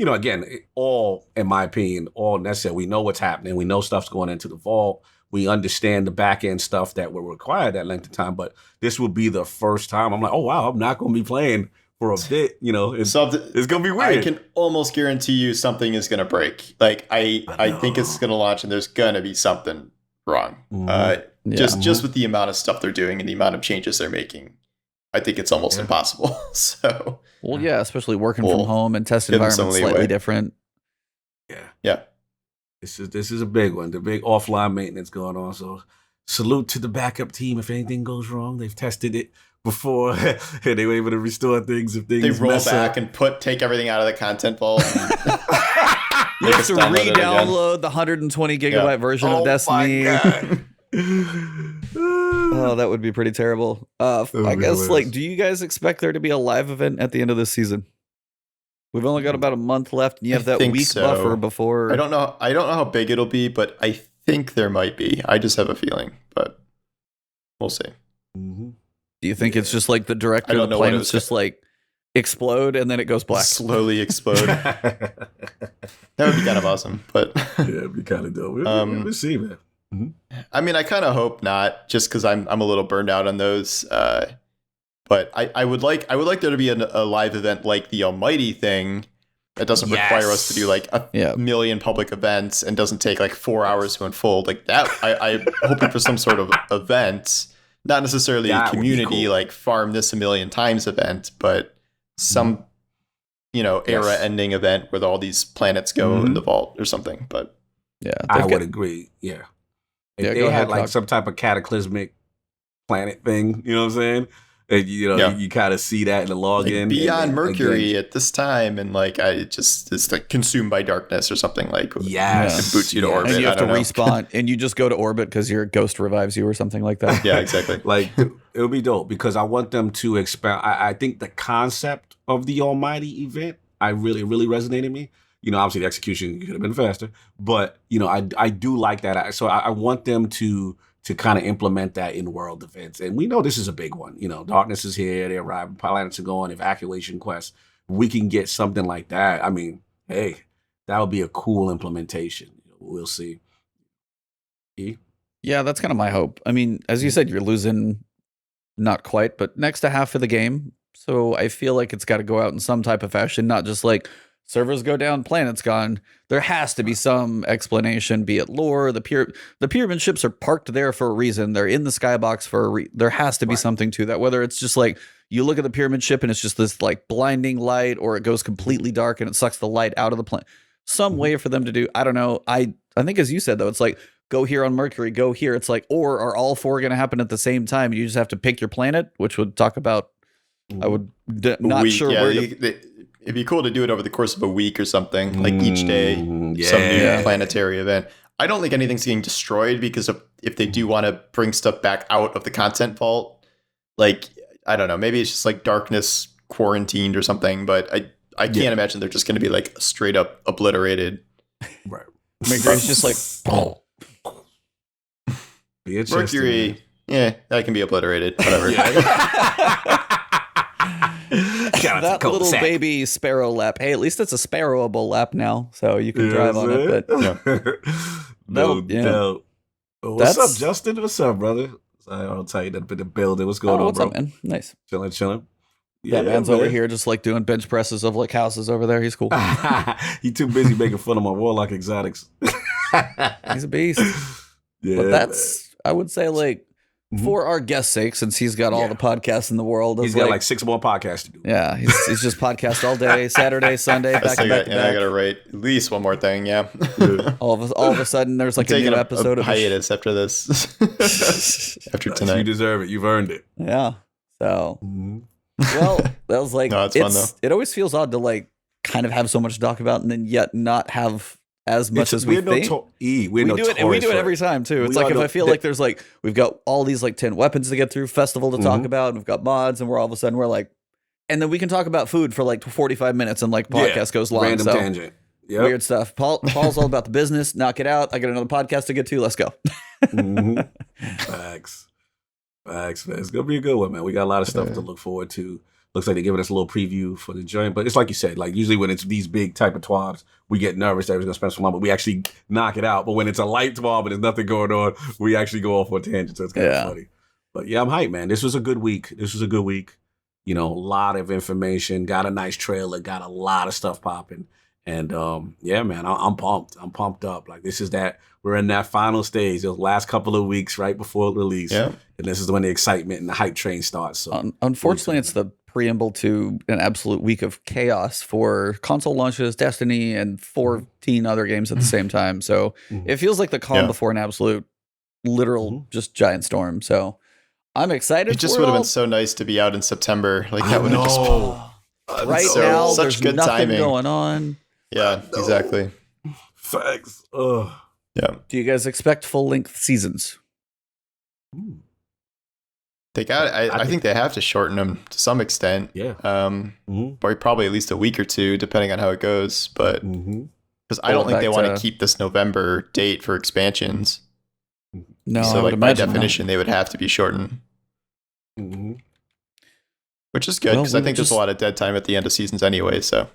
again, all, in my opinion, all necessary. We know what's happening. We know stuff's going into the vault. We understand the back end stuff that will require that length of time, but this will be the first time I'm like, oh wow, I'm not going to be playing for a bit. It's going to be weird. I can almost guarantee you something is going to break. Like I think it's going to launch and there's going to be something wrong. Just with the amount of stuff they're doing and the amount of changes they're making, I think it's almost impossible. So, well, yeah, especially working from home and test environment slightly different. Yeah. This is a big one. The big offline maintenance going on. So salute to the backup team. If anything goes wrong, they've tested it before and they were able to restore things if things they roll back up. And take everything out of the content vault. You have to re-download the 120 gigabyte version of Destiny. Oh, that would be pretty terrible. I guess, do you guys expect there to be a live event at the end of this season? We've only got about a month left, and you have I that think week so. buffer before. I don't know how big it'll be, but I think there might be. I just have a feeling, but we'll see. Mhm. Do you think it's just like the director I don't of the know what it planets was. just like explode and then it goes black? Slowly explode. That would be kind of awesome, but Yeah, it'd be kind of dope. We'll see, man. I mean, I kind of hope not, just because I'm a little burned out on those. But I would like there to be a live event like the Almighty thing that doesn't require us to do like a million public events and doesn't take like 4 hours to unfold. Like that, I'm hoping for some sort of event, not necessarily That a would be community cool. like farm this a million times event, but some era-ending event where all these planets go in the vault or something. But Yeah, I would agree. Yeah, if Yeah, they go had ahead, like Cog. some type of cataclysmic planet thing, you know what I'm saying? And, you kind of see that in the login. like beyond and Mercury again, at this time, and like it's like consumed by darkness or something like. yes, It boots you to yes. orbit. and you have I to don't know. respawn, and you just go to orbit because your ghost revives you or something like that. Yeah, exactly. Like it would be dope because I want them to expand. I think the concept of the Almighty event, really resonated with me. Obviously the execution could have been faster, but I do like that. So I want them to kind of implement that in world events. And we know this is a big one. Darkness is here, they're arriving, planets are going, evacuation quests. We can get something like that. I mean, hey, that would be a cool implementation. We'll see. E? Yeah, that's kind of my hope. I mean, as you said, you're losing not quite, but next to half of the game. So I feel like it's got to go out in some type of fashion, not just like servers go down, planets gone. There has to be some explanation, be it lore. The pyramid ships are parked there for a reason. They're in the skybox for a there has to be something to that. Whether it's just like you look at the pyramid ship and it's just this like blinding light, or it goes completely dark and it sucks the light out of the planet. Some way for them to do. I don't know. I think as you said though, it's like go here on Mercury, go here. It's like, or are all four going to happen at the same time? You just have to pick your planet, which would talk about. I would not week, sure yeah, where. It'd be cool to do it over the course of a week or something, like each day, some new planetary event. I don't think anything's getting destroyed because if they do want to bring stuff back out of the content vault, like, I don't know, maybe it's just like darkness quarantined or something, but I can't imagine they're just going to be like straight up obliterated. Right. Mercury's just like, Mercury, that can be obliterated. Whatever. that little baby sparrow lap. Hey, at least it's a sparrowable lap now, so you can drive on it. But no doubt. What's up, Justin? What's up, brother? I'll tell you that in the building. What's going on, what's bro? up, man? Nice. Chilling. Yeah, man's over here just like doing bench presses of like houses over there. He's cool. He too busy making fun of my warlock exotics. He's a beast. Yeah, but that's, I would say, like, for our guest's sake, since he's got all the podcasts in the world. He's got like 6 more podcasts to do. Yeah, he's just podcast all day, Saturday, Sunday, back to back. I gotta write at least one more thing. Yeah. all of a sudden, there's like a new episode of hiatus after this. After tonight, you deserve it. You've earned it. Yeah. So, well, that was like no, it's fun though. It always feels odd to like kind of have so much to talk about and then yet not have as much as we think. We do it, and we do it every time too. It's like if I feel like there's like we've got all these like 10 weapons to get through, festival to talk about, and we've got mods, and we're all of a sudden we're like, and then we can talk about food for like 45 minutes, and like podcast goes long. Random tangent. Yep. Weird stuff. Paul's all about the business. Knock it out. I got another podcast to get to. Let's go. Facts, man. It's gonna be a good one, man. We got a lot of stuff to look forward to. Looks like they're giving us a little preview for the joint, but it's like you said, like usually when it's these big type of twabs, we get nervous that we're gonna spend so long, but we actually knock it out. But when it's a light twab and there's nothing going on, we actually go off on a tangent. So it's kind of funny. But yeah, I'm hyped, man. This was a good week. A lot of information. Got a nice trailer. Got a lot of stuff popping. And yeah, man, I'm pumped. I'm pumped up. Like we're in that final stage. Those last couple of weeks right before release. Yeah. And this is when the excitement and the hype train starts. So unfortunately, it's the preamble to an absolute week of chaos for console launches, Destiny, and 14 other games at the same time. So it feels like the calm before an absolute, literal, just giant storm. So I'm excited. It just would have been so nice to be out in September. Like that would have just been right now. Such there's good nothing timing going on. Yeah, exactly. Facts. Yeah. Do you guys expect full length seasons? I think they have to shorten them to some extent. Yeah. Or probably at least a week or two, depending on how it goes. But because I don't think they want to keep this November date for expansions. No, so I would by imagine definition, they would have to be shortened. Which is good, because Well, I think there's a lot of dead time at the end of seasons anyway. So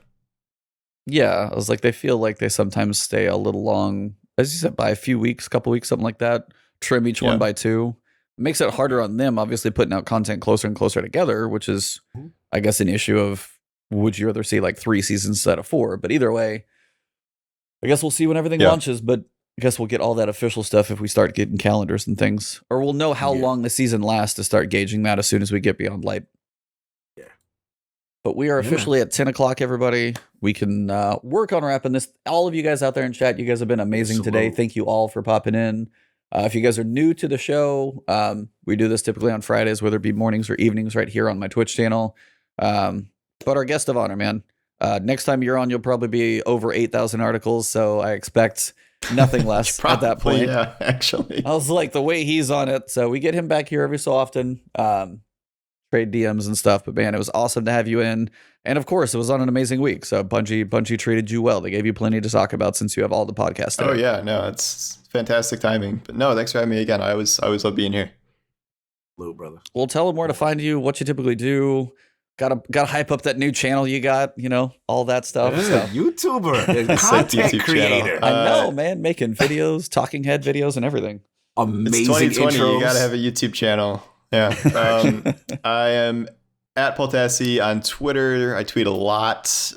yeah, I was like, they feel like they sometimes stay a little long, as you said, by a few weeks, couple weeks, something like that. Trim each one by 2. It makes it harder on them, obviously, putting out content closer and closer together, which is, I guess, an issue of would you rather see like 3 seasons instead of 4? But either way, I guess we'll see when everything launches. But I guess we'll get all that official stuff if we start getting calendars and things, or we'll know how long the season lasts to start gauging that as soon as we get beyond light. But we are officially at 10 o'clock, everybody. We can work on wrapping this. All of you guys out there in chat, you guys have been amazing today. Thank you all for popping in. If you guys are new to the show, we do this typically on Fridays, whether it be mornings or evenings right here on my Twitch channel. But our guest of honor, man. Next time you're on, you'll probably be over 8,000 articles, so I expect nothing less at that point. Yeah, actually. I was like, the way he's on it. So we get him back here every so often. Trade DMs and stuff, but man, it was awesome to have you in. And of course, it was on an amazing week. So Bungie treated you well. They gave you plenty to talk about since you have all the podcasts there. Oh yeah, no, it's fantastic timing. But no, thanks for having me again. I always love being here. Little brother. Well, tell them where to find you, what you typically do. Gotta hype up that new channel you got, all that stuff. Yeah, So. YouTuber, content YouTube creator. channel. I know, man, making videos, talking head videos and everything. Amazing it's 2020. intros. You gotta have a YouTube channel. Yeah. I am at Paul Tassi on Twitter. I tweet a lot,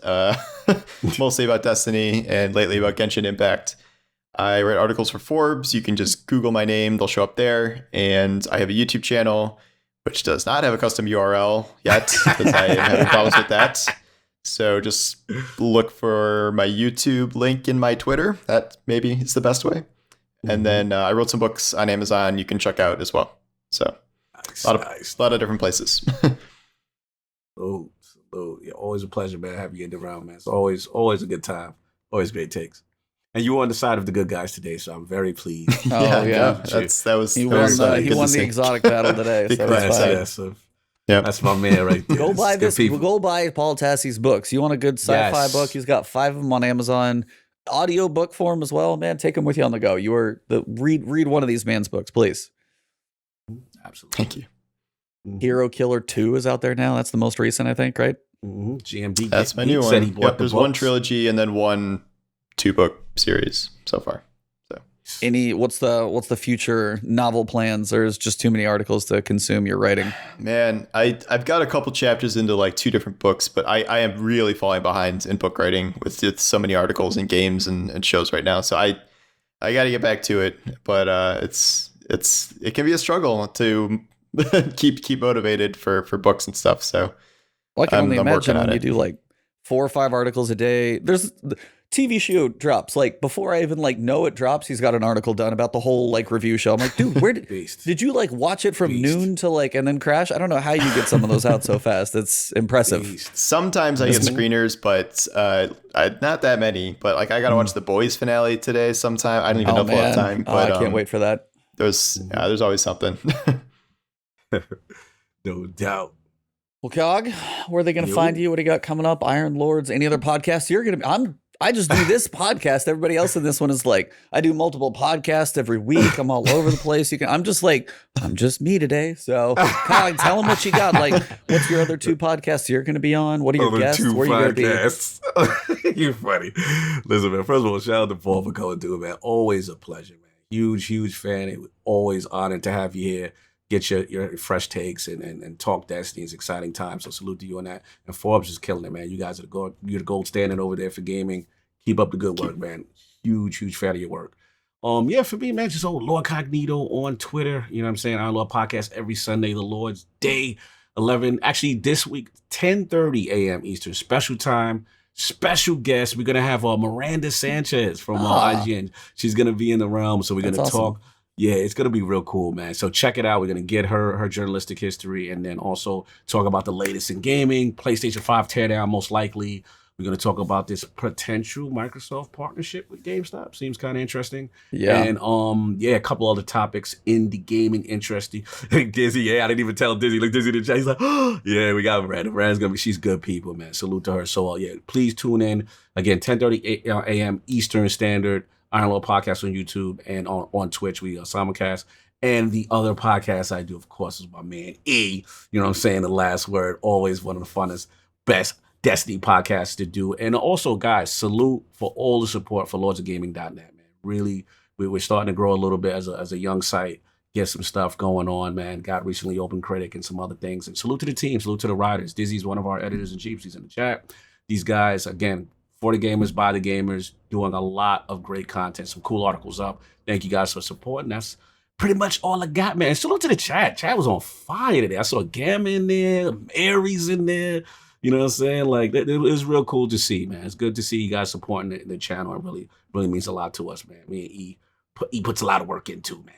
mostly about Destiny and lately about Genshin Impact. I write articles for Forbes. You can just Google my name. They'll show up there. And I have a YouTube channel, which does not have a custom URL yet because I am having problems with that. So just look for my YouTube link in my Twitter. That maybe is the best way. And then I wrote some books on Amazon you can check out as well. So a lot of different places. Yeah, always a pleasure, man. Have you in the round, man. It's always a good time. Always great takes. And you were on the side of the good guys today, so I'm very pleased. Oh yeah, he won the exotic battle today. So that's my man right there. Go buy Paul Tassi's books. You want a good sci-fi book? He's got 5 of them on Amazon. Audio book form as well, man. Take them with you on the go. Read one of these man's books, please. Absolutely. Thank you. Hero Killer 2 is out there now. That's the most recent, I think, right? GMD. That's my new one. There's one trilogy and then one 2-book series so far. So what's the future novel plans, or is just too many articles to consume your writing? Man, I've got a couple chapters into like 2 different books, but I am really falling behind in book writing with so many articles and games and shows right now. So I got to get back to it, but it can be a struggle to keep motivated for books and stuff. So I can only imagine when you do like 4 or 5 articles a day. There's the TV show drops like before I even like know it drops. He's got an article done about the whole like review show. I'm like, dude, where did you like watch it from noon to like and then crash? I don't know how you get some of those out so fast. It's impressive. Sometimes I get screeners, but not that many. But like I gotta watch the Boys finale today. Sometime I don't even know if we'll have time. But I can't wait for that. There's always something. No doubt. Well, Cog, where are they going to find you? What do you got coming up? Iron Lords, any other podcasts? I just do this podcast. Everybody else in this one is like, I do multiple podcasts every week. I'm all over the place. I'm just me today. So, Cog, tell them what you got. Like, what's your other 2 podcasts you're going to be on? What are your guests? Where are you going to be? You're funny. Listen, man, first of all, shout out to Paul for coming through, man. Always a pleasure, man. Huge fan. Always honored to have you here. Get your fresh takes and talk Destiny. It's exciting time. So salute to you on that. And Forbes is killing it, man. You guys you're the gold standard over there for gaming. Keep up the good work, man. Huge fan of your work. For me, man, just old Lord Cognito on Twitter. You know what I'm saying? Our Lord podcast every Sunday, the Lord's Day, 11. Actually, this week, 10:30 a.m. Eastern. Special time. Special guest. We're gonna have Miranda Sanchez from IGN. She's gonna be in the realm, so we're gonna talk. Yeah, it's going to be real cool, man. So check it out. We're going to get her journalistic history and then also talk about the latest in gaming, PlayStation 5 teardown most likely, We're going to talk about this potential Microsoft partnership with GameStop. Seems kind of interesting. Yeah. And a couple other topics in the gaming interesting. Dizzy, I didn't even tell Dizzy. Look, Dizzy in the chat. He's like, oh, yeah, we got Miranda. Miranda's going to be, she's good people, man. Salute to her. So, please tune in. Again, 10:30 a.m. Eastern Standard, Iron Lord Podcast on YouTube and on Twitch. We simulcast. And the other podcast I do, of course, is my man E. You know what I'm saying? The Last Word. Always one of the funnest, best Destiny podcasts to do. And also, guys, salute for all the support for lordsofgaming.net, man. Really, we're starting to grow a little bit as a young site, get some stuff going on, man. Got recently Open Critic and some other things. And salute to the team, salute to the writers. Dizzy's one of our editors-in-chiefs. He's in the chat. These guys, again, for the gamers, by the gamers, doing a lot of great content, some cool articles up. Thank you guys for supporting. That's pretty much all I got, man. Salute to the chat. Chat was on fire today. I saw Gamma in there, Mary's in there. You know what I'm saying? Like, it was real cool to see, man. It's good to see you guys supporting the channel. It really, really means a lot to us, man. Me and E puts a lot of work into, man.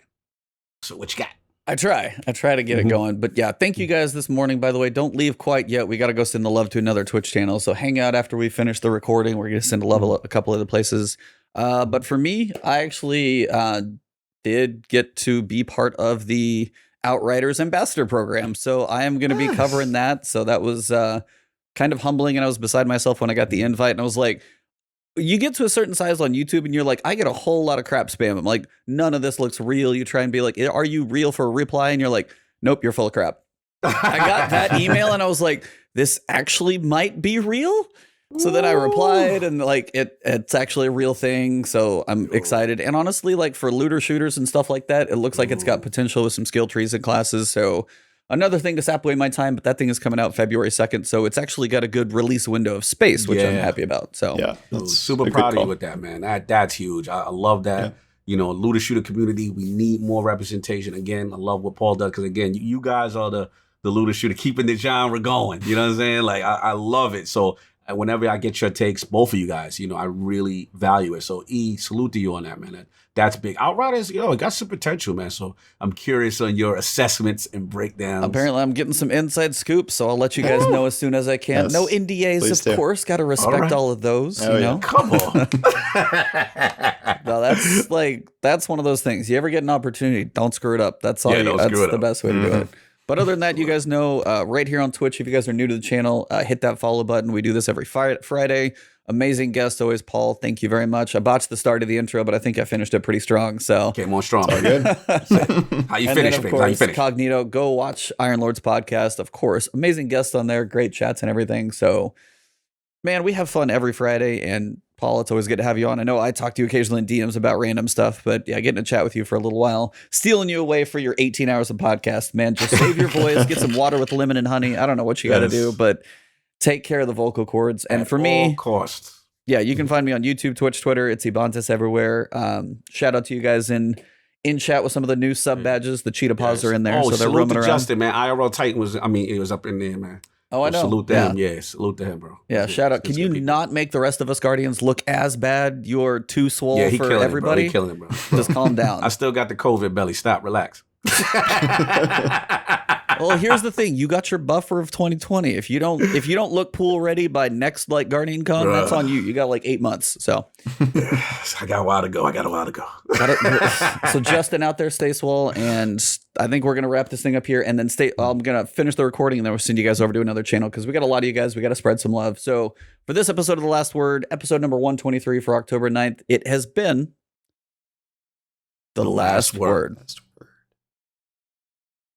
So what you got? I try to get it going. But yeah, thank you guys this morning. By the way, don't leave quite yet. We got to go send the love to another Twitch channel. So hang out after we finish the recording. We're going to send a love a couple other places. But for me, I actually did get to be part of the Outriders Ambassador program. So I am going to be covering that. So that was kind of humbling, and I was beside myself when I got the invite, and I was like, you get to a certain size on YouTube and you're like, I get a whole lot of crap spam. I'm like, none of this looks real. You try and be like, are you real for a reply? And you're like, nope, you're full of crap. I got that email and I was like, this actually might be real. So then I replied, and like it's actually a real thing. So I'm excited. And honestly, like for looter shooters and stuff like that, it looks like it's got potential with some skill trees and classes. So another thing to sap away my time, but that thing is coming out February 2nd. So it's actually got a good release window of space, which I'm happy about. So yeah, that's super proud of you with that, man. That's huge. I love that. Yeah. You know, looter shooter community, we need more representation. Again, I love what Paul does, because again, you guys are the looter shooter, keeping the genre going. You know what I'm saying? Like, I love it. So whenever I get your takes, both of you guys, you know, I really value it. So E, salute to you on that, man. That's big. Outriders, you know, it got some potential, man. So I'm curious on your assessments and breakdowns. Apparently I'm getting some inside scoops, so I'll let you guys know as soon as I can. Yes. No NDAs, of course. Got to respect all of those, you know? Come on. No, that's one of those things. You ever get an opportunity, don't screw it up. That's all. That's the best way to do it. But other than that, you guys know, right here on Twitch, if you guys are new to the channel, hit that follow button. We do this every Friday. Amazing guest always, Paul. Thank you very much. I botched the start of the intro, but I think I finished it pretty strong. So came on strong. Good. How you finish? Of course, Cognito. Go watch Iron Lord's podcast. Of course, amazing guests on there, great chats and everything. So, man, we have fun every Friday. And Paul, it's always good to have you on. I know I talk to you occasionally in DMs about random stuff, but yeah, getting to chat with you for a little while, stealing you away for your 18 hours of podcast, man. Just save your voice, get some water with lemon and honey. I don't know what you got to do, but take care of the vocal cords. And for me, costs. Yeah, you can find me on YouTube, Twitch, Twitter. It's Ibantis everywhere. Shout out to you guys in chat with some of the new sub badges. The cheetah paws are in there, so they're roaming around. Justin, man. IRL Titan it was up in there, man. Oh, I know. Salute to him. Yeah, salute to him, bro. Yeah, shout out. Can you not make the rest of us Guardians look as bad? You're too swole for everybody. He's killing it, bro. Just calm down. I still got the COVID belly. Stop, relax. Well, here's the thing. You got your buffer of 2020. If you don't look pool ready by next Guardian Con, that's on you. You got 8 months. So I got a while to go. So Justin out there, stay swole, and I think we're gonna wrap this thing up here, and then I'm gonna finish the recording, and then we'll send you guys over to another channel, because we got a lot of you guys. We got to spread some love. So for this episode of The Last Word, episode number 123 for October 9th, it has been The Last Word.